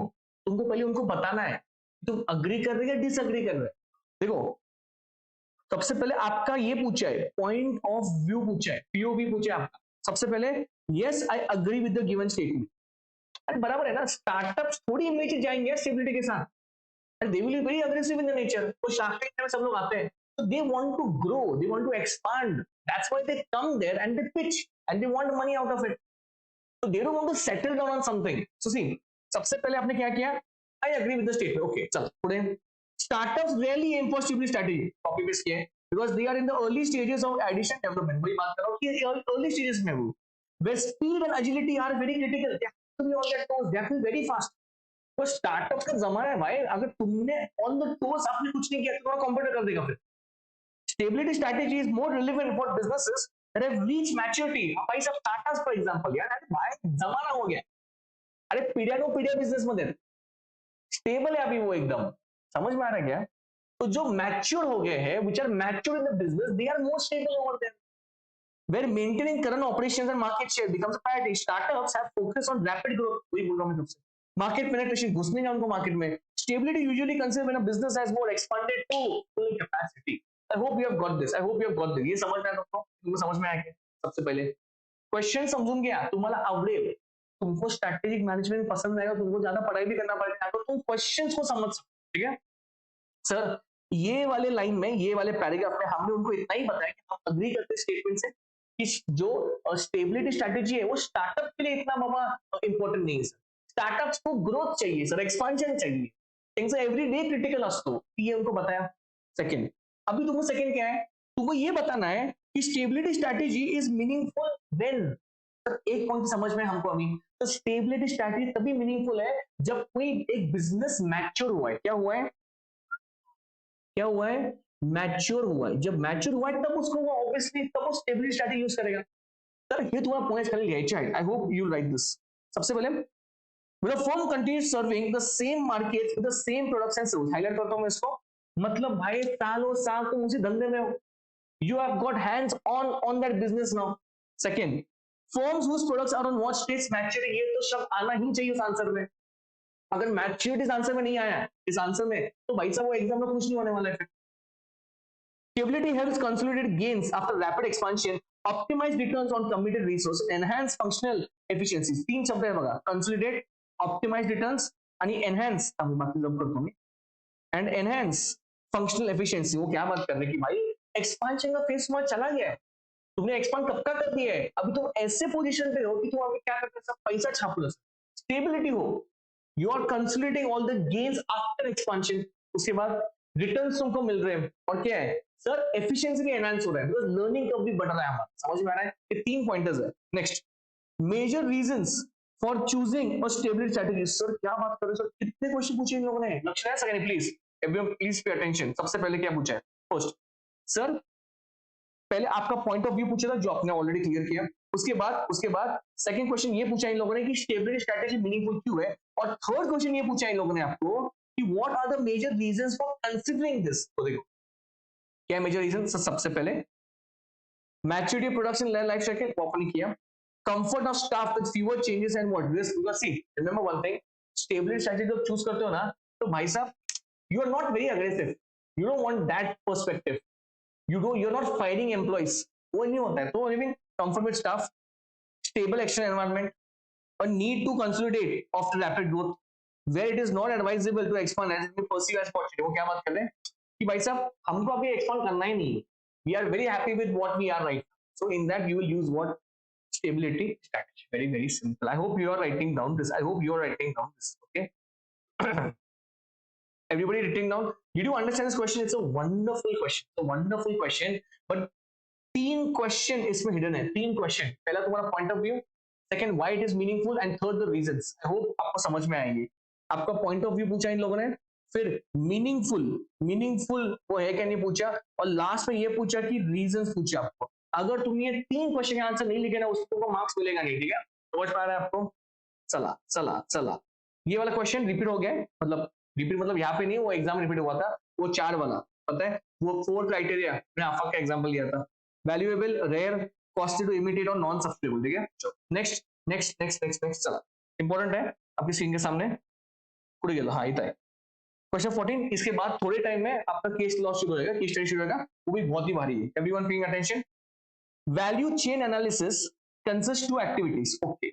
तुमको पहले उनको बताना है तुम अग्री कर रहे हो या डिसअग्री कर रहे हो। देखो सबसे पहले आपका ये पूछा है, पॉइंट ऑफ व्यू पूछा है, पीओवी पूछा है आपका। सबसे पहले yes I agree with the given statement, अरे बराबर है ना, स्टार्टअप्स थोड़ी इमेज जाएंगे स्टेबिलिटी के साथ, and they will be very aggressive in the nature, तो शार्क टैंक में सब लोग आते हैं, so they want to grow, they want to expand, that's why they come there and they pitch and they want money out of it, so they don't want to settle down on something। So see, सबसे पहले आपने क्या किया, I agree with the statement, okay चल पुढे, startups rarely aim for stability strategy, copy paste किया है, because they are in the early stages of addition development, वही बात कर रहा हूँ कि early stages में वो, where speed and agility are very critical, they have to be on their toes, they have to be very fast। तो startup का जमाना है भाई, अगर तुमने ऑन द टोस आपने कुछ नहीं किया तो तुम्हारा कॉम्पिटिटर कर देगा फिर। Stability strategy is more relevant for businesses that have reached maturity. भाई सब टाटा फॉर एग्जांपल यार, अरे भाई जमाना हो गया, अरे पीढ़िया पीढ़िया बिजनेस मध्ये स्टेबल है अभी वो एकदम, समझ में आ रहा है क्या? तो जो मैच्योर हो गए हैं, which are mature in the business, they are more stable over there. Where maintaining current operations and market share becomes a priority. Startups have focused on rapid growth. वही बोल रहा हूँ मैं सबसे. Market penetration, घुसने का उनको मार्केट में. Stability usually considered when a business has more expanded to full capacity. I hope you have got this. I hope you have got this. ये समझ में आया तुमको समझ में आया क्या? सबसे पहले क्वेश्चन समझून घ्या, तुम्हाला आवडेल, तुमको स्ट्रैटेजिक मैनेजमेंट पसंद आएगा, तुमको ज्यादा पढ़ाई भी करना पड़ेगा तो तुम क्वेश्चंस को समझ सकते, ठीक है सर? ये वाले लाइन में, ये वाले पैराग्राफ में हमने उनको इतना ही बताया कि हम अग्री करते स्टेटमेंट से कि जो स्टेबिलिटी स्ट्रैटेजी है वो स्टार्टअप के लिए इतना बाबा इंपॉर्टेंट नहीं है सर. स्टार्टअप्स को ग्रोथ चाहिए सर, एक्सपांशन चाहिए, त्यांचा एवरीडे क्रिटिकल असतो, ये उनको बताया. सेकंड, अभी तुमको सेकंड क्या है, तुमको ये बताना है कि stability strategy is meaningful when. Sir एक पॉइंट समझ में हमको अभी, तो स्टेबिलिटी स्ट्रैटेजी तभी मीनिंगफुल है जब कोई एक बिजनेस मैच्योर हुआ है. क्या हुआ है? क्या हुआ है? मैच्योर हुआ है. जब मैच्योर हुआ है तब उसको वो ऑब्वियसली तब वो स्टेबिलिटी स्ट्रैटेजी यूज करेगा. सर ये तुम्हारा पॉइंट खाली लिया है, I hope you right this. सबसे पहले when a firm continues serving the same markets with the same products and services, highlight करता हूं मैं इसको, मतलब भाई सालों साल तुम उसी धंधे में हो, you have got hands on that business now. Second, firms whose products are on what stage maturity, ये तो शब्द आना ही चाहिए उस आंसर में. अगर मैच्योरिटी इस आंसर में नहीं आया इस आंसर में, तो भाई साहब वो एग्जाम में कुछ नहीं होने वाला है. Stability helps consolidate gains after rapid expansion, optimize returns on committed resources, enhance functional efficiencies. तीन शब्द है बघा, consolidate, optimize returns आणि enhance, अभी बाकी जब करतो मी, and enhance functional efficiency. वो क्या बात कर रहे हैं कि भाई expansion का फेज तुम्हारा चला गया है, तुमने एक्सपांड कब का कर दिया है, अभी तुम ऐसे पोजीशन पे हो कि तुम अभी क्या करते हो, सब पैसा छाप लो. स्टेबिलिटी हो, you are consolidating all the gains after expansion, उसके बाद रिटर्न्स तुमको मिल रहे हैं, और क्या है सर, एफिशिएंसी भी एनहांस हो रहा है, बिकॉज लर्निंग कर्व भी बढ़ रहा है हमारा. समझ में आ रहा है? ये तीन पॉइंटर्स है. Next, major reasons for choosing a stability strategy. Sir क्या बात कर रहे हो सर, कितने क्वेश्चन पूछे इन लोगों ने, लक्ष्य है second please, everyone please pay attention. सबसे पहले क्या पूछा है? फर्स्ट सर, पहले आपका पॉइंट ऑफ व्यू पूछा था जो आपने ऑलरेडी क्लियर किया. उसके बाद सेकंड क्वेश्चन ये पूछा इन लोगों ने कि स्टेबिलिटी स्ट्रेटजी मीनिंगफुल क्यों है, और थर्ड क्वेश्चन ये पूछा इन लोगों ने आपको कि what are the major reasons for considering this. तो देखो क्या मेजर रीजन. सबसे पहले maturity production life cycle properly किया, comfort of staff with fever changes and what risk. Because see remember one thing, stability strategy जब choose करते हो ना, तो भाई साहब you are not very aggressive, you don't want that perspective, you're not firing employees, वो नहीं होता है. तो living comfort with staff, stable action environment, a need to consolidate after rapid growth where it is not advisable to expand as it may perceive as possible. वो क्या बात कर रहे हैं कि भाई साहब हमको अभी एक्सपांड करना ही नहीं, we are very happy with what we are right now. So in that you will use what? Stability strategy. Very very simple. I hope you are writing down this. I hope you are writing down this. Okay. Everybody writing down. Did you understand this question? It's a wonderful question. It's a wonderful question. But तीन question इसमें hidden है. तीन question, पहला तुम्हारा point of view, second why it is meaningful, and third the reasons. I hope आपको समझ में आएंगे. आपका पॉइंट ऑफ व्यू पूछा इन लोगों ने, फिर मीनिंगफुल वो है क्या नहीं पूछा, और लास्ट में ये पूछा कि रीजंस पूछा आपको. अगर तुम ये तीन क्वेश्चन का आंसर नहीं लिखे ना, उसको मार्क्स मिलेगा नहीं. ठीक है, समझ पा रहे हैं आपको? चला ये वाला क्वेश्चन रिपीट हो गया, मतलब रिपीट मतलब यहाँ पे नहीं, वो एग्जाम रिपीट हुआ था, वो 4 वाला पता है, वो 4 क्राइटेरिया मैंने आफाक का एग्जांपल लिया था. Valuable, rare, costly to imitate और नॉन सब्सटेबल. ठीक है, नेक्स्ट चला, इंपॉर्टेंट है आपकी स्क्रीन के सामने. कुछ गेलो, हाँ इतना है क्वेश्चन 14. इसके बाद थोड़े टाइम में आपका केस लॉ शुरू हो जाएगा, केस स्टडी शुरू होगा, वो भी बहुत ही भारी है. Everyone paying attention. Value chain analysis consist to activities. Okay,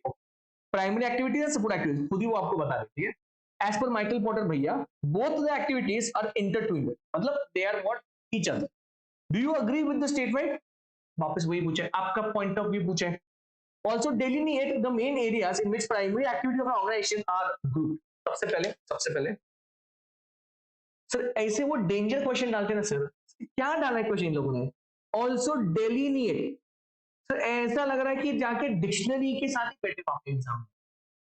primary activities और सपोर्ट एक्टिविटीज, खुद ही वो आपको बता रही है. एज पर माइकल पॉटर भैया, both the activities are intertwined, मतलब they are what each other. Do you agree with the statement? वापस वही पूछा है, आपका पॉइंट ऑफ व्यू पूछा है. Also delineate the main areas in which primary activity of organisation are group. सबसे पहले सर ऐसे वो डेंजर क्वेश्चन डालते ना सर, क्या डाला है क्वेश्चन इन लोगों ने? Also delineate. सर ऐसा लग रहा है कि जाके डिक्शनरी के साथ ही बैठे आपके एग्जाम.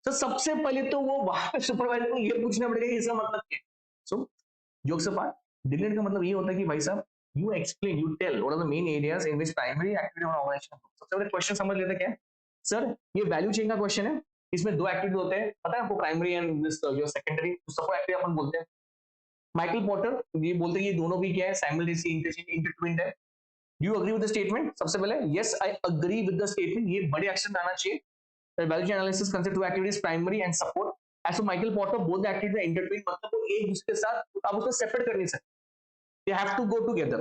तो सबसे पहले तो वो वहां सुपरवाइजर को ये पूछना पड़ेगा कि इसका मतलब क्या है. सो जोक्स अपार्ट, डिक्लेयर का मतलब ये होता है कि भाई साहब You explain, you tell what are the main areas in which primary activity और organization. सबसे पहले क्वेश्चन समझ लेते हैं क्या है सर, ये वैल्यू चेन का क्वेश्चन है. इसमें दो एक्टिविटी होते हैं, पता है आपको, primary and this your secondary. Support activity अपन बोलते हैं. माइकल पॉटर ये बोलते हैं ये दोनों भी क्या है, साइमल्टेनियसली इंटरट्विन्ड है. Do you agree with the statement? सबसे पहले yes I agree with the statement, ये बड़े अक्षर में आना चाहिए. Value chain analysis consist to activities, primary and support. As to Michael Porter both the activities are intertwined, मतलब वो एक दूसरे के साथ आप उसको सेपरेट कर नहीं सकते. They have to go together.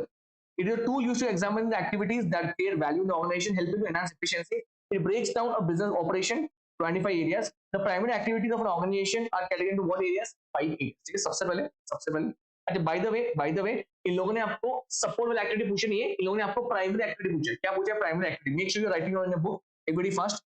It is a tool used to examine the activities that create value in the organization, helping to enhance efficiency. It breaks down a business operation to 25 areas. The primary activities of an organization are categorized into what areas? 5 areas. ठीक है, सबसे पहले अच्छा, by the way इन लोगों ने आपको support वाला activity पूछी नहीं है, इन लोगों ने आपको प्राइमरी एक्टिविटी पूछा. क्या पूछा? Primary activity. Make sure you writing on your book every fast.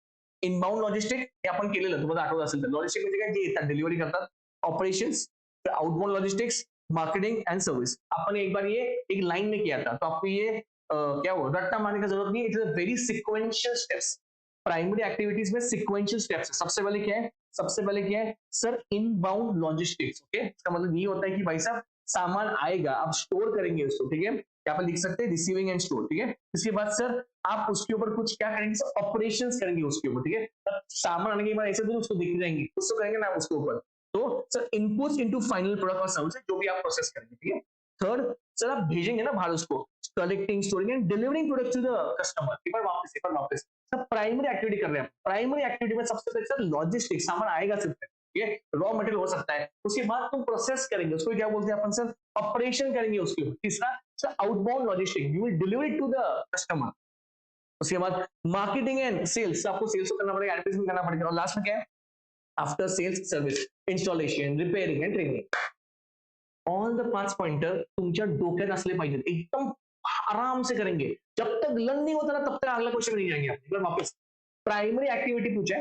Inbound logistic हे आपण केलेलं, तुम्हाला आठवत असेल तर. लॉजिस्टिक म्हणजे काय, जे येतात डिलिव्हरी करतात. Operations, outbound logistics, marketing and service. अपन एक बार ये एक लाइन में किया था, तो आपको ये क्या हुआ, रट्टा मारने की जरूरत नहीं. It is a very sequential steps. Primary activities में सिक्वेंशियल स्टेप्स है. सबसे पहले क्या है सर, इनबाउंड लॉजिस्टिक्स. ओके, इसका मतलब ये होता है कि भाई साहब सामान आएगा, आप स्टोर करेंगे उसको. ठीक है, यहाँ पर लिख सकते हैं रिसीविंग एंड स्टोर. ठीक है, इसके बाद सर आप उसके ऊपर कुछ क्या करेंगे सर, ऑपरेशंस करेंगे उसके ऊपर. ठीक है, सामान आने के बाद ऐसे तो उसको देखते जाएंगे, उसको करेंगे ना उसके ऊपर. तो sir inputs into final product और सर्विस, जो भी आप प्रोसेस करेंगे. ठीक है, थर्ड सर आप भेजेंगे ना बाहर उसको, collecting, storing and delivering product to the customer. एक बार वापस सर प्राइमरी एक्टिविटी कर रहे हैं. प्राइमरी एक्टिविटी में सबसे पहले सर लॉजिस्टिक्स, सामान आएगा सिर्फ. ठीक है, रॉ मटेरियल हो सकता है, उसके बाद तुम प्रोसेस करेंगे उसको, क्या बोलते हैं अपन सर, ऑपरेशन करेंगे उसके ऊपर. तीसरा sir outbound logistic, you will deliver it to the customer. उसके बाद मार्केटिंग एंड सेल्स, आपको सेल्स करना पड़ेगा, एडवर्टाइजमेंट करना पड़ेगा. और लास्ट में क्या है, after sales service, installation, repairing and training. All the 5 pointer तुमच्या डोक्यात असले पाहिजेत, एकदम आराम से करेंगे. जब तक लर्न नहीं होता ना तब तक अगला क्वेश्चन नहीं जाएंगे. एक बार वापस प्राइमरी एक्टिविटी पूछा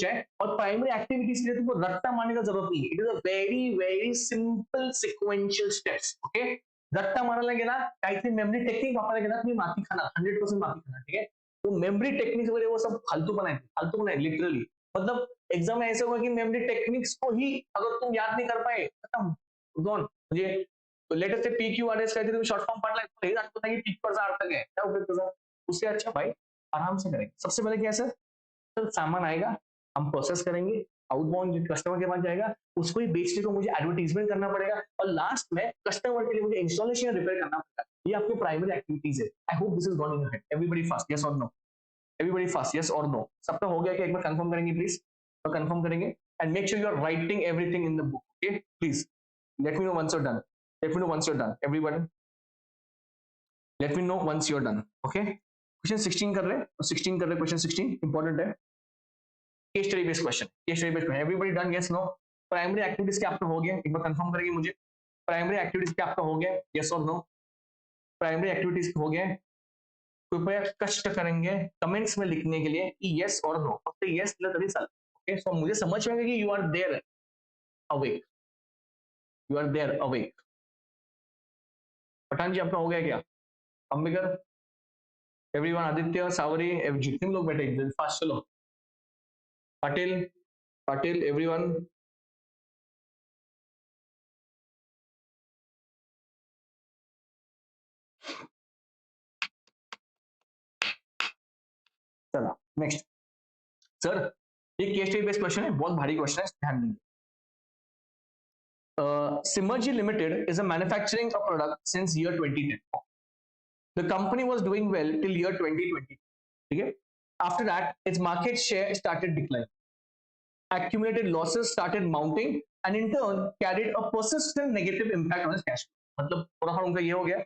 है, और प्राइमरी एक्टिविटीज के लिए तुमको रट्टा मारने का जरूरत नहीं है. It is a very very simple sequential steps. Okay, रट्टा मारायला गेला, काहीतरी मेमरी टेक्निक वापरायला गेला, तुम्ही माती खाना, 100% माती खाना. ठीक है, तो मेमरी टेक्निक्स वगैरह वो सब फालतूपना है लिटरली. मतलब एग्जाम में ऐसे होगा कि मेमोरी टेक्निक्स को ही अगर तुम याद नहीं कर पाए, खत्म, गॉन. म्हणजे लेटेस्ट से PQRS काहीतरी तुम्ही शॉर्ट फॉर्म पाठला, हे आठवत नाही की पीक चा अर्थ काय, क्या उपयोग त्याचा. उससे अच्छा भाई आराम से करेंगे. सबसे पहले क्या है सर, सामान आएगा, हम प्रोसेस करेंगे, आउटबाउंड कस्टमर के पास जाएगा, उसको ही बेचने को मुझे एडवर्टाइजमेंट करना पड़ेगा, और लास्ट में कस्टमर के लिए मुझे इंस्टॉलेशन रिपेयर करना पड़ेगा. ये आपकी प्राइमरी एक्टिविटीज है. I hope this is gone in your head. Everybody fast, yes और नो? एवरीबॉडी फास्ट, यस और नो? सबका हो गया क्या, एक बार कंफर्म करेंगे प्लीज, तो कंफर्म करेंगे. And make sure you are writing everything in the book. Okay please let me know once you're done. Let me know once you're done, everybody. Let me know once you're done. Okay, question 16 कर रहे हैं, 16 कर रहे हैं. question 16 important है. case study based question. Everybody done? Yes, no? Primary activities क्या आपका हो गया, एक बार कंफर्म करेंगे मुझे. प्राइमरी एक्टिविटीज क्या आपका हो गया, यस और नो? प्राइमरी एक्टिविटीज हो गया, कृपया कष्ट करेंगे कमेंट्स में लिखने के लिए कि यस और नो. फक्त यस दिलं तरी चालेल. ओके, सो मुझे समझ में कि you are there awake, you are there awake. Pathan ji आपका हो गया क्या? अंबिकर, एवरीवन, आदित्य, सावरी, जितने भी लोग बैठे हैं फास्ट चलो. पाटिल एवरीवन. चला नेक्स्ट. सर ये केस स्टडी बेस्ड क्वेश्चन है, बहुत भारी क्वेश्चन है, ध्यान देंगे. Symergy Limited is a manufacturing a product since year 2010. The company was doing well till year 2020. Okay? After that, its market share started declining. Accumulated losses started mounting and in turn carried a persistent negative impact on its cash flow. मतलब थोड़ा सा उनका ये हो गया,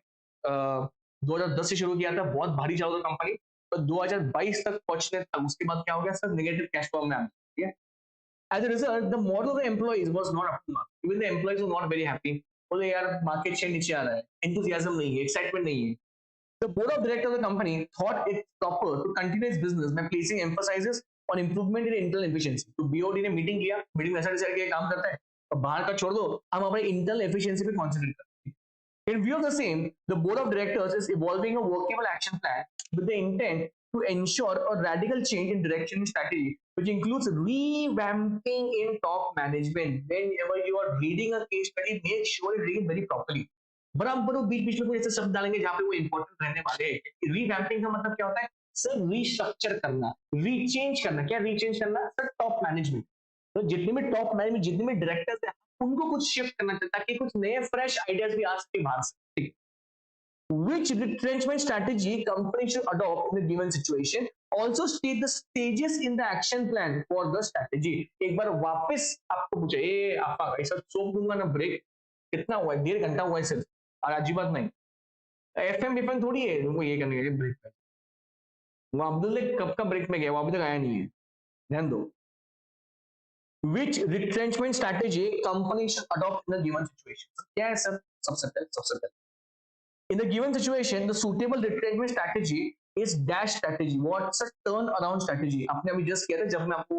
2010 से शुरू किया था, बहुत भारी चल रहा कंपनी, तो 2022 तक पहुंचने तक उसके बाद क्या हो गया सर, नेगेटिव कैश फ्लो में आ गया. ठीक है. As a result, the model of the employees was not up to mark. Even the employees were not very happy. बोले यार मार्केट शेयर नीचे आ रहा है, enthusiasm नहीं है, excitement नहीं है. The board of directors of the company thought it proper to continue its business by placing emphasis on improvement in internal efficiency. तो BOD ने मीटिंग किया, मीटिंग में ऐसा डिसाइड किया काम करता है, तो बाहर का छोड़ दो, हम अपने इंटरनल एफिशिएंसी पे कॉन्सेंट्रेट करते हैं. In view of the same, the board of directors is evolving a workable action plan with the intent to ensure a radical change in direction and strategy, which includes revamping in top management. Whenever you are reading a case study, make sure you read very properly. बराबर वो बीच बीच में कोई ऐसे शब्द डालेंगे जहां पे वो इंपॉर्टेंट रहने वाले हैं। रीवैम्पिंग का मतलब क्या होता है सर? रीस्ट्रक्चर करना, रीचेंज करना। क्या रीचेंज करना सर? Top management. तो जितने भी टॉप मैनेजमेंट, जितने भी डायरेक्टर्स हैं, उनको कुछ शिफ्ट करना चाहिए ताकि कुछ नए फ्रेश आइडियाज भी आ सके बाहर से। Which retrenchment strategy company should adopt in a given situation? Also state the stages in the action plan for the strategy. एक बार वापस आपको पूछे, ए आपका ऐसा सोप दूंगा ना ब्रेक, कितना हुआ है? 1.5 घंटा हुआ है सिर्फ, और अजीब बात नहीं। एफएम बिफएम थोड़ी है तुमको ये करने के लिए ब्रेक पे। वो अब्दुल कब का ब्रेक में गया, वो अभी तक आया नहीं है, ध्यान दो। Which retrenchment strategy company should adopt in a given situation? क्या है सर? सबसे पहले in the given situation, the suitable retrenchment strategy is dash strategy. What's a turn around strategy? आपने अभी just किया था जब मैं आपको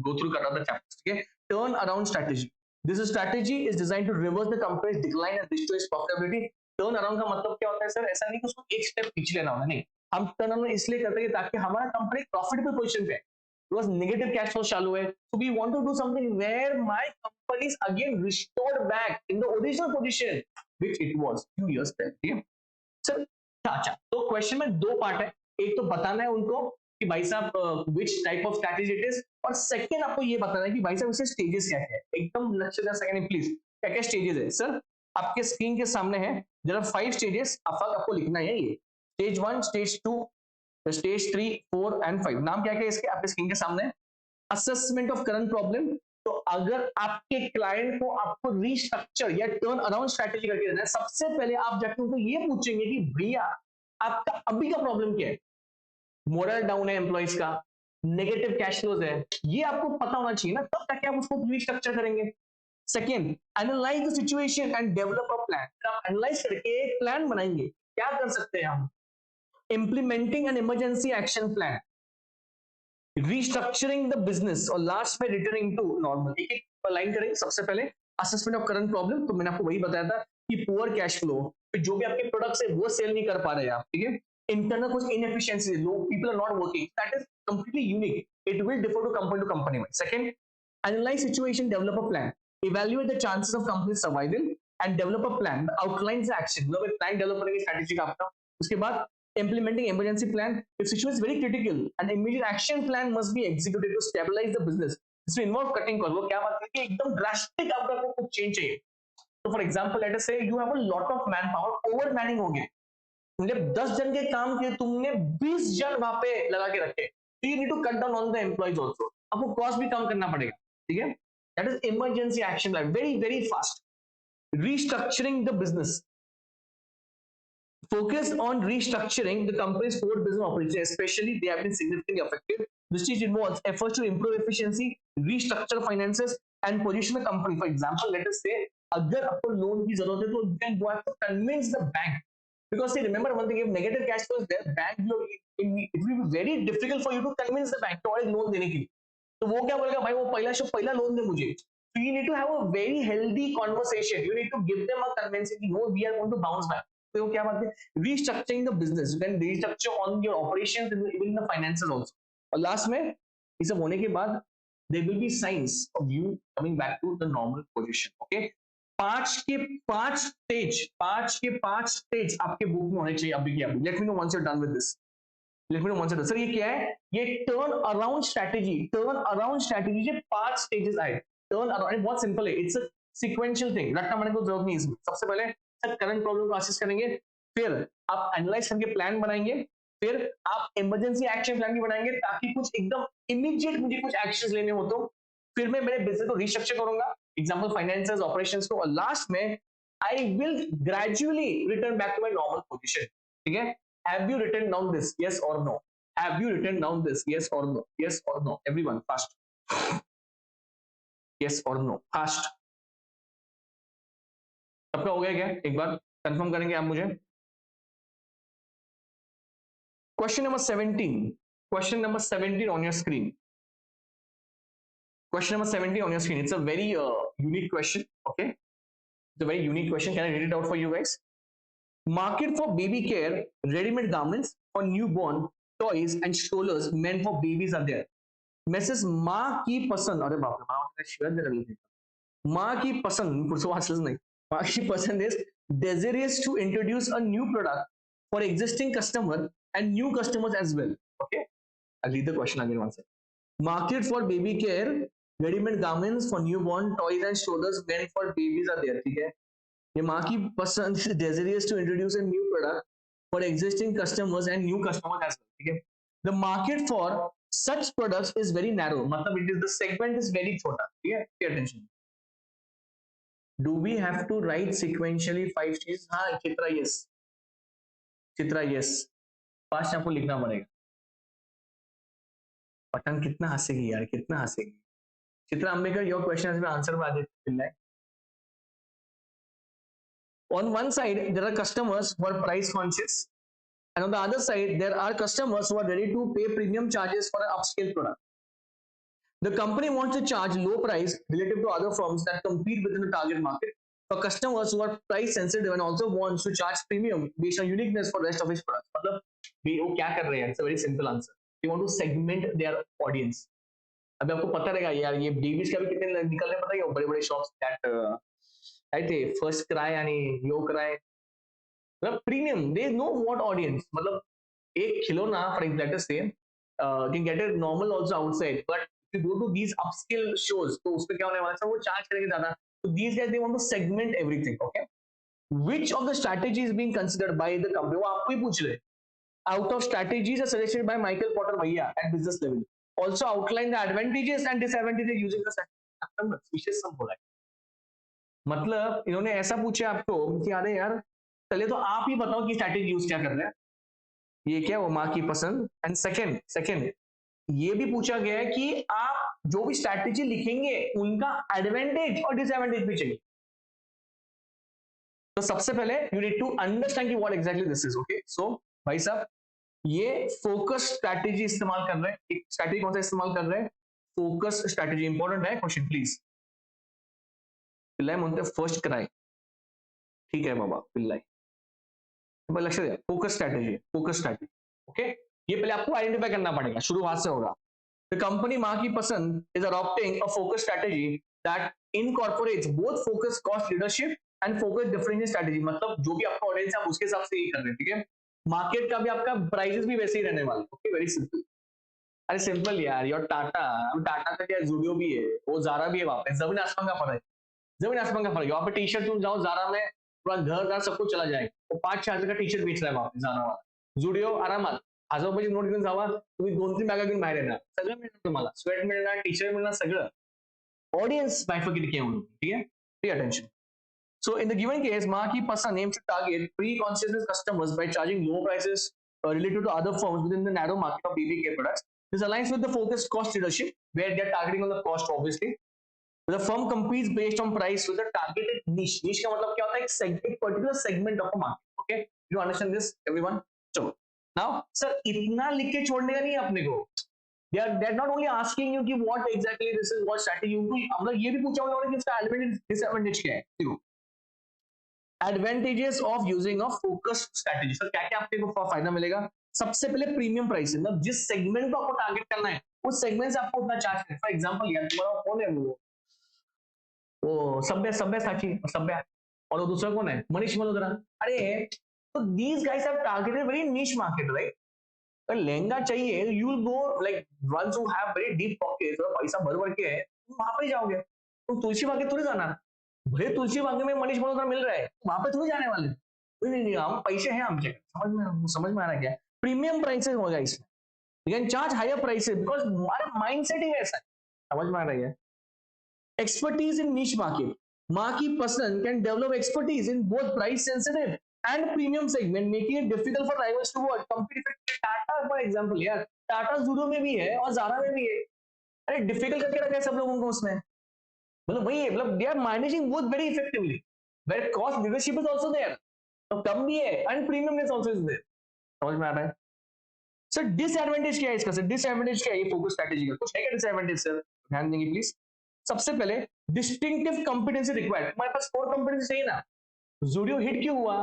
go through कर रहा था chapter, ठीक है? Turn around strategy. This strategy is designed to reverse the company's decline and restore its profitability. Turn around का मतलब क्या होता है सर? ऐसा नहीं कि उसको एक step पीछे लेना होगा, नहीं। हम turn around इसलिए करते हैं ताकि हमारा कंपनी profitable position पे है। Because negative cash flow चालू है, so we want to do something where my company is again restored back in the original position which it was few years back. ठीक है? सर अच्छा, तो question में दो पार्ट है। एक तो बताना है उनको कि भाई साहब which type of strategy it is, और सेकंड आपको ये बताना है कि भाई साहब इसके स्टेजेस क्या है। एकदम लक्ष्य का सेकंड प्लीज, क्या क्या स्टेजेस है सर? आपके स्क्रीन के सामने है, देयर आर 5 स्टेजेस, आपको लिखना है ये स्टेज 1, स्टेज 2, स्टेज 3, 4 एंड 5। नाम क्या क्या है इसके आपके स्क्रीन के सामने? Assessment of current problem. तो अगर आपके क्लाइंट को आपको रीस्ट्रक्चर या टर्न अराउंड स्ट्रैटेजी करके देना है, सबसे पहले आप जाके उनको ये पूछेंगे कि भैया आपका अभी का प्रॉब्लम क्या है? मोरल डाउन है एम्प्लॉइज का, नेगेटिव कैश फ्लोज है, ये आपको पता होना चाहिए ना, तब तक आप उसको रीस्ट्रक्चर करेंगे। Second, analyse the situation and develop a plan. आप एनालाइज करके एक प्लान बनाएंगे, क्या कर सकते हैं हम? Implementing an emergency action plan, restructuring the business, और लास्ट में रिटर्निंग टू नॉर्मल। एक एक लाइन करेंगे। सबसे पहले असेसमेंट ऑफ करंट प्रॉब्लम, तो मैंने आपको वही बताया था कि पुअर कैश फ्लो, जो भी आपके प्रोडक्ट्स है वो सेल नहीं कर पा रहे हैं आप, ठीक है? इंटरनल कुछ इनएफिशिएंसी, लोग people are not working, that is completely unique, it will differ to company में। Second, analyse situation, develop a plan, evaluate the chances of company survival and develop a plan, outline the action, मतलब एक plan develop करेंगे strategy का आपका। उसके बाद implementing emergency plan if situation is very critical, an immediate action plan must be executed to stabilize the business. इसमें involve cutting cost। वो क्या बात है कि एकदम drastic आपको कुछ चेंज चाहिए। तो फॉर एग्जांपल लेट अस से you have a lot of man power, over Manning हो गया, तुमने 10 जन के काम किए, तुमने 20 जन वहां पे लगा के रखे, तो you need to cut down on the employees also, आपको कॉस्ट भी कम करना पड़ेगा, ठीक है? That is emergency action plan, very very fast. Restructuring the business, focus on restructuring the company's core business operations, especially they have been significantly affected. This stage involves efforts to improve efficiency, restructure finances, and position the company. For example, let us say, अगर आपको loan की जरूरत है तो then you have to convince the bank, because see, remember one thing, if negative cash flow is there, bank it will be very difficult for you to convince the bank to और loan देने के लिए। तो वो क्या बोलेगा, भाई वो पहला लोन दे मुझे। So you need to have a very healthy conversation. You need to give them a convincing, no, we are going to bounce back. तो क्या बात है? Restructuring the business, you can restructure on your operations, even in the finances also. और last में ये सब होने के बाद there will be signs of you coming back to the normal position. Okay? 5 stage आपके बुक में होने चाहिए अभी की अभी। Let me know once you're done with this. Let me know once you're done. Sir ये क्या है? ये turn around strategy, turn around strategy के 5 स्टेजेस आए। टर्न अराउंड बहुत सिंपल है, इट्स अ सीक्वेंशियल थिंग, रट्टा मारने की जरूरत नहीं इसमें। सबसे पहले सर करंट प्रॉब्लम को असेस करेंगे, फिर आप एनालाइज करके प्लान बनाएंगे, फिर आप इमरजेंसी एक्शन प्लान भी बनाएंगे ताकि कुछ एकदम इमीडिएट मुझे कुछ एक्शंस लेने हो, तो फिर मैं मेरे बिजनेस को रीस्ट्रक्चर करूंगा, एग्जांपल फाइनेंसेस, ऑपरेशंस को, और लास्ट में I will gradually return back to my normal position, ठीक है? Have you written down this? Yes or no? Have you written down this? Yes or no? Yes or no? Everyone, fast. Yes or no? Fast. सबका हो गया क्या? एक बार confirm करेंगे आप मुझे? Question number 17. Question number 17 on your screen. Question number 17 on your screen. It's a very unique question. Okay, it's a very unique question. Can I read it out for you guys? Market for baby care, ready-made garments for newborn, toys and strollers meant for babies are there. Mrs. माँ की पसंद, अरे बाप रे, माँ share दे रही थी, माँ की पसंद, पुरुषवाचक नहीं, माँ की पसंद is desirous to introduce a new product for existing customer and new customers as well. Okay, I'll read the question again once. Market for baby care, ready-made garments for newborn, toys and strollers meant for babies are there. ठीक है, ये माँ की पसंद is desirous to introduce a new product for existing customers and new customers as well. ठीक है, the market for such products is very narrow. मतलब it is the segment is very छोटा. ठीक है, pay attention. Do we have to write sequentially 5 चीज? हाँ Chitra yes, Chitra yes. Fast आपको लिखना पड़ेगा. पतंग कितना हंसेगी यार, कितना हंसेगी. Chitra Ambekar, your question has been answered by Aditya Pillai. On one side there are customers who are price conscious, and on the other side there are customers who are ready to pay premium charges for an upscale product. The company wants to charge low price relative to other firms that compete within the target market for customers who are price sensitive and also wants to charge premium based on uniqueness for rest of its products. मतलब वो क्या कर रहे हैं? It's a very simple answer. They want to segment their audience. अभी आपको पता रहेगा यार, ये डेविस का भी कितने निकल रहे पता है, बड़े बड़े शॉप्स दैट काय थे फर्स्ट क्राय आणि यो क्राय, मतलब premium. They know what audience, मतलब एक खिलौना फॉर एग्जांपल से can get it normal also outside, but if you go to these upscale shows तो उसपे क्या होने वाला है, वो चार्ज करेंगे ज्यादा. तो these guys they want to segment everything. Okay, which of the strategies being considered by the company, वो आपको ही पूछ रहे. Out of strategies are suggested by Michael Porter भैया at business level, also outline the advantages and disadvantages using the विशेष सम बोला है. मतलब इन्होंने ऐसा पूछा आपको कि अरे यार पहले तो आप ही बताओ कि स्ट्रैटेजी यूज क्या कर रहे हैं. ये क्या वो माँ की पसंद. एंड सेकंड ये भी पूछा गया है कि आप जो भी स्ट्रैटेजी लिखेंगे उनका एडवांटेज और डिसएडवांटेज भी चाहिए. तो सबसे पहले यू नीड टू अंडरस्टैंड कि what exactly this is. Okay, so भाई साहब ये फोकस स्ट्रैटेजी इस्तेमाल कर रहे हैं. एक स्ट्रैटेजी कौन सा इस्तेमाल कर रहे हैं? Focus strategy. इंपॉर्टेंट है क्वेश्चन प्लीज. पिल्लाई म्हणते फर्स्ट कराय. ठीक है बाबा पिल्लाई, लक्ष्य दिया. Focus strategy, focus strategy. Okay, ये पहले आपको आइडेंटिफाई करना पड़ेगा, शुरुआत से होगा. The company माँ की पसंद is adopting a focus strategy that incorporates both focus cost leadership and focus differentiation strategy. मतलब जो भी आपका ऑडियंस है आप उसके हिसाब से ही कर रहे हैं. ठीक है, मार्केट का भी आपका प्राइसेस भी वैसे ही रहने वाले. Okay, very simple. अरे सिंपल यार, योर टाटा, अब टाटा का क्या जूडियो भी है, वो जारा भी है, वहां पे जमीन आसमान का फर्क है. जमीन आसमान का फर्क है. वहां पे टी शर्ट तुम जाओ जारा में, पूरा घर सब कुछ चला जाएगा. वो 5-6 हजार का टी शर्ट बेच रहा है वहां पे जारा वाला. जुडिओ आरामात 1000 रुपयाची नोट घेऊन जावा, तुम्ही 2-3 बॅगा घेऊन बाहेर येणार, सगळं मिळणार तुम्हाला. स्वेट मिळणार, टी शर्ट मिळणार, सगळं. ऑडियन्स बायफर्केट किया म्हणून. ठीक है, pay attention. So in the given case, माँ की पसंद aims to target pre-conscious customers by charging low prices related to other firms within the narrow market of baby care products. This aligns with the focused cost leadership, where they are targeting on the cost obviously. The firm competes based on price with a targeted niche. Niche का मतलब क्या होता है? एक particular segment of a market. Okay, you understand this, everyone? चलो. Now, sir, इतना लिख के छोड़ने का नहीं है अपने को. They're not only asking you कि what exactly this is, what strategy. मतलब ये भी पूछा होगा कि इसका advantage disadvantage क्या है. देखो, advantages of using a focused strategy. Sir क्या क्या आपको फायदा मिलेगा? सबसे पहले प्रीमियम प्राइस, मतलब जिस सेगमेंट को आपको टारगेट करना है उस सेगमेंट से आपको उतना चार्ज करें. फॉर एग्जांपल यार तुम्हारा कौन है वो सभ्य सभ्य साची सभ्य, और वो दूसरा कौन है? मनीष मल्होत्रा. अरे तो these guys have targeted very niche market, right? तो लहंगा चाहिए, you will go like ones who have very deep pockets और पैसा भर भर के है, वहां पे जाओगे. तुम तुलसी बाग थोड़ी जाना. भले तुलसी बाग में मनीष मल्होत्रा मिल रहा है, वहां पे थोड़ी जाने वाले. नहीं नहीं, हम पैसे हैं हमसे. समझ में आ रहा है क्या? प्रीमियम प्राइसेस होगा इसमें. You can charge higher prices because हमारा माइंडसेट ही ऐसा है. समझ में आ रहा है? Expertise in niche market. माँ की पसंद can develop expertise in both price sensitive and premium segment, making it difficult for rivals to compete effectively. Tata for example यार, टाटा जूडो में भी है और जारा में भी है. अरे डिफिकल्ट करके रखा है सब लोगों को उसमें. मतलब वही है, मतलब they are managing both very effectively. Where cost leadership is also there. तो कम भी है and premiumness also is there. समझ में आ रहा है? सर डिसएडवांटेज क्या है इसका? सर डिसएडवांटेज क्या है ये फोकस स्ट्रैटेजी का? कुछ है क्या डिसएडवांटेज सर? ध्यान देंगे प्लीज. सबसे पहले डिस्टिंक्टिव कॉम्पिटेंसी रिक्वायर्ड. हमारे पास कोर कॉम्पिटेंसी चाहिए ना. जूडियो हिट क्यों हुआ?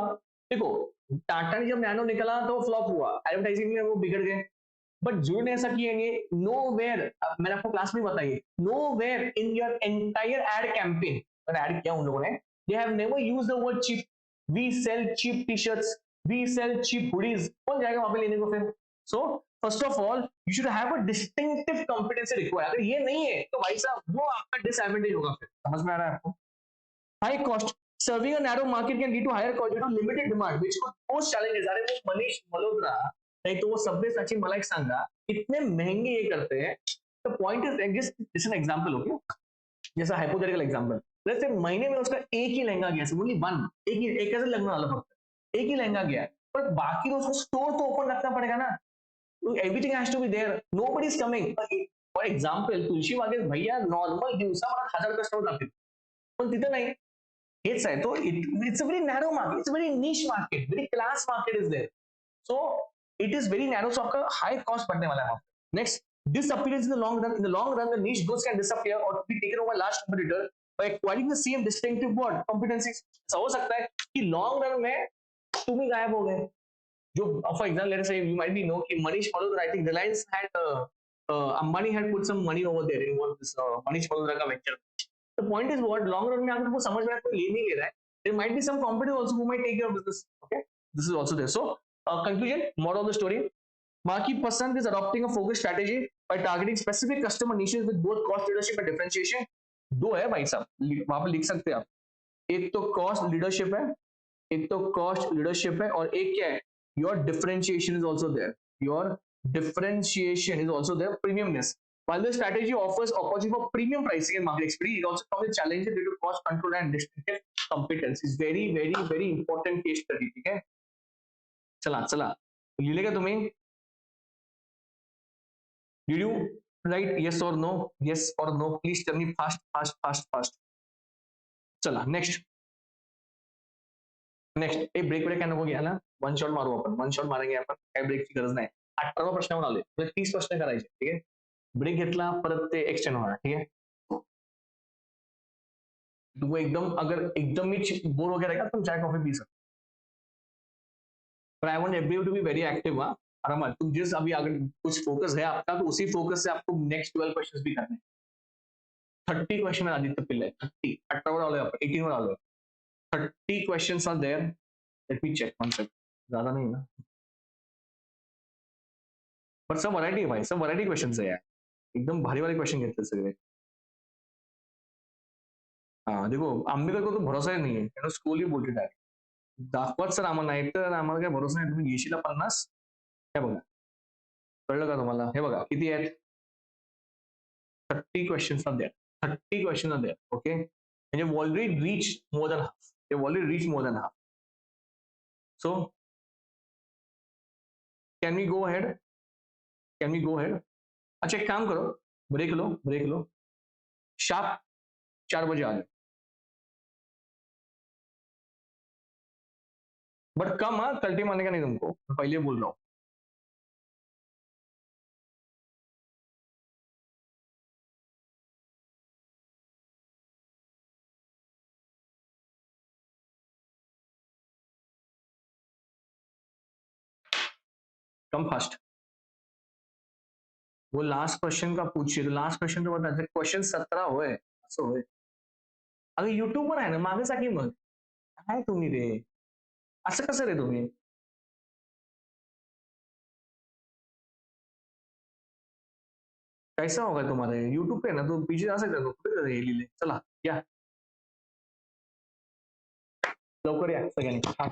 देखो, टाटा ने जब नैनो निकला तो फ्लॉप हुआ, एडवर्टाइजिंग में वो बिगड़ गए. बट जूडियो ने ऐसा किएंगे नो वेयर, मैंने आपको क्लास में बताइए, nowhere in your entire ad campaign, मैंने ऐड किया उन लोगों ने, They have never used the word cheap. We sell cheap t-shirts, we sell cheap hoodies. कौन जाएगा वहां पे लेने को फिर? So first of all, you should have a distinctive competency required. अगर ये नहीं है तो भाई साहब वो आपका disadvantage होगा फिर. समझ में आ रहा है आपको? High cost. Serving a narrow market can lead to higher cost due to limited demand, which could pose challenges. अरे वो मनीष मल्होत्रा नहीं तो वो सबवे सचिन मलाइक सांगा इतने महंगे ये करते हैं. The point is just an example, okay? जैसा hypothetical example. Let's say महीने में उसका एक ही लहंगा गया, only one, एक कैसे लगने वाला फक्त एक ही लहंगा गया, पर बाकी तो उसको स्टोर तो ओपन रखना पड़ेगा ना. Everything has to be there. Nobody is coming. For example, तुळशी बागेत भैया नॉर्मल दिवसाभरात 1000 कस्टमर जातील, पण तिथे नाही. हेच आहे तो. It's a very narrow market, it's a very niche market, very class market is there. So it is very narrow, so आपका high cost पड़ने वाला है. Next, disappearance in the long run. In the long run, the niche goods can disappear or be taken over by large competitor by acquiring the same distinctive what competencies. ऐसा हो सकता है कि long run में तुम ही गायब हो गए. जो for example, let us say you might be know कि Manish Malhotra, I think Reliance had Ambani had put some money over there in what this Manish Malhotra का venture. The point is what long run में अगर तुमको समझ में आया तो ले नहीं ले रहा है. There might be some competitor also who might take your business. Okay, this is also there. So conclusion, moral of the story. Marquee Pasand is adopting a focused strategy by targeting specific customer niches with both cost leadership and differentiation. दो है भाई साहब, वहां पर लिख सकते हैं आप. एक तो कॉस्ट लीडरशिप है, एक तो कॉस्ट लीडरशिप है, और एक क्या है, your differentiation is also there. Your differentiation is also there. Premiumness. While the strategy offers opportunity for premium pricing and market experience, it also comes with challenges due to cost control and distinctive competence. Is very very very important case study. ठीक है, चला चला लिहिलेगा तुम्ही? Did you write yes or no? Yes or no? Please tell me fast fast fast fast. चला next. Next एक break break नको घ्यायला. One shot मारू आपण, वन शॉट मारेंगे आपण, काही ब्रेकची गरज नाही. 18वा प्रश्नावर आलोय, म्हणजे 30 प्रश्न करायचे. ठीक आहे, ब्रेक घेतला परत ते एक्सटेंड होणार. ठीक है, वो एकदम अगर एकदम ही बोर हो गया रहेगा तुम चाय कॉफी पी सकते. पर I want everyone to be very active. हाँ आराम, तुम जिस अभी अगर कुछ फोकस है आपका तो उसी फोकस से आपको नेक्स्ट 12 क्वेश्चंस भी करने हैं. 30 क्वेश्चन है आदित्य पिल्ले. 30 18 वर आलोय आपण, 18 वर आलोय. 30 questions are there. Let me check one second. ज्यादा नहीं ना, पर सब वैरायटी है भाई, सब वैरायटी क्वेश्चंस है यार. एकदम भारी वाले क्वेश्चन घेतले सगळे. हाँ देखो, आंबेकर को तो भरोसा ही नाही आहे, त्यानं स्कूल ही बोलते डायरेक्ट. दाखवत सर आम्हाला, एक तर आम्हाला काही भरोसा नाही, तुम्ही घेशील 50. हे बघा, कळलं का तुम्हाला? हे बघा किती आहेत. 30 questions are there. 30 question are there. Okay, and you've already reached more than half. You've already reached more than half. So can we go ahead? Can we go ahead? अच्छा एक काम करो, ब्रेक लो, ब्रेक लो, sharp 4 बजे आ जाओ. But कम, हाँ कल्टी मारने का नहीं तुमको, मैं पहले बोल रहा हूँ. Come fast. वो लास्ट क्वेश्चन का पूछिए, तो लास्ट क्वेश्चन तो बता, क्वेश्चन 17 होय असं होय. अगं युट्यूब वर आहे ना, मागे जा की मग. काय तुम्ही रे, असं कसं रे तुम्ही? कैसा होगा तुम्हारे यूट्यूब पे ना, तो पीछे जा सकते हो, कुठे हे लिहिले. चला या लवकर या सगळ्यांनी. हा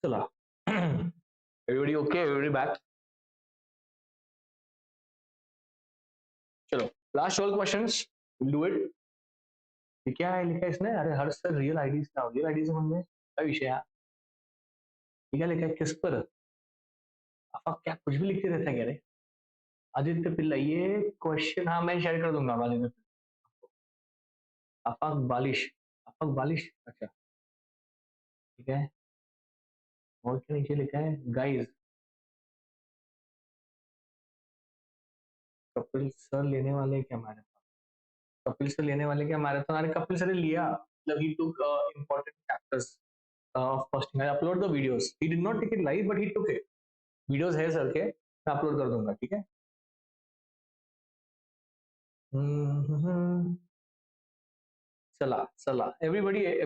चला everybody okay, everybody back. चलो last 12 questions, will do it. ये क्या है लिखा है इसने? अरे हर सर रियल आईडीज का, रियल आईडी से बनने क्या विषय है? ये क्या लिखा है किस पर? आप क्या कुछ भी लिखते रहता है क्या रे? आदित्य पिल्ला, ये क्वेश्चन हाँ मैं शेयर कर दूंगा आदित्य. आफाक बालिश, आफाक बालिश, अच्छा ठीक है. और क्या नीचे लिखा है गाइस? कपिल सर लेने वाले क्या हमारे? कपिल सर लेने वाले क्या मैराथन? अरे कपिल सर ने लिया, मतलब he took important chapters of first. I upload the videos. He did not take it live, but he took it. Videos है सर के, मैं अपलोड कर दूंगा, ठीक है. हम्म, चला चला everybody here,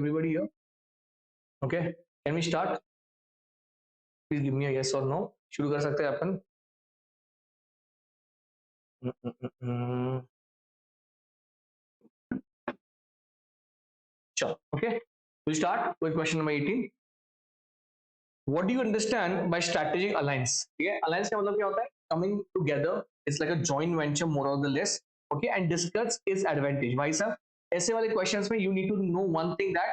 everybody here. Okay, can we start? Please give me a yes or no. शुरू कर सकते हैं अपन. हम्म, हम्म, हम्म, चलो okay, we'll start with question number 18. What do you understand by strategic alliance? ठीक है, alliance का मतलब क्या होता है? Coming together, it's like a joint venture more or less. Okay, and discuss its advantage. भाई साहब ऐसे वाले questions में you need to know one thing, that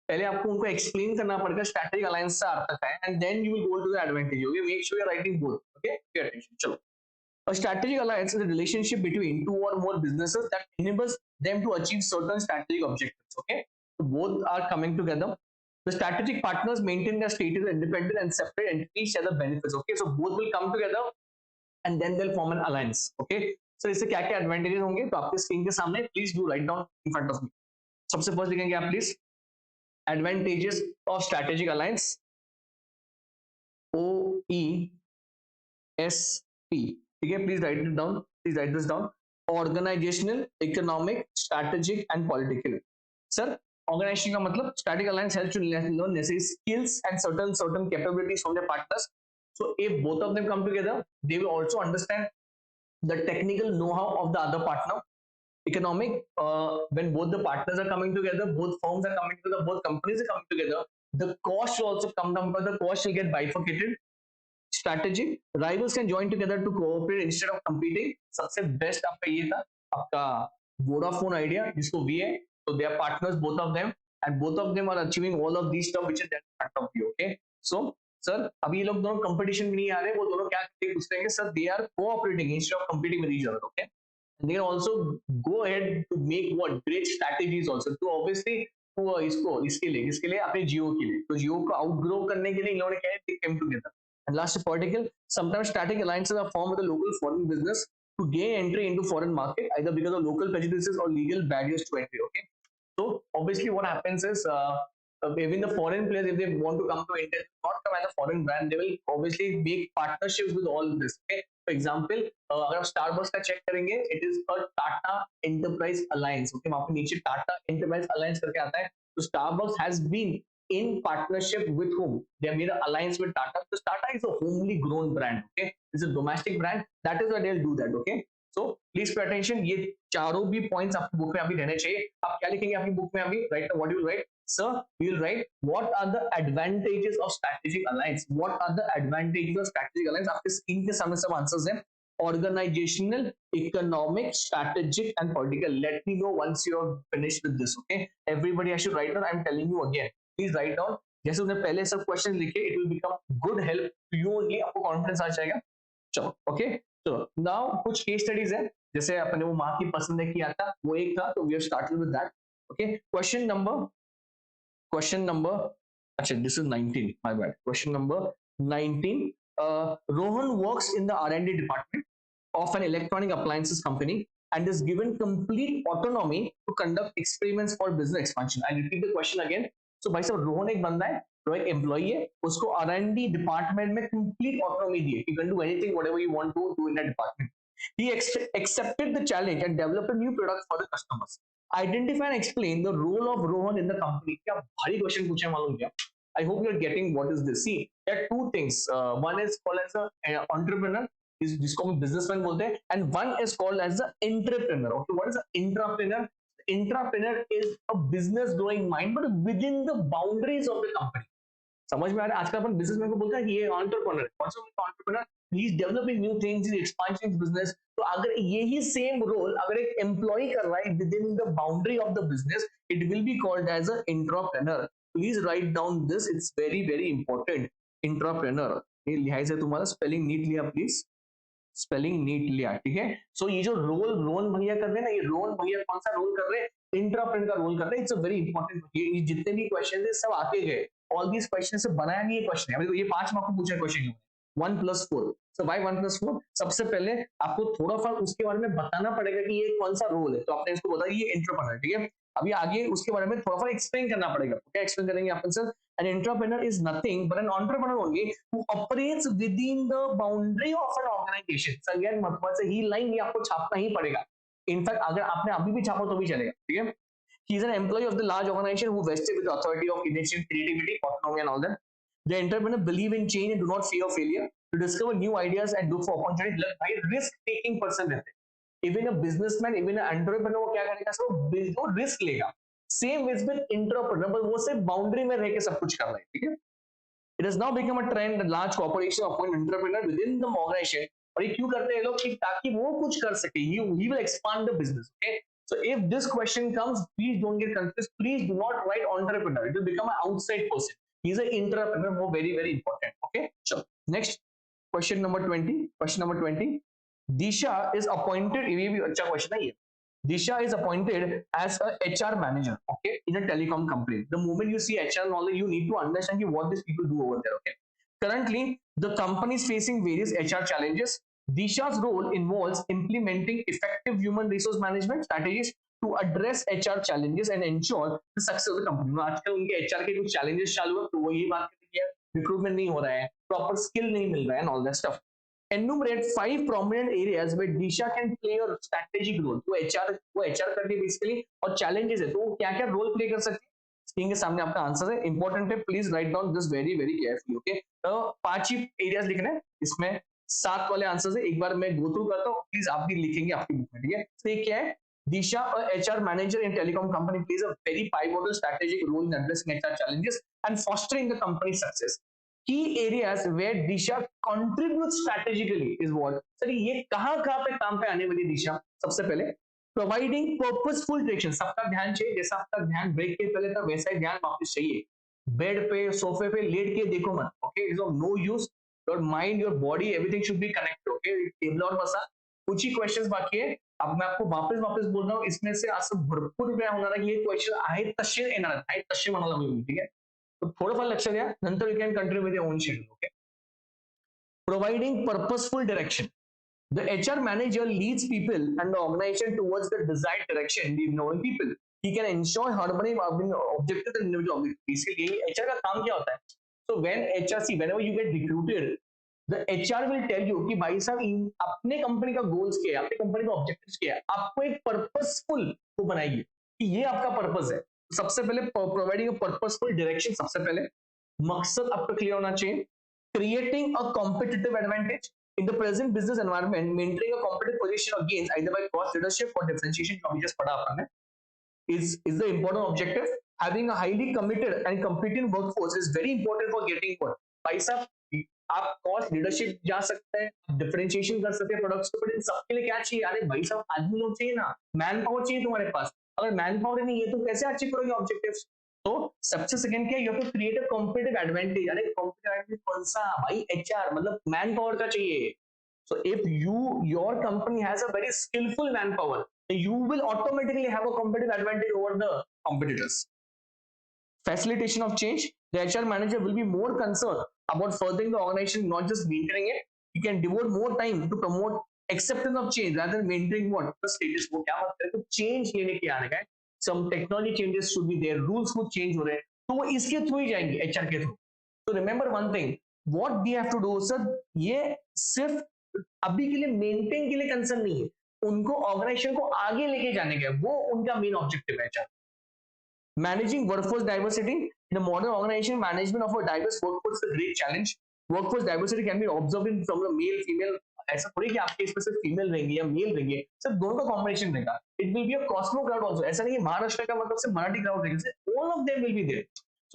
पहले आपको उनको explain करना पड़ेगा strategic alliance का अर्थ क्या है, and then you will go to the advantage. Okay, make sure you're writing both. Okay, pay attention. चलो. A strategic alliance is a relationship between two or more businesses that enables them to achieve certain strategic objectives. Okay, so both are coming together. The strategic partners maintain their status independent and separate entities share the benefits. Okay, so both will come together and then they'll form an alliance. Okay, so इससे क्या क्या advantages होंगे तो आपके screen के सामने please do write down in front of me. सबसे first लिखेंगे आप please advantages of strategic alliance. OESP, ठीक है, please write it down, please write this down. Organizational, economic, strategic and political. Sir organization का मतलब strategic alliance helps to learn necessary skills and certain capabilities from their partners. So if both of them come together, they will also understand the technical know-how of the other partner. Economic, when both the partners are coming together, both firms are coming together, both companies are coming together, the cost will also come down because the cost will get bifurcated. Strategy, rivals can join together to cooperate instead of competing. सबसे best आपका ये था, आपका Vodafone idea जिसको वी है, तो they are partners both of them and both of them are achieving all of these stuff which is part of you. Okay, so sir अभी ये लोग दोनों कंपटीशन में नहीं आ रहे, वो दोनों क्या पूछते हैं sir, they are cooperating instead of competing with each other. Okay, and they can also go ahead to make what great strategies also. तो obviously वो इसको इसके लिए अपने जियो के लिए, तो जियो को आउटग्रो करने के लिए इन लोगों ने क्या है, they came together. And last is political. Sometimes strategic alliances are formed with a local foreign business to gain entry into foreign market, either because of local prejudices or legal barriers to entry. Okay, so obviously what happens is even the foreign players, if they want to come to India, not come as a foreign brand, they will obviously make partnerships with all this. Okay, for example, अगर आप Starbucks का check करेंगे, it is a Tata Enterprise Alliance. Okay, वहाँ पे नीचे Tata Enterprise Alliance करके आता है. So Starbucks has been in partnership with whom? They have made an alliance with Tata. Because Tata is a homely grown brand. Okay, it's a domestic brand. That is why they'll do that. Okay, so please pay attention. ये चारों भी points आपकी book में अभी रहने चाहिए. आप क्या लिखेंगे आपकी बुक में अभी? Write what you will write. Sir, we will write what are the advantages of strategic alliance. What are the advantages of strategic alliance? आपके स्क्रीन के सामने सब आंसर्स हैं. Organizational, economic, strategic, and political. Let me know once you have finished with this. Okay, everybody, I should write down. I'm telling you again. Please write down. जैसे उसने पहले सब question लिखे, it will become good help to you only. आपको confidence आ जाएगा. चलो okay, चलो now कुछ केस स्टडीज है, जैसे अपने वो माँ की पसंद है किया था, वो एक था, तो we have started with that. Okay, question number, अच्छा this is 19, my bad. Question number 19. Rohan works in the R&D department of an electronic appliances company and is given complete autonomy to conduct experiments for business expansion. I repeat the question again. So भाई साहब रोहन एक बंदा है, वो एक employee है, उसको R&D department में कंप्लीट ऑटोनॉमी दी है. You can do anything whatever you want to do in that department. He accepted the challenge and developed a new product for the customers. Identify and explain the role of Rohan in the company. क्या भारी question पूछे मालूम क्या? I hope you are getting what is this. See, there are two things. One is called as a entrepreneur, जिसको हम businessman बोलते हैं, and one is called as the entrepreneur. Okay, what is the entrepreneur? Entrepreneur is a business growing mind, but within the boundaries of the company. समझ में आ रहा है? आजकल अपन बिजनेसमैन को बोलते हैं कि ये एंटरप्रेन्योर है, what's entrepreneur, he is developing new things, is expanding his business. तो अगर यही सेम रोल अगर एक एम्प्लॉय कर रहा है within the boundary of the business, it will be called as a entrepreneur. Please write down this, it's very very important. Entrepreneur, ये लिहाज है तुम्हारा, स्पेलिंग नीट लिया प्लीज, स्पेलिंग नीट लिया, ठीक है। सो ये जो रोल रोहन भैया कर रहे हैं ना, ये रोहन भैया कौन सा रोल कर रहे हैं, इंट्राप्रेन्योर का रोल कर रहे हैं। इट्स अ वेरी इंपॉर्टेंट, ये जितने भी क्वेश्चन है सब आके गए, ऑल दीज क्वेश्चन से बनाया नहीं ये क्वेश्चन है, ये 5 मार्क को पूछा क्वेश्चन 1+4। सो बाय 1+4, सबसे पहले आपको थोड़ा सा उसके बारे में बताना पड़ेगा कि ये कौन सा रोल है, तो आपने इसको बताया ये एंटरप्रेन्योर, ठीक है। अभी आगे उसके बारे में थोड़ा सा एक्सप्लेन करना पड़ेगा, क्या एक्सप्लेन करेंगे अपन sir? An entrepreneur is nothing but an entrepreneur only who operates within the boundary of an organization। सगळ्यात महत्वाचं ही लाइन ये आपको छापना ही पड़ेगा। इनफैक्ट अगर आपने अभी भी छापा तो भी चलेगा, ठीक है। He is an employee of the large organization who vested with the authority of initiative, creativity, autonomy and all that. The entrepreneur believe in change and do not fear failure, to discover new ideas and look for opportunities। by risk taking person रहते हैं। Even a businessman, even a entrepreneur, वो क्या करेगा, सब वो risk लेगा। Same is with entrepreneur, वो सिर्फ बाउंड्री में रह के सब कुछ कर रहा है, ठीक है। It has now become a trend that large corporation appoint entrepreneur within the organization। और ये क्यों करते हैं लोग, कि ताकि वो कुछ कर सके, he will expand the business, okay। So if this question comes, please don't get confused, please do not write entrepreneur, it will become an outside person, he is an entrepreneur, वो very very important, okay। So next question number 20, question number 20, Disha is appointed, ये भी अच्छा question है ये। Disha is appointed as a HR manager, okay, in a telecom company. The moment you see HR knowledge, you need to understand what these people do over there, okay. Currently, the company is facing various HR challenges. Disha's role involves implementing effective human resource management strategies to address HR challenges and ensure the success of the company। आजकल उनके HR के कुछ challenges चालू है, तो वो ये बात करती है, recruitment नहीं हो रहा है, proper skill नहीं मिल रहा है, and all that stuff। Enumerate 5 prominent areas where Disha can play a strategic role। वो HR करती है बेसिकली, और challenges है, तो वो क्या क्या रोल प्ले कर सकती है, स्क्रीन के सामने आपका आंसर है, इंपॉर्टेंट है, please write down this very very carefully, okay. तो 5 ही एरियाज लिखने हैं, इसमें 7 वाले आंसर है, एक बार मैं गो थ्रू करता हूँ, प्लीज आप भी लिखेंगे आपकी बुक में, ठीक है। तो ये क्या है, Disha, a HR manager in telecom company, plays a very pivotal strategic role in addressing HR challenges and fostering the company's success। Key areas where Disha contributes strategically is what? Sir ये कहाँ कहाँ पे काम पे आने वाली दिशा? सबसे पहले प्रोवाइडिंग पर्पसफुल डायरेक्शन, सबका ध्यान चाहिए, जैसा आपका ध्यान ब्रेक के पहले था वैसा ही ध्यान वापस चाहिए। बेड पे सोफे पे लेट के देखो मत, okay, is of no use. Your mind, your body, everything should be connected, okay. Table और बसा, कुछ ही क्वेश्चंस बाकी है। अब मैं आपको वापस वापस बोल रहा हूँ, इसमें से असं भरपूर वेळा होणार आहे की हे क्वेश्चन आहेत तसे येणार आहेत तसे म्हणाला मी, ठीक आहे। तो थोडंफार लक्ष द्या, नंतर you can continue with your own schedule, okay. Providing purposeful direction. The HR manager leads people and the organization towards the desired direction, the knowing people. He can ensure harmony between objectives and individual objectives। इसलिए HR का काम क्या होता है? So when HR, see, whenever you get recruited, the HR will tell you कि भाई साहब अपने कंपनी का गोल्स क्या है, अपने कंपनी का ऑब्जेक्टिव्स क्या है, आपको एक पर्पसफुल वो बनाइए कि ये आपका पर्पस है। सबसे पहले प्रोवाइडिंग अ पर्पसफुल डायरेक्शन, सबसे पहले मकसद आपका क्लियर होना चाहिए। Creating a competitive advantage in the present business environment, maintaining a competitive position or gains either by cost leadership or differentiation, जो अभी just पढ़ा अपन ने, is the important objective। Having a highly committed and competent workforce is very important for getting what? भाई साहब आप cost leadership जा सकते हैं, डिफरेंशिएशन कर सकते हैं प्रोडक्ट्स को, बट इन सबके लिए क्या चाहिए? अरे भाई साहब आदमी लोग चाहिए ना, मैन पावर चाहिए तुम्हारे पास। अगर मैन पावर नहीं है तो कैसे अचीव करोगे ऑब्जेक्टिव्स? तो सबसे सेकंड क्या है, you have to create a competitive advantage. अरे कॉम्पिटिटिव एडवांटेज कौन सा भाई? एचआर, मतलब मैन पावर का चाहिए। So if your company has a very skillful manpower, you will automatically have a competitive advantage over the competitors। Facilitation of change, the HR manager will be more concerned about furthering the organization, not just maintaining it। You can devote more time to promote acceptance of change rather than maintaining what the status quo। क्या बात करें, तो change लेने के आने का है। some technology changes should be there, rules कुछ change हो रहे हैं, तो वो इसके थ्रू ही जाएंगे, HR के थ्रू। तो remember one thing, what we have to do sir, ये सिर्फ अभी के लिए मेंटेन के लिए कंसर्न नहीं है, उनको ऑर्गेनाइजेशन को आगे लेके जाने का, वो उनका मेन ऑब्जेक्टिव है। HR managing workforce diversity in a modern organization, management of a diverse workforce is a great challenge। Workforce diversity can be observed in from the male female, ऐसा थोड़ी कि आपके इसमें सिर्फ फीमेल रहेंगे या मेल रहेंगे, सिर्फ दोनों का कॉम्बिनेशन रहेगा। It will be a cosmo crowd also, ऐसा नहीं है महाराष्ट्र का मतलब सिर्फ मराठी क्राउड रहेगा, all of them will be there.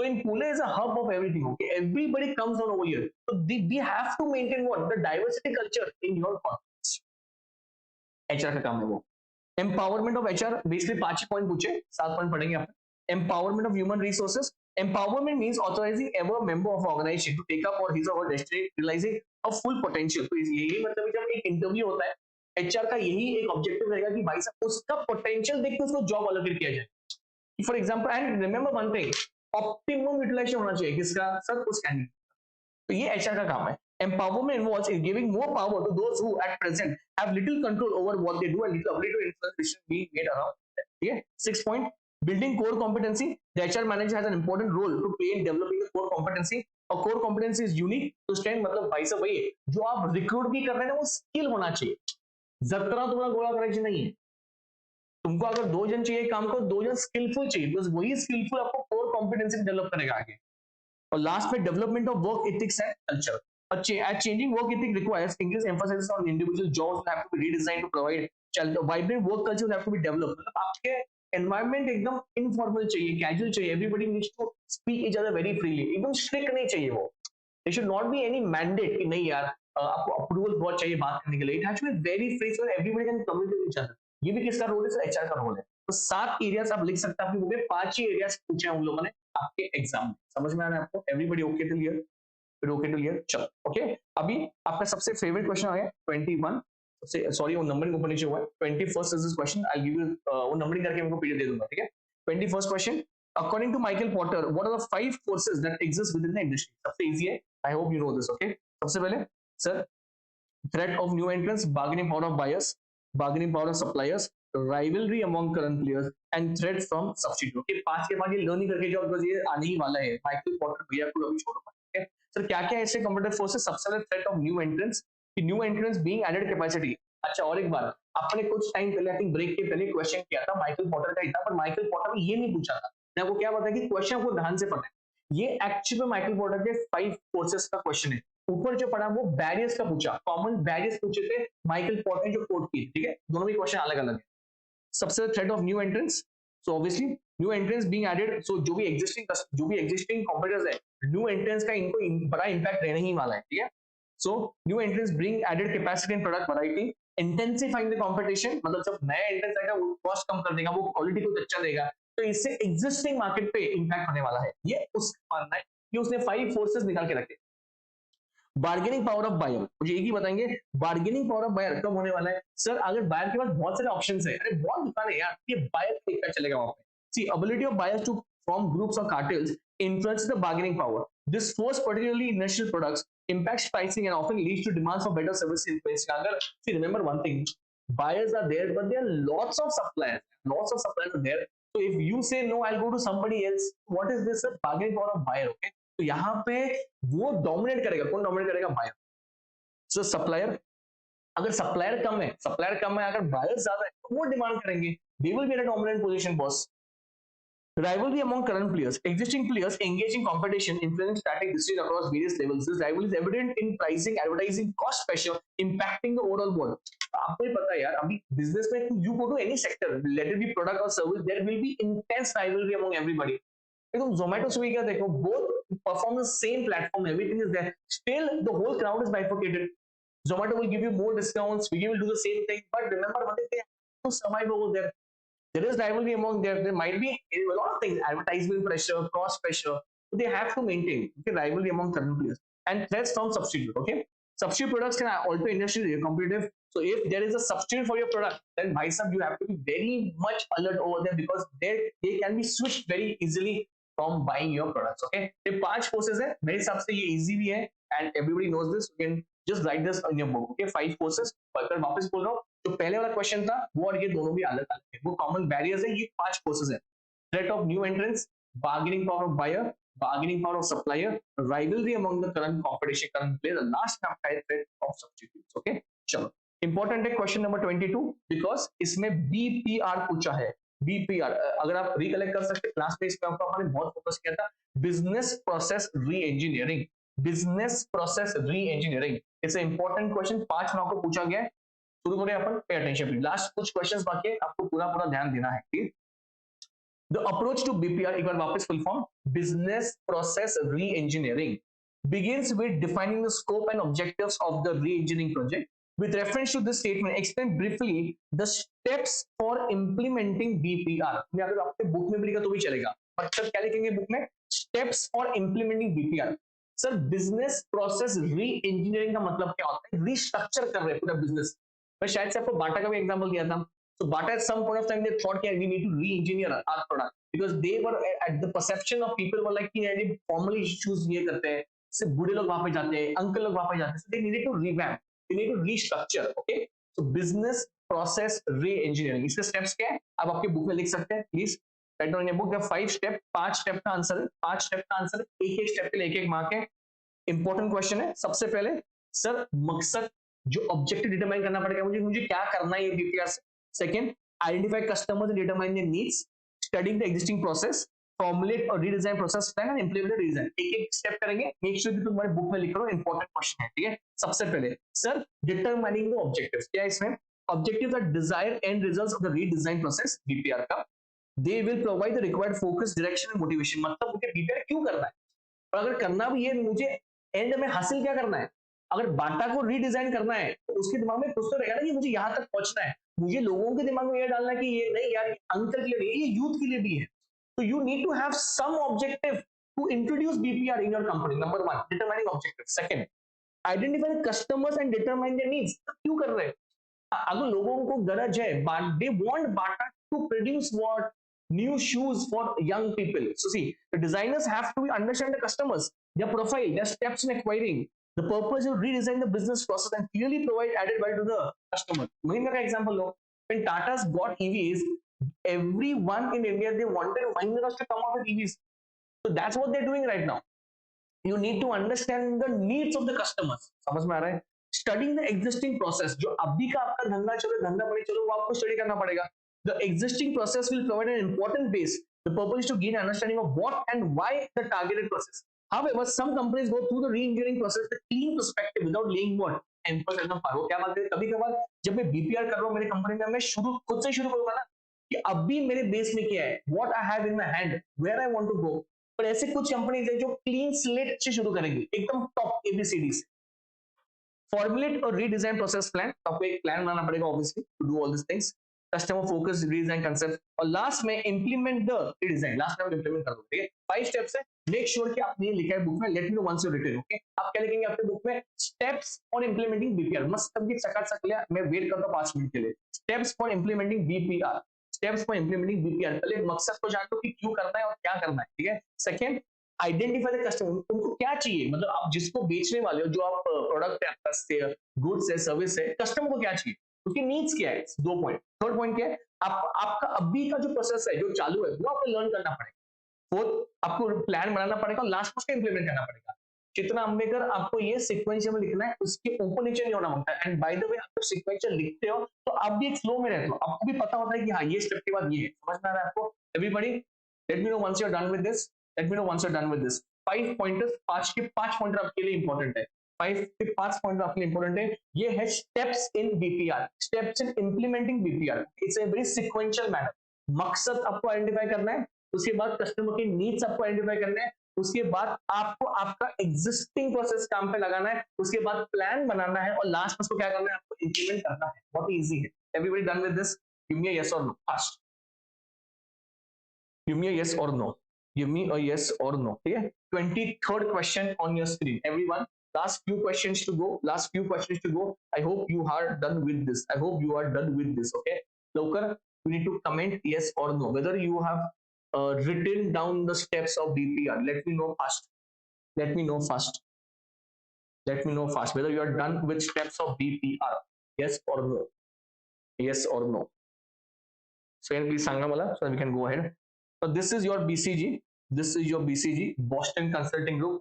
So in Pune is a hub of everything. Okay, everybody comes on over here. So we have to maintain what the diversity culture in your context. HR का काम है वो. Empowerment of HR basically 5 point पूछे, 7 point पढ़ेंगे आप. Empowerment of human resources. Empowerment means authorizing ever member of organization to take up or his or her destiny, realizing a full potential. तो यही मतलब जब एक इंटरव्यू होता है, एचआर का यही एक ऑब्जेक्टिव रहेगा कि भाई साहब उसका पोटेंशियल देख के उसको जॉब अलॉकेट किया जाए. For example, and remember one thing, optimum utilization होना चाहिए किसका सर, उस कैंडिडेट. तो ये एचआर का काम है. Empowerment involves in giving more power to those who at present have little control over what they do and little ability to influence decisions being made around them. Okay. 6 point, building core competency. The HR manager has an important role to play in developing the core competency. A core competency is unique to strength. मतलब भाई साहब वही है जो आप recruit भी कर रहे हैं वो स्किल होना चाहिए. जतरा तुम्हारा गोला करायची नहीं है. तुमको अगर 2 जन चाहिए काम को, 2 जन स्किलफुल चाहिए, बिकॉज वही स्किलफुल आपको कोर कॉम्पिटेंसी डेवलप करेगा आगे. और लास्ट में development of work ethics and culture. As changing work ethic requires increased emphasis on individual jobs will have to be redesigned to provide vibrant work culture will have to be developed. मतलब आपके environment एकदम informal चाहिए, casual चाहिए. Everybody needs to speak each other very freely. एकदम strict नहीं चाहिए वो. There should not be any mandate कि नहीं यार आपको अप्रूवल बहुत चाहिए बात करने के लिए. It has to be very free so everybody can communicate with each other. ये भी किसका रोल है सर, एचआर का रोल है. तो 7 एरियाज आप लिख सकते हैं. आपके बुक में 5 ही एरियाज पूछे हैं उन लोगों ने आपके एग्जाम में. समझ में आ रहा है आपको? Everybody okay to hear? फिर ओके टू हियर. चलो ओके. अभी आपका सबसे फेवरेट क्वेश्चन आ गया 21. सबसे सॉरी वो नंबरिंग ऊपर नीचे हुआ है. 21st is this question. I give you वो नंबरिंग करके मैं पीडीएफ दे दूंगा. ठीक है. 21st question. According to Michael Porter, what are the 5 forces that exist within the industry? सबसे इजी है. I hope you know this. Okay. सबसे पहले sir, threat of new entrants, bargaining power of buyers, bargaining power of suppliers, rivalry among current players, and threat from substitute. Okay, 5 के बाद ये learning करके जाओ because ये आने ही वाला है. माइकल पॉटर भैया को अभी छोड़ो. ठीक है सर, क्या क्या ऐसे कंप्यूटर फोर्सेस. सबसे पहले थ्रेट ऑफ न्यू एंट्रेंट्स, कि new entrants being added capacity. अच्छा, और एक बात, आपने कुछ टाइम पहले आई थिंक ब्रेक के पहले क्वेश्चन किया था माइकल पॉटर का ही था, पर माइकल पॉटर ने ये नहीं पूछा था. मैं आपको क्या बताया कि क्वेश्चन को ध्यान से पढ़ना है. ये एक्चुअली में माइकल पॉटर के 5 फोर्सेस का क्वेश्चन है. ऊपर जो पढ़ा वो बैरियर्स का पूछा, कॉमन बैरियर्स पूछे थे माइकल पॉटर ने जो कोट किए. ठीक है, दोनों भी क्वेश्चन अलग अलग है. सबसे threat of new entrants. So obviously new entrants being added. So जो भी एग्जिस्टिंग कॉम्पिटिटर्स है, न्यू एंट्रेंट्स का इनको बड़ा इंपैक्ट रहने ही वाला है. ठीक है. So new entrants bring added capacity in product variety, intensifying the competition. मतलब जब नया एंट्रेंस आएगा वो कॉस्ट कम कर देगा, वो क्वालिटी को अच्छा देगा, तो इससे एग्जिस्टिंग मार्केट पे इंपैक्ट होने वाला है. ये उसका मानना है कि उसने 5 फोर्सेस निकाल के रखे. बार्गेनिंग पावर ऑफ बायर, मुझे एक ही बताएंगे बार्गेनिंग पावर ऑफ बायर कब होने वाला है सर. अगर बायर के पास बहुत सारे ऑप्शंस है, अरे बहुत दुकान है यार, ये बायर देखकर चलेगा वहां पे. C ability of buyers to form groups और cartels influences the bargaining power. This force, particularly in national products, impacts pricing and often leads to demands for better service in place. See, remember one thing: buyers are there, but there are lots of suppliers. Lots of suppliers are there. So if you say no, I'll go to somebody else. What is this? Bargaining power of buyer. Okay. तो यहाँ पे वो dominate करेगा. कौन dominate करेगा? Buyer. सो supplier, अगर supplier कम है, अगर बायर ज्यादा है तो वो डिमांड करेंगे. They will be at a dominant position. Boss. Rivalry among current players. Existing players engage in competition, influencing static decisions across various levels. This rivalry is evident in pricing, advertising, cost pressure, impacting the overall world. आपको ही पता है यार, अभी business में you go to any sector, let it be product or service, there will be intense rivalry among everybody. तुम Zomato Swiggy का देखो, both perform the same platform, everything is there. Still, the whole crowd is bifurcated. Zomato will give you more discounts, Swiggy will do the same thing, but remember one thing, they have to survive over there. There is rivalry among there. There might be a lot of things: advertisement pressure, cost pressure. So they have to maintain rivalry among current players. And threats from substitute. Okay, substitute products can alter industry competitive. So if there is a substitute for your product, then by some you have to be very much alert over there because they can be switched very easily from buying your products. Okay, ये 5 forces है. मेरे हिसाब से ये easy भी है and everybody knows this. You can just write this in your book. Okay, 5 forces. पर वापस बोल रहा हूँ, जो पहले वाला क्वेश्चन था वो और ये दोनों भी अलग अलग है. वो कॉमन बैरियर्स है. ये 5 फोर्सेस है. Threat of new entrants, bargaining power of buyer, bargaining power of supplier, rivalry among the current competition, current player, last में आपका है थ्रेट ऑफ सब्स्टिट्यूट्स. ओके, चलो इंपॉर्टेंट है क्वेश्चन नंबर 22 बिकॉज इसमें BPR पूछा है. बीपीआर अगर आप रिकलेक्ट कर सकते, क्लास में इस पे आपको हमने बहुत फोकस किया था. Business process reengineering. Business process reengineering it's a important question. 5 mark को पूछा गया है. शुरू करें अपन. Pay attention please. लास्ट कुछ क्वेश्चंस बाकी है, आपको पूरा ध्यान देना है. ठीक. The approach to BPR, एक बार वापस full form, business process re-engineering, begins with defining the scope and objectives of the re-engineering project. With reference to this statement, explain briefly the steps for implementing BPR. मैं अगर आपके book में भी लिखा तो भी चलेगा, मतलब क्या लिखेंगे बुक में? Steps for implementing BPR. Sir business process री इंजीनियरिंग का मतलब क्या होता है? रीस्ट्रक्चर कर रहे हैं पूरा बिजनेस। मैं शायद से आपको बाटा का भी एग्जांपल दिया था। So Bata at some point of time they thought that we need to re-engineer our product because they were at the perception of people were like कि यार ये formally issues ये करते हैं, सिर्फ बूढ़े लोग वहां पे जाते हैं, अंकल लोग वहां पे जाते हैं, so they needed to revamp, they need to restructure, okay? So business process re-engineering, इसके steps क्या है? आप आपके बुक में लिख सकते हैं, please write down in your book. The 5 step, 5 step का आंसर है, 5 step का आंसर, एक एक स्टेप के लिए एक एक मार्क है। इंपॉर्टेंट क्वेश्चन है। सबसे पहले सर मकसद जो ऑब्जेक्टिव डिटरमाइन करना पड़ेगा, मुझे मुझे क्या करना है ये बीपीआर से। Second, identify customers and determine their needs, studying the existing process, formulate और redesign process plan and implement the redesign. एक एक स्टेप करेंगे, मेक श्योर कि तुम तुम्हारे बुक में लिख रहे हो, इंपॉर्टेंट क्वेश्चन है, ठीक है। सबसे पहले सर डिटरमाइनिंग द ऑब्जेक्टिव्स, क्या है इसमें? Objectives are desired end results of the redesign process BPR का। They will provide the required focus, direction and motivation, मतलब मुझे बीपीआर क्यों करना है और अगर करना भी है मुझे एंड में हासिल क्या करना है। अगर बाटा को रीडिजाइन करना है तो उसके दिमाग में कुछ तो रहेगा ना कि मुझे यहाँ तक पहुंचना है। मुझे लोगों के दिमाग में ये डालना है कि ये नहीं यार अंकल के लिए नहीं, ये यूथ के लिए भी है। तो you need to have some objective to introduce BPR in your company. Number 1 determining objective. Second, identify customers and determine their needs, क्यों कर रहे हैं? अगर लोगों को गरज है, they want Bata to produce what, new shoes for young people. So see, the designers have to understand the customers, their profile, their steps in acquiring. The purpose is to redesign the business process and clearly provide added value to the customer. Mahindra का example low, when Tata's got EVs, everyone in India they wanted Mahindra to come out with EVs. So that's what they're doing right now. You need to understand the needs of the customers. समझ में आ रहा है? Studying the existing process, जो अभी का आपका धंधा चलो धंधा बड़े चलो वो आपको स्टडी करना पड़ेगा। The existing process will provide an important base. The purpose is to gain understanding of what and why the targeted process. However, some companies go through the re-engineering process with a clean perspective without laying what emphasis on power. क्या बात है? कभी कभार जब मैं BPR कर रहा हूँ मेरे कंपनी में, मैं शुरू खुद से शुरू करूंगा ना कि अभी मेरे बेस में क्या है, what I have in my hand, where I want to go. पर ऐसे कुछ कंपनीज है जो क्लीन स्लेट से शुरू करेंगी, एकदम टॉप एबीसीडी से। फॉर्मुलेट और रीडिजाइन प्रोसेस प्लान, आपको एक प्लान बनाना पड़ेगा obviously to do all this things. Customer focus redesign concept और लास्ट में इंप्लीमेंट द रीडिजाइन, लास्ट में इंप्लीमेंट कर दो, ठीक है। 5 स्टेप्स है, मेक श्योर कि आपने ये लिखा है बुक में, let me know once you written, okay. आप क्या लिखेंगे आपके बुक में? स्टेप्स फॉर इंप्लीमेंटिंग बीपीआर, मस्त तब ये चकाचक लिया, मैं वेट करता हूं 5 मिनट के लिए। Steps for implementing BPR, steps for implementing BPR, पहले मकसद को जान लो कि क्यों करना है और क्या करना है, ठीक है। सेकंड, आइडेंटिफाई द कस्टमर, उनको क्या चाहिए, मतलब आप जिसको बेचने वाले हो, जो आप प्रोडक्ट है आपका, गुड्स है, सर्विस है, कस्टमर को क्या चाहिए, उसकी नीड्स क्या है। 2 पॉइंट। थर्ड पॉइंट क्या है? आपका अभी का जो प्रोसेस है जो चालू है वो आपको लर्न करना पड़ेगा। फोर्थ, आपको प्लान बनाना पड़ेगा और लास्ट में उसका इंप्लीमेंट करना पड़ेगा। चितना अंबेकर, आपको ये सीक्वेंशियल में लिखना है, उसके ऊपर नीचे नहीं होना होता है। एंड बाय द वे आप जब सीक्वेंशियल लिखते हो तो आप भी एक फ्लो में रहते हो, आपको भी पता होता है कि हाँ ये स्टेप के बाद ये है। समझ में आ रहा है आपको? Everybody let me know once you are done with this, let me know once you are done with this. 5 pointers, 5 के 5 पॉइंटर आपके लिए इंपॉर्टेंट है। 5 के 5 पॉइंटर आपके लिए इंपॉर्टेंट है। ये है steps in BPR, steps in implementing BPR. It's a very sequential manner. मकसद आपको आइडेंटिफाई करना है, उसके बाद कस्टमर के नीड्स आपको आइडेंटिफाई करना है, उसके बाद आपको आपका एग्जिस्टिंग प्रोसेस काम पे लगाना है, उसके बाद प्लान बनाना है और लास्ट में उसको क्या करना है, आपको इंप्लीमेंट करना है। बहुत इजी है। Everybody done with this? Give me a yes और नो फास्ट, गिव मी अ यस और नो, गिव मी अ यस और नो, ठीक है। 23rd question on your screen, everyone. Last few questions to go, last few questions to go. I hope you are done with this, I hope you are done with this, okay. लवकर you need to comment yes or no whether you have written down the steps of BPR. Let me know fast, let me know fast, let me know fast whether you are done with steps of BPR, yes or no, yes or no. So can please sanga mala so that we can go ahead. So this is your BCG, this is your BCG, Boston Consulting Group.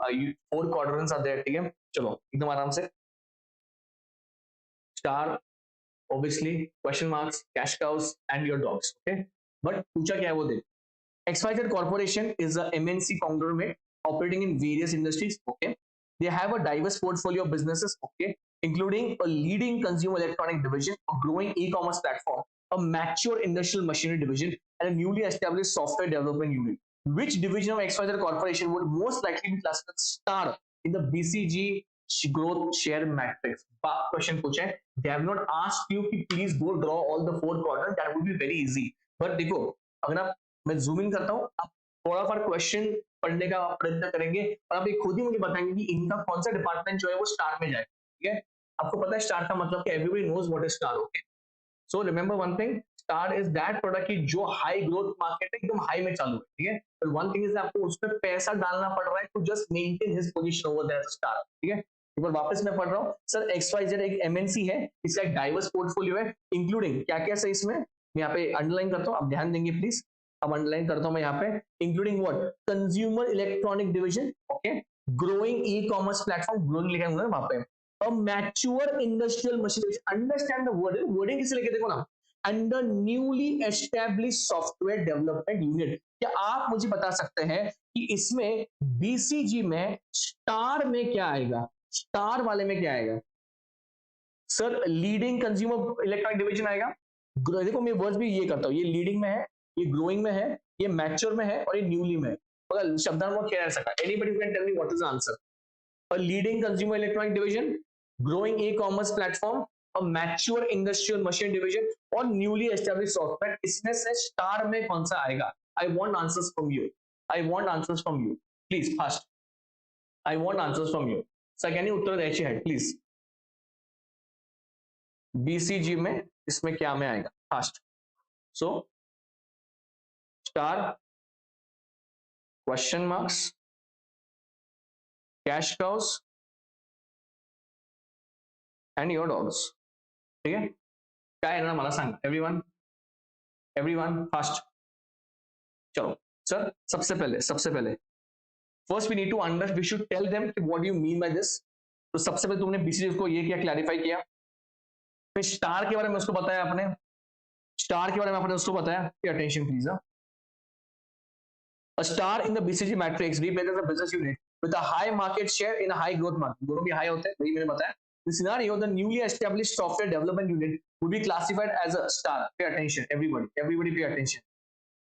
4 quadrants are there, ठीक है। चलो एकदम आराम से। Star, obviously question marks, cash cows and your dogs, okay। but पूछा क्या है वो देख। XYZ Corporation is a MNC conglomerate operating in various industries, okay। They have a diverse portfolio of businesses, okay, including a leading consumer electronic division, a growing e-commerce platform, a mature industrial machinery division, and a newly established software development unit. Which division of XYZ corporation would most likely be classified as star in the BCG growth share matrix? Question पूछा है. They have not asked you कि please go draw all the four quadrants. That would be very easy. But देखो, अगर आप, मैं zoom in करता हूँ, आप थोड़ा सा क्वेश्चन पढ़ने का प्रयत्न करेंगे और आप खुद ही मुझे बताएंगे कि इनका कौन सा डिपार्टमेंट जो है वो स्टार में जाए. ठीक है, आपको पता है स्टार का मतलब क्या, everybody knows what is star. Okay, so remember one thing, star is that product की जो हाई ग्रोथ मार्केट है, एकदम हाई में चालू है. ठीक है, but one thing is आपको उसमें पैसा डालना पड़ रहा है to just maintain his position over there star. ठीक है, एक बार वापस मैं पढ़ रहा हूँ. सर XYZ एक एमएनसी है, इसका एक डाइवर्स पोर्टफोलियो है, इंक्लूडिंग क्या क्या है इसमें, मैं यहाँ पे अंडरलाइन करता हूँ, आप ध्यान देंगे प्लीज. अब अंडरलाइन करता हूँ मैं यहाँ पे, including what, consumer electronic division, okay, growing e commerce platform, growing लिखा है वहां पे, a mature industrial machinery. Understand the wording. Wording किसे लेके देखो ना, under newly established software development unit. क्या आप मुझे बता सकते हैं कि इसमें BCG में स्टार में क्या आएगा, स्टार वाले में क्या आएगा? Sir leading consumer electronic division आएगा. देखो मैं वर्ड्स भी ये करता हूँ, ये लीडिंग में है, ये ग्रोइंग में है, ये मैच्योर में है और ये न्यूली में है. मगर शब्दार्थ क्या रह सकता है? Anybody can tell me what is the answer? A leading consumer electronic division, growing e-commerce platform, a mature industrial machine division और newly established software. इसमें से स्टार में कौन सा आएगा? I want answers from you. I want answers from you. Please fast. I want answers from you. सगळ्यांनी उत्तर द्यायची आहेत प्लीज. BCG में इसमें क्या में आएगा? Fast. So star, question marks, cash cows and your dogs. ठीक है, क्या है ना मला सांग. Everyone fast. चलो सर, सबसे पहले first we need to under, we should tell them what you mean by this. तो सबसे पहले तुमने बीसीजी को ये क्या क्लैरिफाई किया, फिर स्टार के बारे में उसको बताया आपने, स्टार के बारे में आपने उसको बताया. पे attention please. A star in the BCG matrix represents a business unit with a high market share in a high growth market. दोनों भी हाई होते हैं, वही मैंने बताया. The scenario, the newly established software development unit would be classified as a star. Pay attention, everybody pay attention.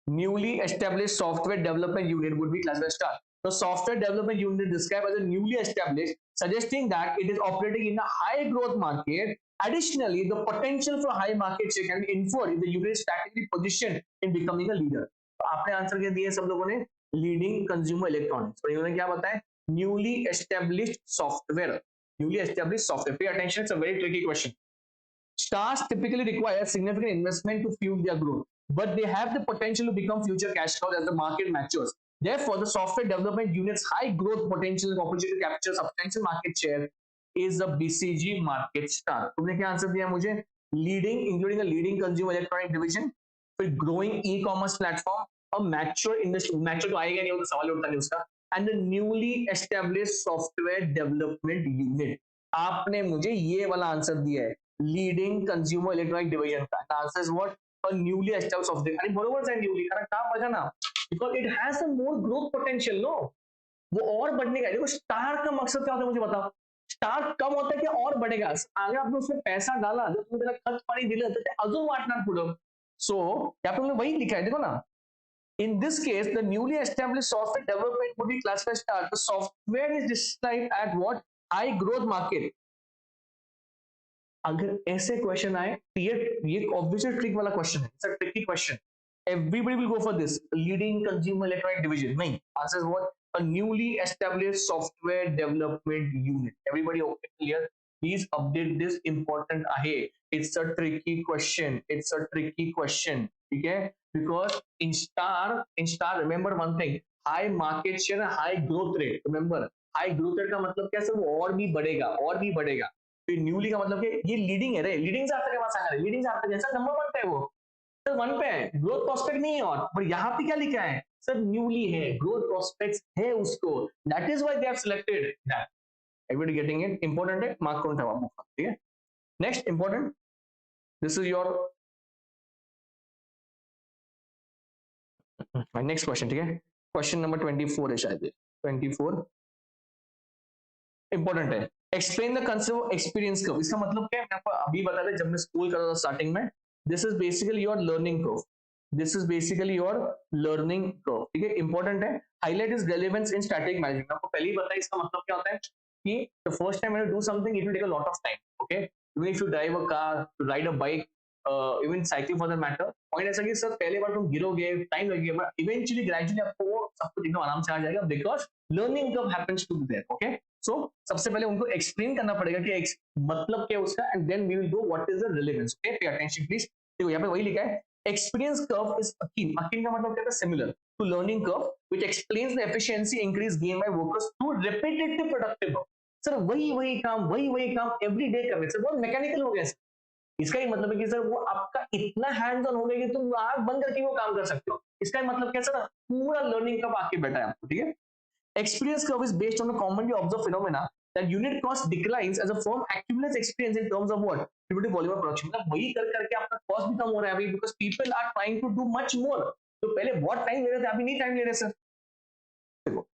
Newly established software development unit would be classified as star. The software development unit described as a newly established, suggesting that it is operating in a high growth market. Additionally, the potential for high market share can be inferred if the unit is strategically positioned in becoming a leader. तो आपने answer क्या दिए सब लोगों ने, leading consumer electronics. और इन्होंने क्या बताया, newly established software. Newly established software. Pay attention, it's a very tricky question. Stars typically require significant investment to fuel their growth, but they have the potential to become future cash cows as the market matures. Therefore, the software development unit's high growth potential and opportunity to capture substantial market share is the BCG market star. तुमने क्या answer दिया मुझे? Leading, including a leading consumer electronic division, फिर growing e commerce platform और mature industry. Mature तो आएगा नहीं, वो तो सवाल उठता नहीं उसका. And the newly established software development unit. आपने मुझे ये वाला आंसर दिया है, लीडिंग कंज्यूमर इलेक्ट्रॉनिक डिवीजन का. Answer is what, a newly established software. आणि बरोबर आहे न्यूली, कारण काम बघा ना, because it has a more growth potential. No, वो और बढ़ने का. देखो स्टार का मकसद क्या होता है मुझे बताओ. स्टार कम होता है कि और बढ़ेगा. आगे आपने उसमें पैसा डाला, जब तुम्ही त्याला खत पाणी दिलं तर ते अजून वाढणार पुढं. सो यहाँ पे वही लिखा है, देखो ना. In this case, the newly established software development would be classified as star. The software is described at what, high growth market. अगर ऐसे क्वेश्चन आए तो ये ऑब्वियसली ट्रिक वाला क्वेश्चन है. It's a tricky question. Everybody will go for this. Leading consumer electronic division. नहीं. Answer is what? A newly established software development unit. Everybody okay, clear? Please update this. Important आहे. It's a tricky question. It's a tricky question. ठीक है? Because in star, remember one thing. High market share, high growth rate. Remember, high growth rate का मतलब क्या? Sir वो और भी बढ़ेगा. फिर न्यूली का मतलब कि ये लीडिंग है रे. लीडिंग से आपका क्या बात है? लीडिंग से आपका जैसा नंबर बनता है वो. सर वन पे है, ग्रोथ प्रोस्पेक्ट नहीं है. और पर यहाँ पे क्या लिखा है सर, न्यूली है, ग्रोथ प्रोस्पेक्ट्स है उसको. That is why they have selected that. Everybody getting it? Important है, मार्क कौन था. ठीक है, next important, this is your next question. ठीक है, क्वेश्चन नंबर 24 है शायद. 24 इंपॉर्टेंट है. Explain the concept of experience curve. इसका मतलब क्या है, मैं आपको अभी बता दें, जब मैं स्कूल करता था स्टार्टिंग में, this is basically your learning curve, this is basically your learning curve, ठीक है, इंपॉर्टेंट है। Highlight is relevance in static management, आपको पहले ही बताया इसका मतलब क्या होता है कि the first time when you do something it will take a lot of time, okay, even if you drive a car, to ride a bike, even cycle for that matter, point ऐसा कि sir पहले बार तुम गिरोगे, time लगेगा, but eventually gradually आपको वो सब कुछ एकदम आराम से आ जाएगा, because learning curve happens to be there, okay. So सबसे पहले उनको एक्सप्लेन करना पड़ेगा कि मतलब क्या है उसका, and then we will go what is the relevance, okay, pay attention please. देखो यहाँ पे वही लिखा है, experience curve is akin, akin का मतलब क्या है, similar to learning curve which explains the efficiency increase gain by workers through repetitive productive work. Sir वही काम एवरी डे कर रहे हैं सर, बहुत मैकेनिकल हो गया सर। इसका ही मतलब है कि सर वो आपका इतना हैंड्स ऑन हो गया कि तुम आंख बंद करके वो काम कर सकते हो। इसका ही मतलब क्या सर, पूरा लर्निंग कर्व आके बैठा है आपको, ठीक है। Experience curve is based on a commonly observed phenomena that unit cost declines as a firm accumulates experience in terms of what? Cumulative volume of production. मतलब वही कर करके आपका कॉस्ट भी कम हो रहा है अभी, because people are trying to do much more. तो पहले बहुत टाइम ले रहे थे, अभी नहीं टाइम ले रहे सर। देखो,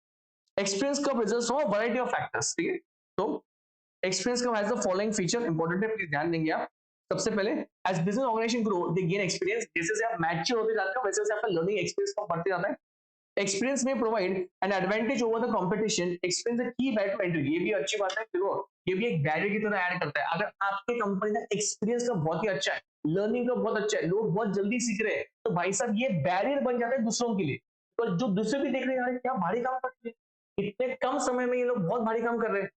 experience curve results from a variety of factors, ठीक है। तो experience curve has the following feature, important है, प्लीज ध्यान देंगे आप। सबसे पहले, as business organization grow, they gain experience, जैसे जैसे आप मैच्योर होते जाते हो वैसे वैसे आपका लर्निंग एक्सपीरियंस बढ़ते जाता है। एक्सपीरियंस में provide an advantage over the competition, experience की बैरियर टू एंट्री, ये भी अच्छी बात है, देखो ये भी एक बैरियर की तरह ऐड करता है। अगर आपके कंपनी का एक्सपीरियंस का बहुत ही अच्छा है, लर्निंग का बहुत अच्छा है, लोग बहुत जल्दी सीख रहे हैं, तो भाई साहब ये बैरियर बन जाता है दूसरों के लिए। तो जो दूसरे भी देख रहे हैं क्या भारी काम करते हैं, इतने कम समय में ये लोग बहुत भारी काम कर रहे हैं,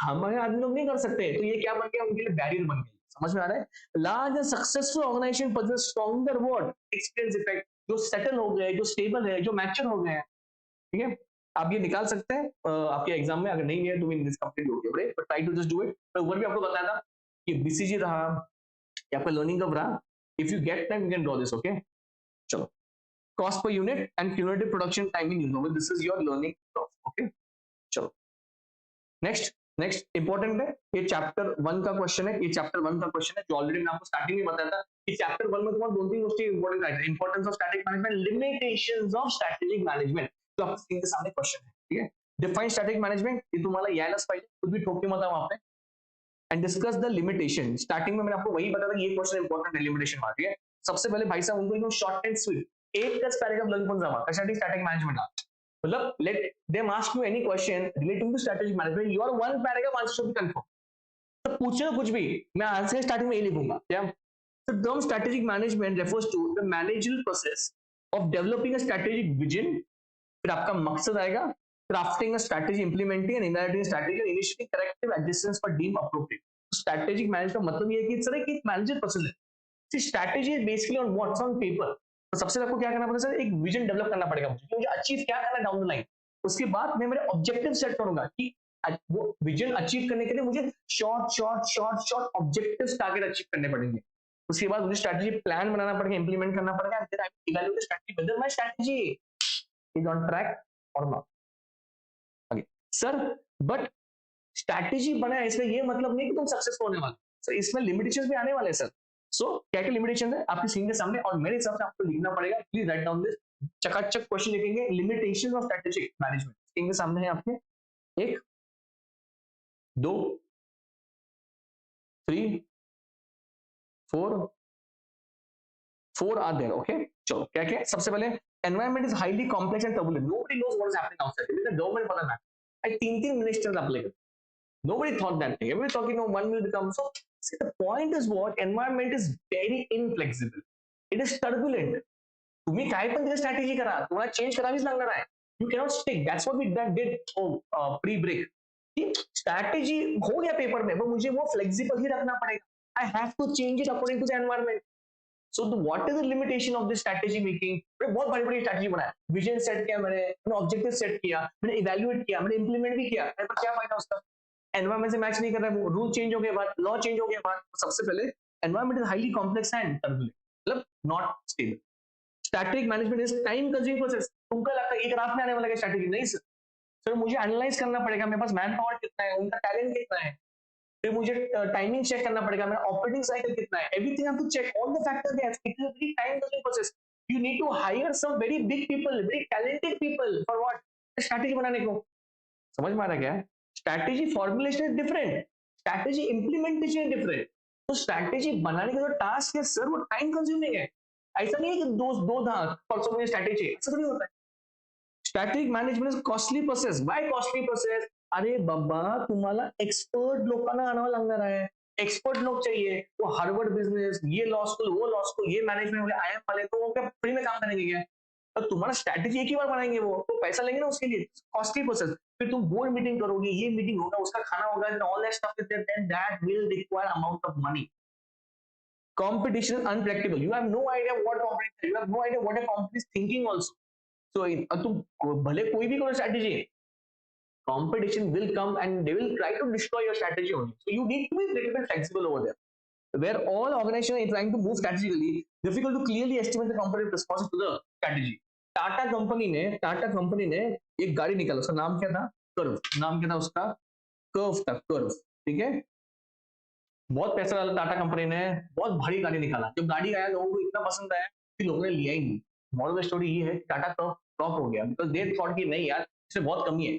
हमारे आदमी लोग नहीं कर सकते, तो ये क्या बन गया, उनके लिए बैरियर बन गया। समझ में आ रहा है? Large and successful organisation possess stronger word experience effect, जो सेटल हो गए, जो स्टेबल है, जो मैच्योर हो गए हैं, ठीक है। आप ये निकाल सकते हैं आपके एग्जाम में, अगर नहीं है तो मीन दिस कंप्लीट हो गया, but try to just do it. मैं ऊपर भी आपको बताया था कि बीसीजी रहा या आपका लर्निंग कर्व रहा, if you get time you can draw this, okay. चलो, cost per unit and cumulative production timing use, this is your learning curve, okay. चलो, नेक्स्ट नेक्स्ट इंपॉर्टेंट है, ये चैप्टर 1 का क्वेश्चन है, ये चैप्टर 1 का question है, जो ऑलरेडी मैं आपको स्टार्टिंग में बताया था कि चैप्टर 1 में तुम्हारा दो तीन गोष्ठी इंपॉर्टेंट है, importance of static management, limitations of strategic management, तो आपके स्क्रीन के सामने क्वेश्चन है, ठीक है। डिफाइन स्टैटिक मैनेजमेंट, ये तुम्हारा यायलास पाहिजे, कुछ भी ठोक के मत आओ वहां पे, and discuss the limitation. Starting में मैंने आपको वही बताया था कि ये क्वेश्चन इंपॉर्टेंट है, लिमिटेशन वाला, ठीक है। सबसे पहले भाई साहब उनको एकदम शॉर्ट एंड स्वीट एक का पैराग्राफ लर्न कौन जावा कशासाठी स्टैटिक मैनेजमेंट, मतलब let them ask you any question relating to strategic management, your one paragraph answer should be confirm. तो पूछे कुछ भी, मैं आंसर स्टार्टिंग में यही लिखूंगा क्या। The term strategic management refers to the managerial process of developing a strategic vision, फिर आपका मकसद आएगा, crafting a strategy, implementing and evaluating strategy and initiating corrective adjustments for deemed appropriate. Strategic management का मतलब ये है कि इस तरह की एक मैनेजर प्रोसेस है। See, strategy is basically on what's on paper. तो सबसे आपको क्या करना पड़ेगा सर, एक विजन डेवलप करना पड़ेगा मुझे कि मुझे अचीव क्या करना है डाउन द लाइन। उसके बाद मैं मेरे ऑब्जेक्टिव सेट करूंगा कि वो विजन अचीव करने के लिए मुझे short short short short objectives target achieve करने पड़ेंगे। उसके बाद मुझे स्ट्रैटेजी प्लान बनाना पड़ेगा, इंप्लीमेंट करना पड़ेगा, then I will evaluate the strategy whether my strategy is on track और not. Okay sir, but strategy बना है इसमें ये मतलब नहीं कि तुम सक्सेसफुल होने वाले, सर इसमें लिमिटेशंस भी आने वाले हैं सर। सो क्या क्या लिमिटेशन है आपकी स्क्रीन के सामने, और मेरे हिसाब से आपको लिखना पड़ेगा, प्लीज राइट डाउन दिस, चकाचक क्वेश्चन लिखेंगे, limitations of strategic management screen के सामने है आपके, एक, दो, 3, 4, 4 आर देयर, ओके। चलो क्या क्या, सबसे पहले environment is highly complex and turbulent, nobody knows what is happening outside, it is the government for that matter, I तीन ministers applicable, nobody thought that thing, everybody thought one will become, so see the point is what, environment is very inflexible, it is turbulent, तुम्ही काय पण त्याची strategy करा, तुम्हाला change करावीच लागणार आहे, you cannot stick, that's what we did pre break, कि स्ट्रैटेजी हो गया पेपर में, वो मुझे वो फ्लेक्सिबल ही रखना पड़ेगा, I have to change it according to the environment. So what is the limitation of this strategy making, मैंने बहुत बड़ी बड़ी स्ट्रैटेजी बनाया, विजन सेट किया, मैंने ऑब्जेक्टिव सेट किया, मैंने इवैल्यूएट किया, मैंने इंप्लीमेंट भी किया, पर क्या फायदा उसका, एनवायरमेंट से मैच नहीं कर रहा है, वो रूल चेंज हो गए बाद, लॉ चेंज हो गया बाद। सबसे पहले environment is highly complex and turbulent, मतलब not stable. Static management is time consuming process, तुमको लगता है एक रात में आने वाला है स्ट्रैटेजी, नहीं सर, सर मुझे एनालाइज करना पड़ेगा, मेरे पास मैन पावर कितना है, उनका टैलेंट कितना है, फिर मुझे टाइमिंग चेक करना पड़ेगा, मेरा ऑपरेटिंग साइकिल कितना है, everything I have to check all the factors there, it is a very time consuming process, you need to hire some very big people, very talented people for what, strategy बनाने को। समझ में आ रहा है क्या, strategy formulation is different, strategy implementation is different. तो strategy बनाने का जो टास्क है सर वो टाइम कंज्यूमिंग है। ऐसा नहीं है कि दो दो धा परसों में स्ट्रैटेजी, ऐसा थोड़ी होता है। Static management is costly process. By costly process? अरे बाबा, तुम्हाला एक्सपर्ट लोकांना आणावं लागणार आहे. एक्सपर्ट लोग चाहिए. वो हार्वर्ड बिजनेस, ये लॉ स्कूल, वो लॉ स्कूल, ये मैनेजमेंट वाले, आईएम वाले, तो वो क्या फ्री में काम करेंगे क्या? तो तुम्हारा स्ट्रैटेजी एक ही बार बनाएंगे, वो तो पैसा लेंगे ना उसके लिए. Costly process. फिर तुम बोर्ड मीटिंग करोगे, ये मीटिंग होगा, उसका खाना होगा, all that stuff is there, then that will require amount of money. Competition is unpredictable. You have no idea what competition. You have no idea what a company is thinking also. So तुम भले कोई भी करो strategy, competition will come and they will try to destroy your strategy only. So you need to be a little bit flexible over there. Where all organizations are trying to move strategically, difficult to clearly estimate the competitive response to the strategy. Tata company ने एक गाड़ी निकाला, उसका नाम क्या था? Curve. नाम क्या था उसका? कर्व था, कर्व. ठीक है. बहुत पैसा डाला टाटा कंपनी ने, बहुत भारी गाड़ी निकाला. जब गाड़ी आया लोगों को इतना पसंद आया कि लोगों ने लिया ही नहीं. मॉरल ऑफ द स्टोरी ये है कि टाटा फ्लॉप हो गया बिकॉज दे थॉट कि नहीं यार, इसमें बहुत कमी है.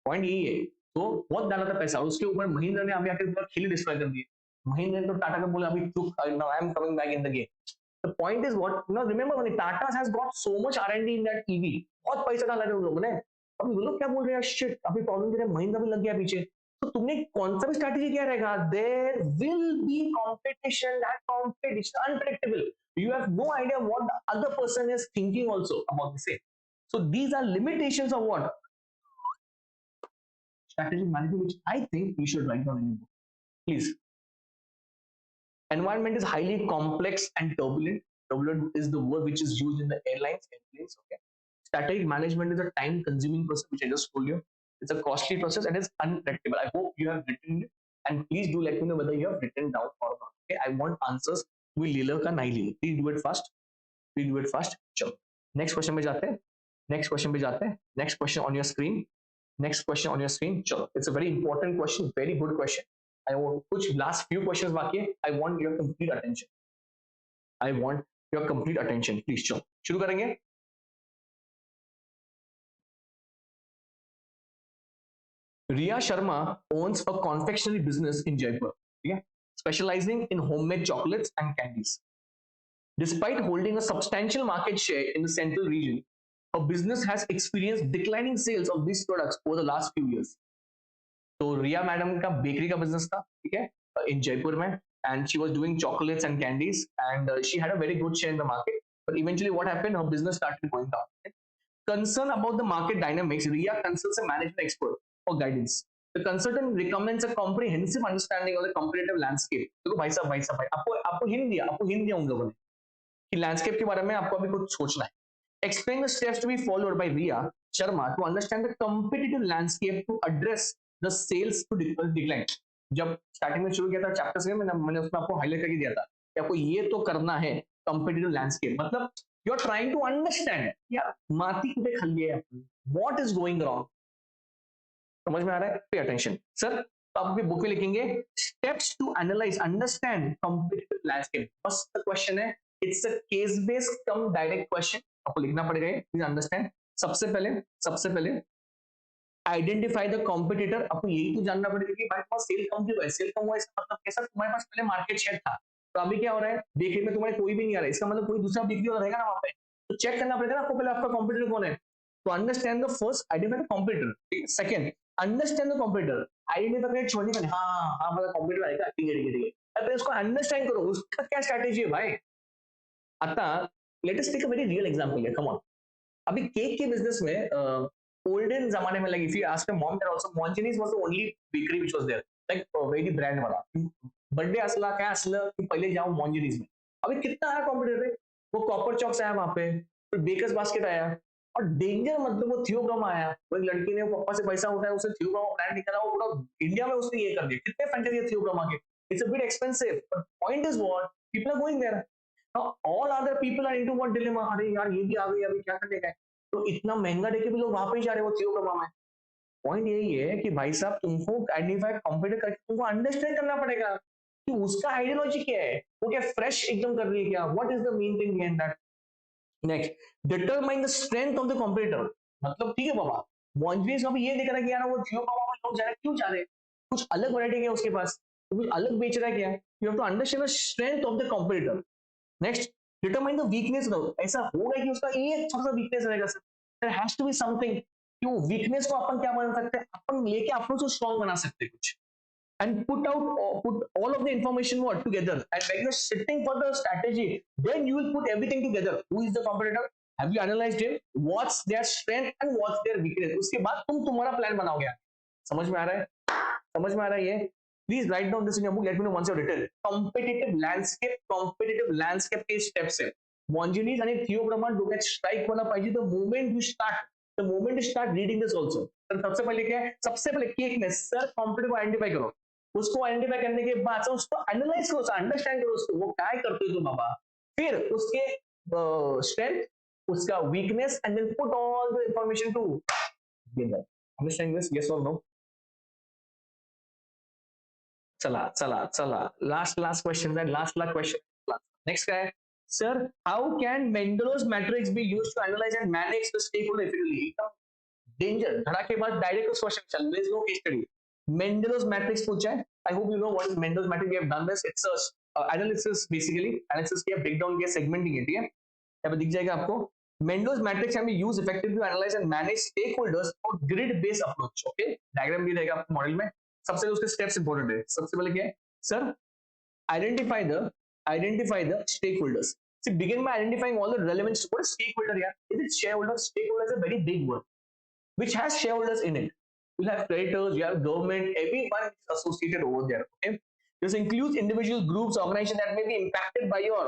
पॉइंट यही है. तो बहुत डाला था पैसा, और उसके ऊपर महिंद्रा ने अभी आकर पूरा खेल डिस्ट्रॉय कर दिया. महिंद्रा ने तो टाटा को बोला अभी चुप, now I am coming back in the game. The point is what, now remember when Tata has got so much R&D in that EV, बहुत पैसा डाला है उन लोगों ने. अब वो लोग क्या बोल रहे हैं, शिट अभी प्रॉब्लम दे रहे, महिंद्रा भी लग गया पीछे. तो तुमने कौन सा भी स्ट्रैटेजी क्या रहेगा, there will be competition, that competition unpredictable. You have no idea what the other person is thinking also about the same. So these are limitations of what? Strategic management, which I think you should write down in your book. Please. Environment is highly complex and turbulent. Turbulent is the word which is used in the airlines. Okay. Strategic management is a time-consuming process, which I just told you. It's a costly process and it's unpredictable. I hope you have written it, and please do let me know whether you have written down or not. Okay, I want answers. We लीलो का नहीं लीलो. Please do it fast. Please do it fast. चलो. Next question पे जाते हैं. Next question पे जाते हैं. Next question on your screen. Next question on your screen. चलो. It's a very important question. Very good question. I want कुछ last few questions बाकी है. I want your complete attention. I want your complete attention. Please चलो. शुरू करेंगे. Riya Sharma owns a confectionery business in Jaipur, yeah, specializing in homemade chocolates and candies. Despite holding a substantial market share in the central region, her business has experienced declining sales of these products over the last few years. तो रिया madam का bakery का business था, ठीक है, इन जयपुर में, and she was doing chocolates and candies, and she had a very good share in the market. But eventually, what happened? Her business started going down. Okay? Concerned about the market dynamics, Riya consults a management expert for guidance. The consultant recommends a comprehensive understanding of the competitive landscape. देखो भाई साहब भाई, आपको hint दिया उन लोगों ने कि लैंडस्केप के बारे में आपको अभी कुछ सोचना है. Explain the steps to be followed by Riya Sharma to understand the competitive landscape to address the sales to decline. जब स्टार्टिंग में शुरू किया था चैप्टर से, मैंने उसमें आपको हाईलाइट करके दिया था कि आपको ये तो करना है. competitive landscape मतलब you are trying to understand यार माती कुठे खाल्ली आहे, what is going wrong. समझ में आ रहा है? Pay attention sir. तो आप अपनी बुक में लिखेंगे steps to analyze understand competitive landscape. बस क्वेश्चन है, it's a case based come direct question, आपको लिखना पड़ेगा. Please understand. सबसे पहले आइडेंटिफाई द कॉम्पिटिटर. आपको यही तो जानना पड़ेगा कि भाई तुम्हारा सेल कम क्यों है, सेल कम हुआ इसका मतलब कैसा, तुम्हारे पास पहले मार्केट शेयर था, तो अभी क्या हो रहा है, बेकरी में तुम्हारे कोई भी नहीं आ रहा है, इसका मतलब कोई दूसरा बेकरी वाला रहेगा ना वहां पे, तो चेक करना पड़ेगा ना आपको पहले आपका कॉम्पिटिटर कौन है. तो understand the first, identify the competitor. ठीक है. Second, understand the competitor. Identify करके छोड़ने का नहीं, हाँ मतलब कॉम्पिटिटर आएगा, ठीक है ठीक है ठीक है, अब उसको अंडरस्टैंड करो उसका क्या स्ट्रैटेजी है भाई. आता let us take a very real example here. Come on. अभी केक के बिजनेस में ओल्डन जमाने में, like if you ask my mom, there also Monginis was the only bakery which was there, like very brand वाला. Birthday असला काय असलं की पहिले जाओ मॉन्जिनीज में. अभी कितना आया कॉम्पिटिटर. वो कॉपर चॉक्स आया वहां पे, फिर बेकर्स बास्केट आया, और डेंजर मतलब वो थियोग्राम आया. वो एक लड़की ने पापा से पैसा उठाया, उसे थियोग्राम ब्रांड निकाला, वो पूरा इंडिया में उसने ये कर दिया. कितने फैंटेसी है थियोग्राम आके. It's a bit expensive, but point is what, people are going there. All other people are into what dilemma, अरे यार ये भी आ गई, अभी क्या करने का है. तो इतना महंगा देके भी लोग वहां पे ही जा रहे हैं वो थियोग्राम में. पॉइंट यही है कि भाई साहब तुमको आइडेंटिफाई कंप्यूटर करके तुमको अंडरस्टैंड करना पड़ेगा कि उसका आइडियोलॉजी क्या है, वो क्या फ्रेश एकदम कर रही है क्या, what is the main thing behind that. Next, determine the strength of the computer. मतलब ठीक है बाबा, मॉन्जरीज का भी ये दिख रहा है कि यार वो थियोग्राम में लोग जा रहे हैं, क्यों जा रहे हैं, कुछ अलग वैरायटी है उसके पास, कुछ अलग बेच रहा है क्या. You have to understand the strength of the competitor. Next, determine the weakness now. ऐसा होगा कि उसका एक छोटा सा weakness रहेगा sir. There has to be something. कि वो weakness को अपन क्या बना सकते हैं, अपन लेके अपन उसको strong बना सकते हैं कुछ. And put all of the information what together, and when you're sitting for the strategy, then you will put everything together. Who is the competitor, have you analyzed him, what's their strength and what's their weakness, उसके बाद तुम तुम्हारा plan बनाओगे. समझ में आ रहा है, समझ में आ रहा है ये. Please write down this in your book. Let me know once you've written. Competitive landscape के steps है. Mongenis आणि थियोब्रह्मा डोक्यात strike वाला पाहिजे. The moment you start reading this also. तर सबसे पहले क्या है, सबसे पहले केक में सर कॉम्पिटिटिव आइडेंटिफाई करो. उसको आइडेंटिफाई करने के बाद उसको एनालाइज करो, अंडरस्टैंड करो उसको, वो क्या करते हो तुम बाबा. फिर उसके स्ट्रेंथ, उसका weakness, and then put all the information together. Understand this, yes और नो? चला चला चला, लास्ट क्वेश्चन है, लास्ट क्वेश्चन. नेक्स्ट क्या है sir, how can Mendelow's matrix be used to analyse and manage the stakeholder effectively. Danger, धड़ाके बाद direct उस क्वेश्चन चल, there is no case study. Mendel's matrix पूछा है. I hope you know what is Mendel's matrix. We have done this. It's a analysis basically. Analysis किया, breakdown किया, segmenting है, ठीक है. यहाँ पे दिख जाएगा आपको. Mendel's matrix can be used effectively to analyze and manage stakeholders for grid-based approach. Okay, diagram भी रहेगा आपको मॉडल में. सबसे उसके steps important है. सबसे पहले क्या है, sir, identify the stakeholders. See, begin by identifying all the relevant. What is stakeholder? Yeah, is it shareholder? Stakeholder is a very big word, which has shareholders in it. You have creditors, you have government, everyone is associated over there. Okay, this includes individual groups, organizations that may be impacted by your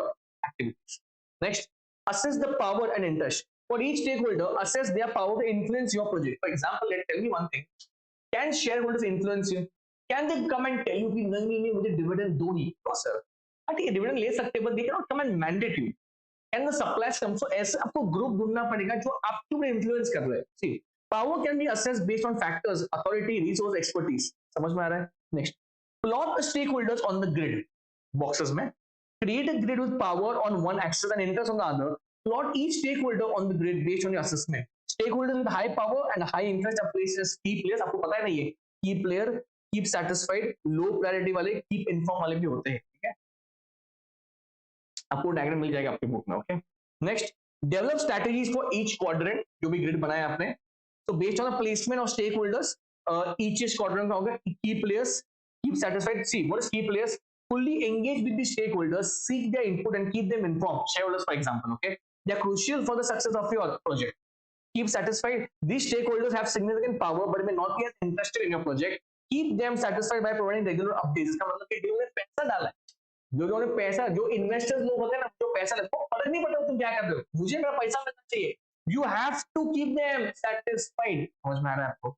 activities. Next, assess the power and interest. For each stakeholder, assess their power to influence your project. For example, tell me one thing: can shareholders influence you? Can they come and tell you कि नहीं मुझे dividend दो ही? No sir. ठीक है, dividend ले सकते हैं, but they cannot come and mandate you. Can the suppliers come? So ऐसे आपको ग्रुप ढूंढना पड़ेगा जो आपके ऊपर इन्फ्लुएंस कर रहे हैं. See, power can be assessed based on factors, authority, resource, expertise. समझ में आ रहा है? Next, plot the stakeholders on the grid. Boxes में create a grid with power on one axis and interest on the other. Plot each stakeholder on the grid based on your assessment. Stakeholders with high power and high interest are placed as key players. आपको पता है ना ये key player, keep satisfied, low priority वाले, keep informed वाले भी होते हैं. ठीक है, आपको डायग्राम मिल जाएगा आपके बुक में. Okay, next, develop strategies for each quadrant. जो भी ग्रिड बनाया आपने, so based on the placement of stakeholders, each quadrant का होगा key players, keep satisfied. See, what is key players? Fully engage with the stakeholders, seek their input and keep them informed. Shareholders, for example, okay, they are crucial for the success of your project. Keep satisfied. These stakeholders have significant power but may not be as interested in your project. Keep them satisfied by providing regular updates. इसका मतलब कि जिन्होंने पैसा डाला है, जो पैसा, जो इन्वेस्टर्स लोग होते हैं ना, जो पैसा लगता है, फर्क नहीं पड़ता तुम क्या कर रहे हो, मुझे मेरा पैसा मिलना चाहिए. You have to keep them satisfied. समझ में आ रहा है आपको?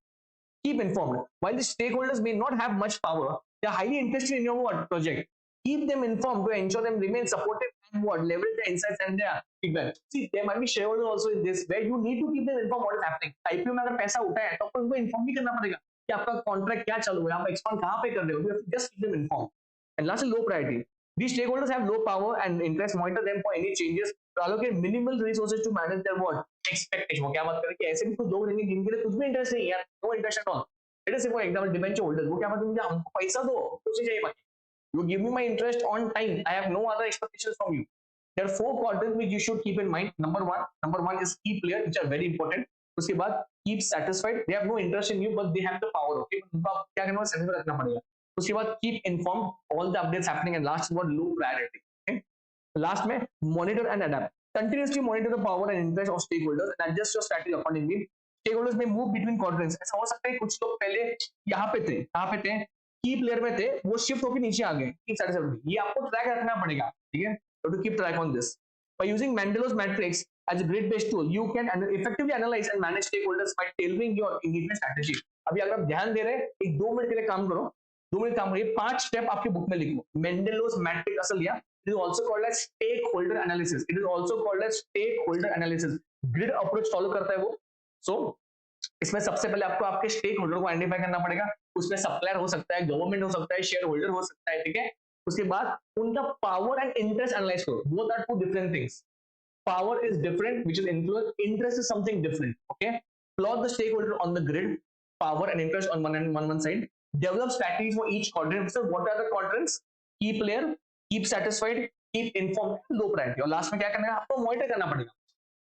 Keep informed. While the stakeholders may not have much power, they are highly interested in your project. Keep them informed to ensure them remain supportive and leverage their insights and their feedback. See, there might be shareholders also in this where you need to keep them informed what is happening. IPO में अगर पैसा उठा है तो आपको उनको inform भी करना पड़ेगा कि आपका कॉन्ट्रैक्ट क्या चालू है, आप एक्सपांड कहाँ पे कर रहे हो. You have to just keep them informed. And lastly, low priority. These stakeholders have low power and interest. Monitor them for any changes. To allocate minimal resources to manage their expectation. वो क्या बात करें कि ऐसे भी कुछ लोग रहेंगे जिनके लिए कुछ भी इंटरेस्ट नहीं है यार, no interest at all. Let us say for example debenture holders, वो क्या बात है, हमको पैसा दो, कुछ चाहिए बाकी. You give me my interest on time. I have no other expectations from you. There are 4 quadrants which you should keep in mind. Number one is key player, which are very important. उसके बाद keep satisfied. They have no interest in you, but they have the power. Okay, उनको आप क्या करना है, satisfy रखना पड़ेगा. उसके बाद keep informed, all the updates happening, and last one, low priority. Okay, last में monitor and adapt. Continuously monitor the power and interest of stakeholders and adjust your strategy accordingly. Stakeholders may move between quadrants. ऐसा हो सकता है कुछ लोग पहले यहाँ पे थे, कहाँ पे थे, की प्लेयर में थे, वो शिफ्ट होकर नीचे आ गए. Keep satisfied. ये आपको ट्रैक रखना पड़ेगा, ठीक है. To keep track on this. By using Mendel's matrix as a grid-based tool, you can effectively analyze and manage stakeholders by tailoring your engagement strategy. अभी अगर आप ध्यान दे रहे हैं, एक 2 मिनट के लिए काम करो, 2 मिनट काम करिए, 5 स्टेप आपके बुक में लिखो. Mendel's matrix असल लिया. It is also called as stakeholder analysis. It is also called as stakeholder analysis. Grid approach follow करता है वो. So इसमें सबसे पहले आपको आपके स्टेक होल्डर को आइडेंटिफाई करना पड़ेगा. उसमें सप्लायर हो सकता है, गवर्नमेंट हो सकता है, शेयर होल्डर हो सकता है, ठीक है. उसके बाद उनका पावर एंड इंटरेस्ट एनालाइज करो. Both are two different things. Power is different, which is influence. Interest is something different. Okay. Plot the stakeholder on the grid. Power and interest on one side. Develop strategies for each quadrant. So what are the quadrants? Keep layer, keep satisfied, keep inform, low priority. और last में क्या करना है, आपको monitor करना पड़ेगा।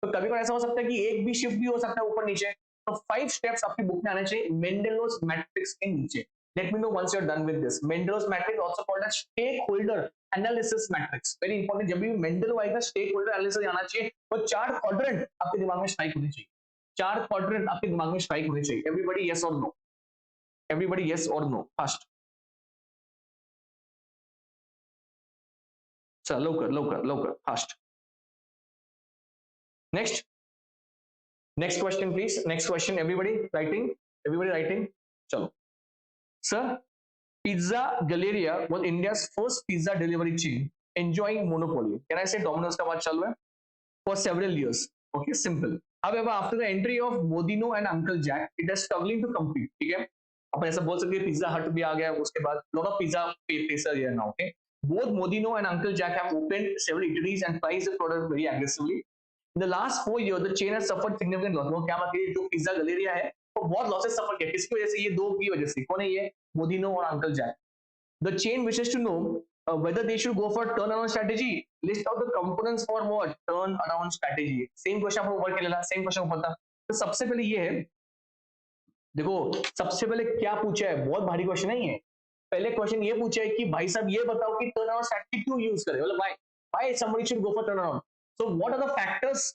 तो कभी कभी ऐसा हो सकता है कि एक भी शिफ्ट भी हो सकता है ऊपर नीचे। तो 5 स्टेप्स आपकी बुक में आने चाहिए मेंडेलोस मैट्रिक्स के नीचे। Let me know once you are done with this. Mendelow's matrix also called as stakeholder analysis matrix. Very important, जब भी मेंडेलो आएगा स्टेक होल्डर एनालिसिस आना चाहिए। और 4 क्वाड्रेंट आपके दिमाग में स्ट्राइक होनी चाहिए। 4 क्वाड्रेंट आपके दिमाग में स्ट्राइक होनी चाहिए। एवरीबॉडी यस और नो, एवरीबॉडी यस और नो, फास्ट। चल लवकर लवकर लवकर, fast. Next, next question please, next question. Everybody writing, everybody writing. चलो sir, Pizza Galleria was India's first pizza delivery chain enjoying monopoly. Can I say Domino's का बात चल रहा है? For several years. Okay, simple. However, after the entry of Modino and Uncle Jack, it is struggling to compete. ठीक है? अपन ऐसा बोल सकते हैं पिज्जा हट भी आ गया, उसके बाद lot of pizza places here now. Okay, both Modino and Uncle Jack have opened several eateries and priced the product very aggressively. In the last 4 years, the chain has suffered significant loss. वो क्या बात है, जो pizza Galleria है वो बहुत losses सफर किया। किसकी वजह से? ये दो की वजह से। कौन है ये? मोदिनो और uncle Jack. The chain wishes to know whether they should go for turnaround strategy. List out the components for what? Turnaround strategy. Same question आपको ऊपर के लेना, same question ऊपर था। तो सबसे पहले ये है, देखो सबसे पहले क्या पूछा है, बहुत भारी क्वेश्चन है ये। पहले क्वेश्चन ये पूछा है कि भाई साहब ये बताओ कि टर्न अराउंड स्ट्रैटेजी क्यों यूज करें, मतलब why somebody should go for turn around. So what are the factors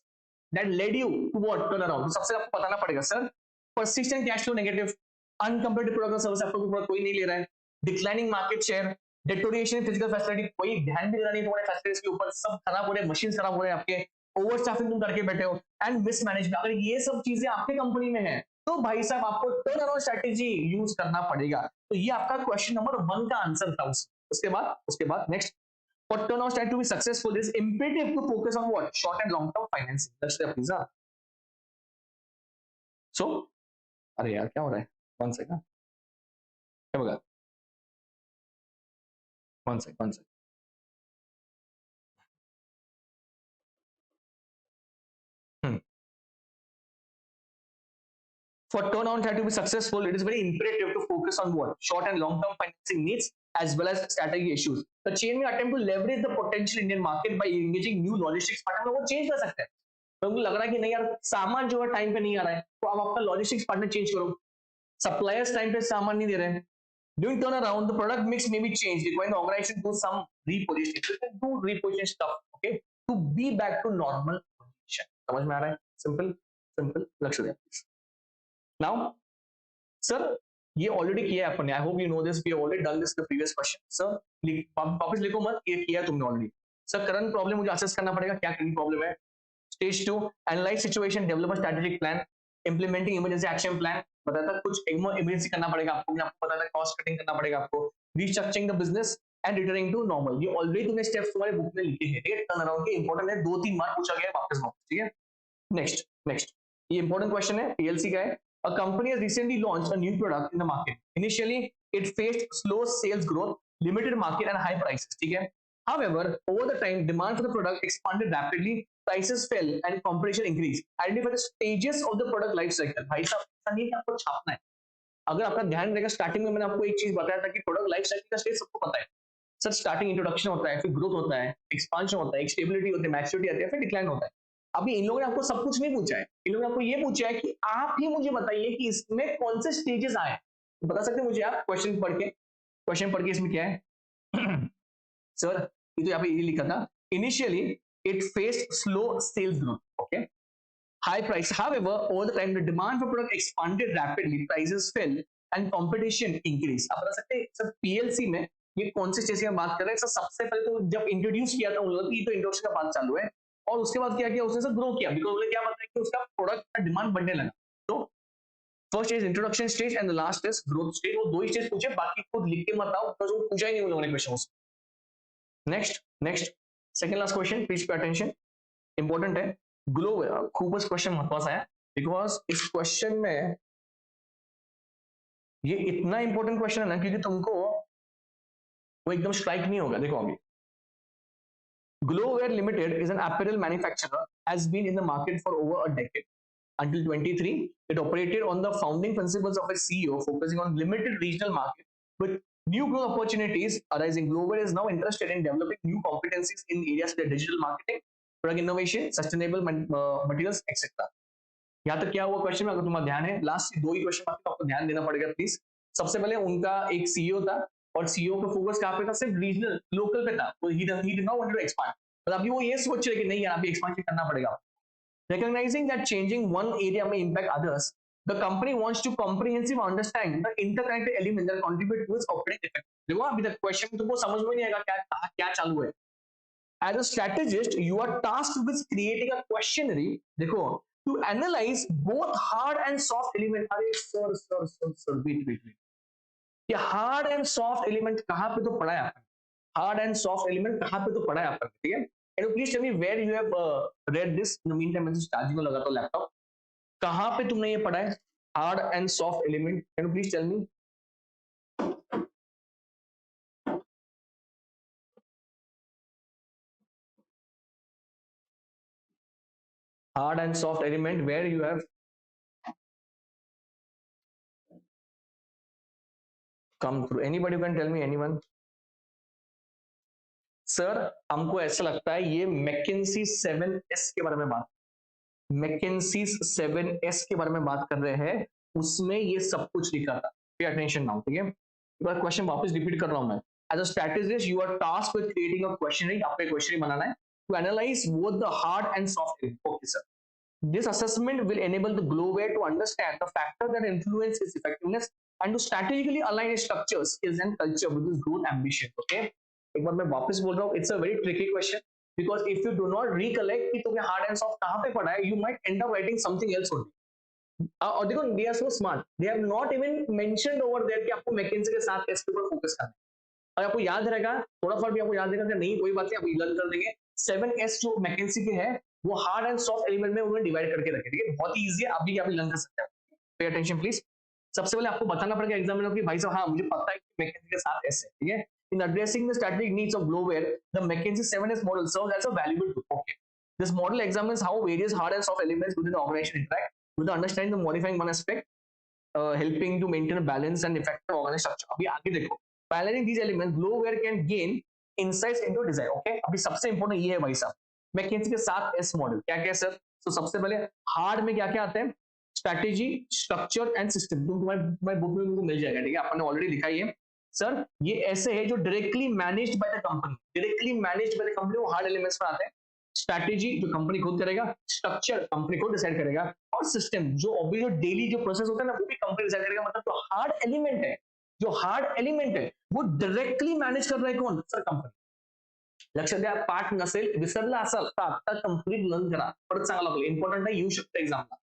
that led you to what turn around? तो सबसे आपको बताना पड़ेगा sir, persistent cash flow negative, uncompetitive product और सर्विस आपको कोई नहीं ले रहा है, declining market share, deterioration physical facility, कोई ध्यान भी दे रहा नहीं तुम्हारे फैसिलिटीज के ऊपर, सब खराब हो रहे हैं, मशीन खराब हो रहे हैं आपके, ओवर स्टाफिंग तुम करके बैठे हो, एंड मिसमैनेजमेंट। अगर ये सब चीजें आपके कंपनी में है तो भाई साहब आपको टर्न अराउंड स्ट्रैटेजी यूज करना पड़ेगा। तो ये आपका क्वेश्चन नंबर 1 का आंसर था। उसके बाद next, for turnaround strategy to be successful, it is imperative to focus on what? Short and long term financing. That's the pizza. So, अरे यार क्या हो रहा है? 1 second. क्या बगा? 1 second, 1 second. For turnaround strategy to be successful, it is very imperative to focus on what? Short and long term financing needs as well as strategy issues. The chain may attempt to leverage the potential Indian market by engaging new logistics partner. वो change कर सकते हैं। तो उनको लग रहा है कि नहीं यार सामान जो है टाइम पे नहीं आ रहा है, तो आप अपना लॉजिस्टिक्स पार्टनर चेंज करो। सप्लायर्स टाइम पे सामान नहीं दे रहे हैं। During turnaround, the product mix may be changed, requiring the organization to do some repositioning. So you can do reposition stuff, okay, to be back to normal position. समझ में आ रहा है? Simple, simple. लक्ष्य दिया please. Now, sir, ये already किया है अपन ने। I hope you know this. We have already done this in the previous question. Sir, वापस लिखो मत, ये किया है तुमने ऑलरेडी। सर करंट प्रॉब्लम मुझे असेस करना पड़ेगा, क्या करंट प्रॉब्लम है। Stage 2, analyse situation, develop a strategic plan, implementing emergency action plan. बताया था कुछ इमरजेंसी करना पड़ेगा आपको, मैंने आपको बताया था कॉस्ट कटिंग करना पड़ेगा आपको, restructuring the business and returning to normal. ये ऑलरेडी तुमने स्टेप्स तुम्हारे बुक में लिखे हैं, ठीक है। टर्न अराउंड के इंपॉर्टेंट है, 2-3 बार पूछा गया है वापस, ठीक है। नेक्स्ट ये इंपॉर्टेंट क्वेश्चन है, पीएलसी का है। A company has recently launched a new product in the market. Initially, it faced slow sales growth, limited market, and high prices. ठीक है. However, over the time, demand for the product expanded rapidly, prices fell, and competition increased. Identify the stages of the product life cycle. भाई साहब, ऐसा नहीं है कि आपको छापना है। अगर आपका ध्यान रहेगा, स्टार्टिंग में मैंने आपको एक चीज बताया था कि प्रोडक्ट लाइफ साइकिल का स्टेज सबको पता है। सर स्टार्टिंग इंट्रोडक्शन होता है, फिर ग्रोथ होता है, एक्सपांशन होता है, एक स्टेबिलिटी होती है, मैच्योरिटी आती है, फिर डिक्लाइन होता है। अभी इन लोगों ने आपको सब कुछ नहीं पूछा है, इन लोगों ने आपको ये पूछा है कि आप ही मुझे बताइए कि इसमें कौन से स्टेजेस आए। बता सकते हैं मुझे आप क्वेश्चन पढ़ के इसमें क्या है? सर ये तो यहाँ पे ये लिखा था, initially it faced slow sales growth, okay, high price. However, over the time, the demand for product expanded rapidly, prices fell, and competition increased. आप बता सकते हैं सर पीएलसी में ये कौन से स्टेज की बात कर रहे हैं? सर सबसे पहले तो जब इंट्रोड्यूस किया था उन लोगों की, तो इंट्रोडक्शन का बात चालू है, और उसके बाद क्या किया उसने, सर ग्रो किया, बिकॉज उन्हें क्या बताया कि उसका प्रोडक्ट का डिमांड बढ़ने लगा। तो first is introduction stage and the last is growth stage. वो 2 ही स्टेज पूछे, बाकी खुद लिख के मत आओ, बिकॉज वो पूछा ही नहीं उन लोगों ने question. Next second last question, please pay attention, important है। ग्लो खूब क्वेश्चन महत्वाचा है, बिकॉज इस क्वेश्चन में ये इतना इंपॉर्टेंट क्वेश्चन है ना, क्योंकि तुमको वो एकदम स्ट्राइक नहीं होगा। देखो अभी, Glowware Limited is an apparel manufacturer, has been in the market for over a decade. Until 23, it operated on the founding principles of its CEO, focusing on limited regional market with New growth opportunities arising. Global is now interested in developing new competencies in areas like digital marketing, product innovation, sustainable materials, etc. यहाँ तक क्या हुआ question में? अगर तुम्हारा ध्यान है, last दो ही क्वेश्चन आपको ध्यान देना पड़ेगा प्लीज। सबसे पहले उनका एक सीईओ था, और सीईओ का फोकस कहाँ पे था? सिर्फ रीजनल लोकल पे था। तो he did not want to expand, मतलब अभी वो ये सोच रहे कि नहीं यार, अभी एक्सपांशन करना पड़ेगा। Recognizing that changing one area may impact others, the company wants to comprehensively understand the interconnected elements that contribute to its operating effect. देखो अभी तक क्वेश्चन में तुमको समझ में नहीं आएगा क्या क्या चालू है। As a strategist, you are tasked with creating a questionnaire, देखो, to analyze both hard and soft element. अरे सर wait, ये हार्ड एंड सॉफ्ट एलिमेंट कहाँ पे तो पढ़ा है आपने? हार्ड एंड सॉफ्ट एलिमेंट कहाँ पे तो पढ़ा है आपने? ठीक है, and please tell me where you have read this. In the mean time मैं चार्जिंग में लगाता हूं लैपटॉप। कहाँ पे तुमने ये पढ़ा है hard and soft element? Can you please tell me? Hard and soft element where you have come through? Anybody can tell me? Anyone? Sir हमको ऐसा लगता है ये मैकेंसी 7S के बारे में बात, मैकेंसी 7S के बारे में बात कर रहे हैं, उसमें ये सब कुछ लिखा था। पे अटेंशन नाउ, ठीक है? एक बार क्वेश्चन वापस रिपीट कर रहा हूं मैं। As a strategist you are task with creating a questionnaire, आपको क्वेश्चनरी बनाना है to analyse both the hard and soft element. Okay sir, this assessment will enable the global to understand the factors that influence its effectiveness and to strategically align its structure, skills and culture with its growth ambition. Okay, एक बार मैं वापस बोल रहा हूँ, it's a very tricky question because if you do not recollect कि तुमने hard and soft कहाँ पे पढ़ा है, you might end up writing something else only. और देखो they are so smart, they have not even mentioned over there कि आपको मैकेंजी के साथ टेस्ट के ऊपर फोकस करना है। और आपको याद रहेगा, थोड़ा फॉर भी आपको याद रहेगा कि नहीं कोई बात नहीं, आप लर्न कर देंगे। 7S जो मैकेंजी के है वो हार्ड एंड सॉफ्ट एलिमेंट में उन्होंने डिवाइड करके रखे, ठीक है? बहुत ही इजी है, अभी आप लर्न कर सकते हैं। पे अटेंशन प्लीज। सबसे पहले आपको बताना पड़ेगा एग्जामिनर को कि भाई साहब हाँ मुझे पता है कि मैकेंजी के साथ ऐसे, ठीक है? In addressing the strategic needs of global, the McKinsey 7S model serves as a valuable tool. Okay, this model examines how various hard and soft elements with the organisation interact with understanding the modifying one aspect, helping to maintain a balance and effective organized structure. अभी आगे देखो, balancing these elements, Glowware can gain insights into design. Okay, अभी सबसे important ये है भाई साहब, McKenzie के साथ एस मॉडल क्या क्या सर? तो सबसे पहले हार्ड में क्या क्या आते हैं? Strategy, structure and system. तुम्हारे बुक में तुमको मिल जाएगा, ठीक है? आपने ऑलरेडी लिखा ही है सर। ये ऐसे है जो directly managed by the company, directly managed by the company, वो हार्ड एलिमेंट्स में आते हैं। स्ट्रैटेजी जो कंपनी खुद करेगा, स्ट्रक्चर कंपनी खुद डिसाइड करेगा, और सिस्टम जो अभी जो डेली जो प्रोसेस होता है ना वो भी कंपनी डिसाइड करेगा। मतलब जो हार्ड एलिमेंट है, जो हार्ड एलिमेंट है वो डायरेक्टली मैनेज कर रहा है कौन? Sir company. लक्षात द्या, पाठ नसेल विसरला असाल तर आता कंप्लीट लर्न करा, परत सांगा लागलो, इम्पॉर्टंट आहे, येऊ शकतं एक्झामला।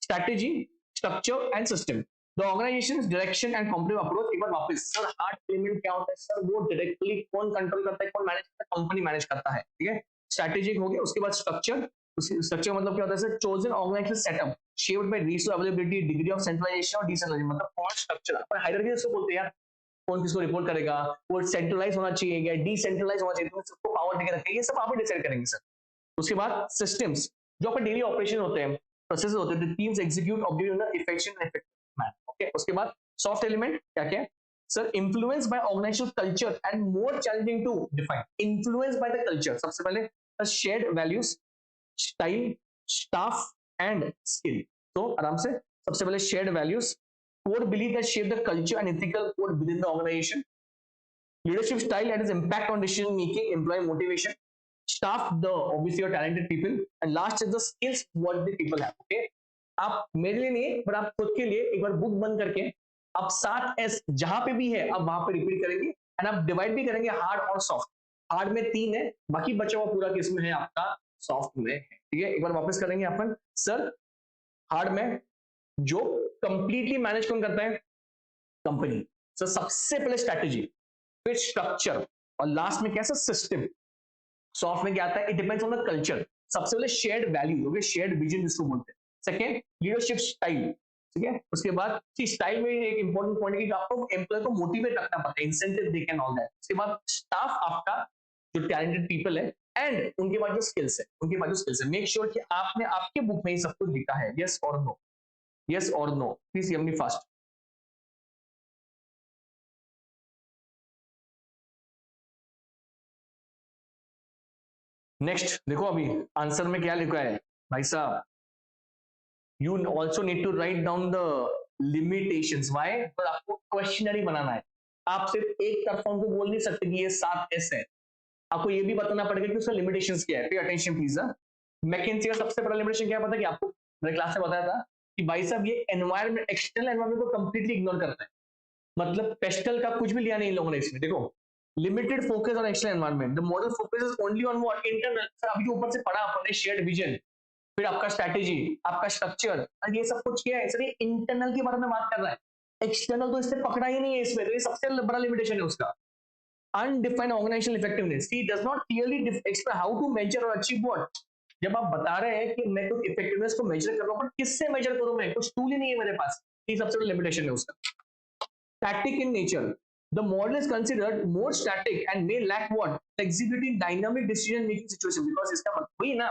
Strategy, structure and system, the organisation direction and comprehensive approach. एक बार वापस सर, हार्ड एलिमेंट क्या होता है सर? वो डायरेक्टली कौन कंट्रोल करता है, कौन मैनेज करता है? कंपनी मैनेज करता है, ठीक है? स्ट्रैटेजिक हो गया, उसके बाद स्ट्रक्चर। स्ट्रक्चर मतलब क्या होता है sir? Chosen organisation setup shaped by resource availability, degree of centralisation और डिसेंट्रलाइजेशन। मतलब कौन स्ट्रक्चर, अपन हायरार्की इसको बोलते हैं यार, कौन किसको रिपोर्ट करेगा, वो सेंट्रलाइज होना चाहिए या डिसेंट्रलाइज होना चाहिए, तो सबको पावर देके रखेंगे, ये सब आप डिसाइड करेंगे सर। उसके बाद सिस्टम्स, जो अपन डेली ऑपरेशन होते हैं, प्रोसेस होते हैं, teams execute objective in effective and effective manner. Okay, उसके बाद सॉफ्ट एलिमेंट क्या क्या sir? Influence by organisational culture and more challenging to define. Influence by the culture, सबसे पहले shared values, style, staff and skill. तो आराम से सबसे पहले shared values, core belief that shape the culture and ethical code within the organization, leadership style and its impact on decision making, employee motivation, staff, the obviously your talented people, and last is the skills what the people have. Okay, आप मेरे लिए नहीं पर आप खुद के लिए एक बार बुक बंद करके आप 7S जहां पे भी है आप वहां पे रिपीट करेंगे, एंड आप डिवाइड भी करेंगे हार्ड और सॉफ्ट। हार्ड में 3 है, बाकी बचा हुआ पूरा किसमें है? आपका सॉफ्ट में है, ठीक है? एक बार वापस करेंगे अपन सर। हार्ड में जो कंप्लीटली मैनेज कौन करता है? कंपनी। सो सबसे पहले स्ट्रैटेजी, फिर स्ट्रक्चर, और लास्ट में कैसा? सिस्टम। सॉफ्ट में क्या आता है? It depends on the culture. सबसे पहले shared value, okay, shared vision जिसको बोलते हैं। सेकंड, लीडरशिप स्टाइल, ठीक है? उसके बाद स्टाइल में एक इंपॉर्टेंट पॉइंट है कि आपको एम्प्लॉय को मोटिवेट रखना पड़ता है, incentive they can all that. उसके बाद स्टाफ आपका जो टैलेंटेड पीपल है, एंड उनके पास जो स्किल्स है, उनके पास जो स्किल्स है, मेक श्योर कि आपने आपके बुक में ये सब कुछ लिखा है। यस और no? Yes or no? Please hear me fast. Next देखो अभी आंसर में क्या लिखा है भाई साहब, you also need to write down the limitations. Why? पर आपको क्वेश्चनरी बनाना है, आप सिर्फ एक तरफा उनको बोल नहीं सकते कि ये 7S है, आपको ये भी बताना पड़ेगा कि उसका लिमिटेशंस क्या है। Pay attention please. मैकेंजी का सबसे बड़ा लिमिटेशन क्या पता है कि आपको मैंने क्लास में बताया था कि भाई साहब ये एनवायरमेंट, एक्सटर्नल एनवायरमेंट को कंप्लीटली इग्नोर करता है। मतलब पेस्टल का कुछ भी लिया नहीं इन लोगों ने इसमें। देखो limited focus on external environment, the model focuses only on what internal. अभी जो ऊपर से पढ़ा अपने शेयर्ड विजन, फिर आपका स्ट्रैटेजी, आपका स्ट्रक्चर, ये सब कुछ क्या है सर, ये इंटरनल के बारे में बात कर रहा है। एक्सटर्नल तो इससे पकड़ा ही नहीं है इसमें, तो ये सबसे बड़ा लिमिटेशन है उसका। Undefined organisational effectiveness, he does not clearly explain how to measure और अचीव व्हाट। जब आप बता रहे हैं कि मैं कुछ इफेक्टिवनेस को मेजर कर रहा हूं, पर किससे मेजर करूं, मैं कुछ टूल ही नहीं है मेरे पास, ये सबसे बड़ा लिमिटेशन है उसका। Static in nature. The model is considered more static and may lack what? Flexibility in dynamic decision making situation. Because इसका मतलब वही ना,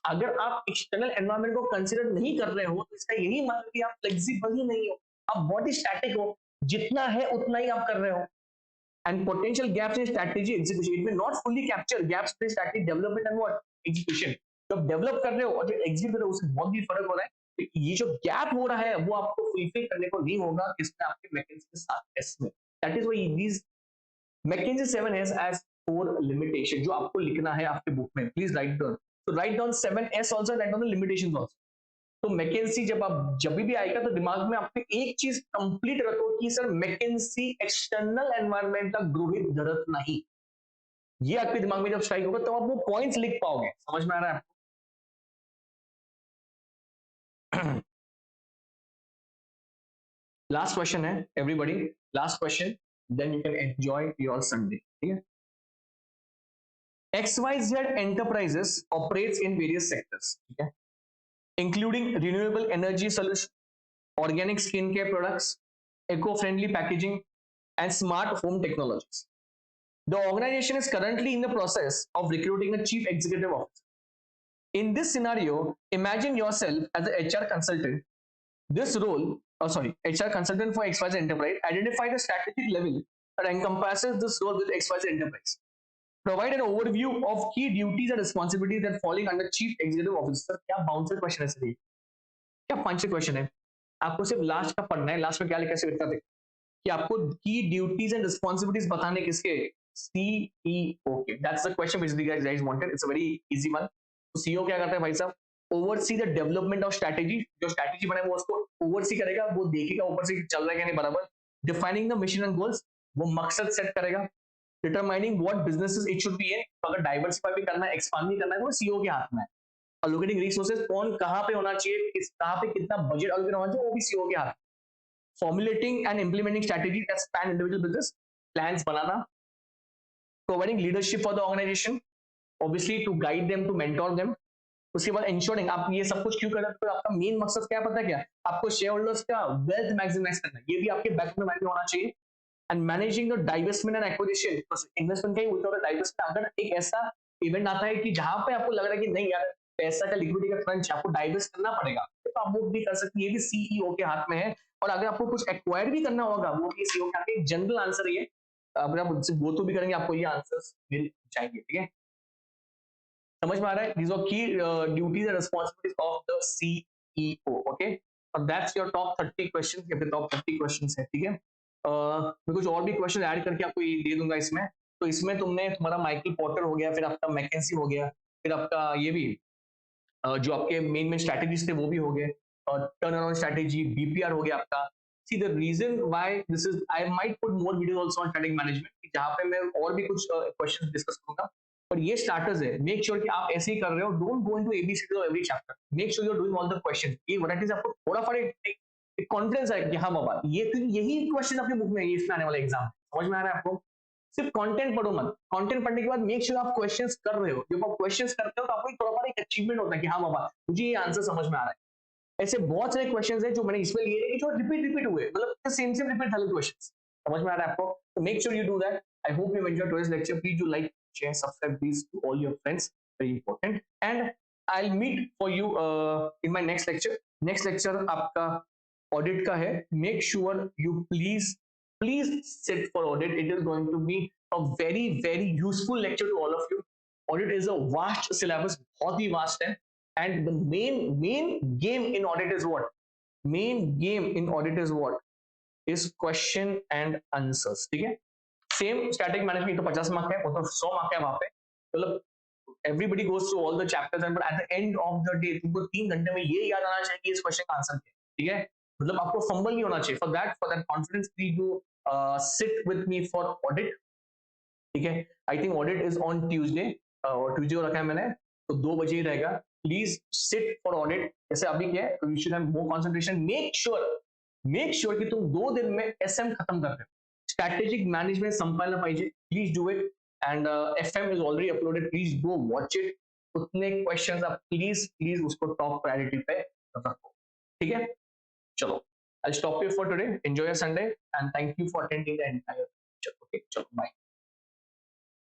अगर आप एक्सटर्नल एनवायरनमेंट को कंसिडर नहीं कर रहे हो तो इसका यही मतलब कि आप फ्लेक्सिबल ही नहीं हो, आप बहुत ही स्टैटिक हो, जितना है उतना ही आप कर रहे हो। And potential gaps in strategy execution, it may not fully capture gaps in strategy development and what execution। जब डेवलप कर रहे हो और जो एग्जीक्यूट कर रहे हो उससे बहुत भी फर्क हो रहा है। तो ये जो गैप हो रहा है वो आपको फुलफिल करने को नहीं होगा इसमें, आपके मैकेंजी के साथ एस में। That is why this McKinsey 7 has as 4 limitation जो आपको लिखना है आपके बुक में। प्लीज राइट डाउन, तो write down 7S also, write down the limitations also. तो मैकेंसी जब आप जब भी आएगा तो दिमाग में आपको एक चीज कंप्लीट रखो कि सर मैकेंसी एक्सटर्नल एनवायरनमेंट का गृहित धरत नहीं। ये आपके दिमाग में जब स्ट्राइक होगा तो आप वो पॉइंट्स लिख पाओगे। समझ में आ रहा है आपको? लास्ट क्वेश्चन है everybody, last question, then you can enjoy your Sunday. ठीक है। XYZ enterprises operates in various sectors, ठीक है, including renewable energy solution, organic skincare products, eco-friendly packaging, and smart home technologies. The organization is currently in the process of recruiting a chief executive officer. In this scenario, imagine yourself as an HR consultant. This role, HR consultant for XYZ Enterprise, identify the strategic level that encompasses this role with XYZ Enterprise. Provide an overview of key duties and responsibilities that falling under Chief Executive Officer. क्या bouncer question है sir, क्या पंच question है? आपको सिर्फ last का पढ़ना है, last में क्या लिखा है लिखता थे कि आपको की ड्यूटीज एंड रिस्पॉन्सिबिलिटीज बताने किसके, सीईओ के। That's the question which the guys wanted, it's a very easy one. तो सीईओ क्या करता है भाई साहब, oversee the development of strategy, जो स्ट्रेटेजी बने वो उसको ओवरसी करेगा, वो देखेगा ऊपर से चल रहा है क्या नहीं बराबर। Defining the mission and goals, वो मकसद सेट करेगा। Determining what businesses it should be in, तो अगर डाइवर्सिफाई भी करना है, एक्सपांड भी करना है, वो सीईओ के हाथ में है। अलोकेटिंग रिसोर्सेज, कौन कहां पे होना चाहिए, किस कहां पे कितना बजट अलोकेट होना चाहिए, वो भी सीईओ के हाथ। formulating and implementing strategy that span individual business plans banana, providing leadership for the organization, obviously to guide them, to mentor them। उसके बाद इंश्योरिंग, आप ये सब कुछ क्यों कर रहे हो, तो आपका मेन मकसद क्या पता है क्या, आपको शेयर होल्डर्स का वेल्थ मैक्सिमाइज करना है, ये भी आपके बैक में माइंड में होना चाहिए। And managing the divestment and acquisition, investment का ही उल्टा होता है डाइवेस्टमेंट। अगर एक ऐसा इवेंट आता है कि जहां पे आपको लग रहा है कि नहीं यार पैसा का लिक्विडिटी का क्रंच, आपको डाइवेस्ट करना पड़ेगा, तो आप वो भी कर सकते हैं, ये भी सीईओ के हाथ में है। और अगर आपको कुछ एक्वायर भी करना होगा, वो भी सीईओ के हाथ में। जनरल आंसर ये, अगर आप उनसे गो तो भी करेंगे आपको ये आंसर्स मिल जाएंगे। ठीक है, समझ में आ रहा है? These are key duties and responsibilities of the CEO. Okay, और that's your top 30 questions, या फिर top 30 questions है। ठीक है, मैं कुछ और भी क्वेश्चन ऐड करके आपको ये दे दूंगा इसमें। तो इसमें तुमने तुम्हारा माइकल पॉटर हो गया, फिर आपका मैकेंसी हो गया, फिर आपका ये भी जो आपके मेन मेन स्ट्रैटेजीज थे वो भी हो गए, और टर्न अराउंड स्ट्रैटेजी, बीपीआर हो गया आपका। See the reason why this is, I might put more videos also on strategic management, जहां पे मैं और भी कुछ क्वेश्चंस डिस्कस करूंगा। पर ये स्टार्टर्स है, मेक श्योर कि आप ऐसे ही कर रहे हो, don't go into ABC of every chapter, make sure you are doing all the questions. ये वैरायटीज आपको थोड़ा फॉर एक कॉन्फिडेंस है कि हाँ बाबा ये तो यही क्वेश्चन आपके बुक में है, इसमें आने वाला एग्जाम। समझ में आ रहा है आपको? सिर्फ कंटेंट पढ़ो मत, कंटेंट पढ़ने के बाद मेक श्योर आप क्वेश्चंस कर रहे हो। जब आप क्वेश्चंस करते हो तो आपको थोड़ा सा एक अचीवमेंट होता है कि हाँ बाबा मुझे ये आंसर समझ में आ रहा है। ऐसे बहुत सारे क्वेश्चंस हैं जो मैंने इसमें लिए हैं कि जो रिपीट हुए, मतलब सेम सेम रिपीट वाले क्वेश्चंस। समझ में आ रहा है आपको? तो make sure you do that. I hope you enjoy today's lecture. Please do like, share, subscribe please to all your friends, very important. And I will meet for you in my next lecture. Next lecture आपका audit का है। Make sure you please sit for audit, it is going to be a very very useful lecture to all of you। Audit is a vast syllabus, बहुत ही vast है. And the main game in audit is what, main game in audit is what, is question and answers. ठीक है, same static management तो 50 mark है, वो तो 100 mark है वहां पे. मतलब everybody goes through all the chapters and but at the end of the day तुमको 3 घंटे में ये याद आना चाहिए कि इस क्वेश्चन का आंसर क्या है. ठीक है, मतलब आपको फंबल नहीं होना चाहिए. For that confidence please you sit with me for audit. ठीक है, I think audit is on Tuesday, और ट्यूसडे रखा है मैंने, तो 2 बजे ही रहेगा. Please sit for audit. जैसे अभी क्या है, you should have more concentration. Make sure कि तुम 2 दिन में एसएम खत्म कर रहे हो. स्ट्रॅटेजिक मॅनेजमेंट संपायला पाहिजे. Please do it. And FM is already uploaded, please go watch it. उतने क्वेश्चंस आप प्लीज प्लीज उसको टॉप प्रायोरिटी पे रखो. ठीक है, चलो, I'll stop here for today. Enjoy your Sunday and thank you for attending the entire lecture. Okay, चलो, bye.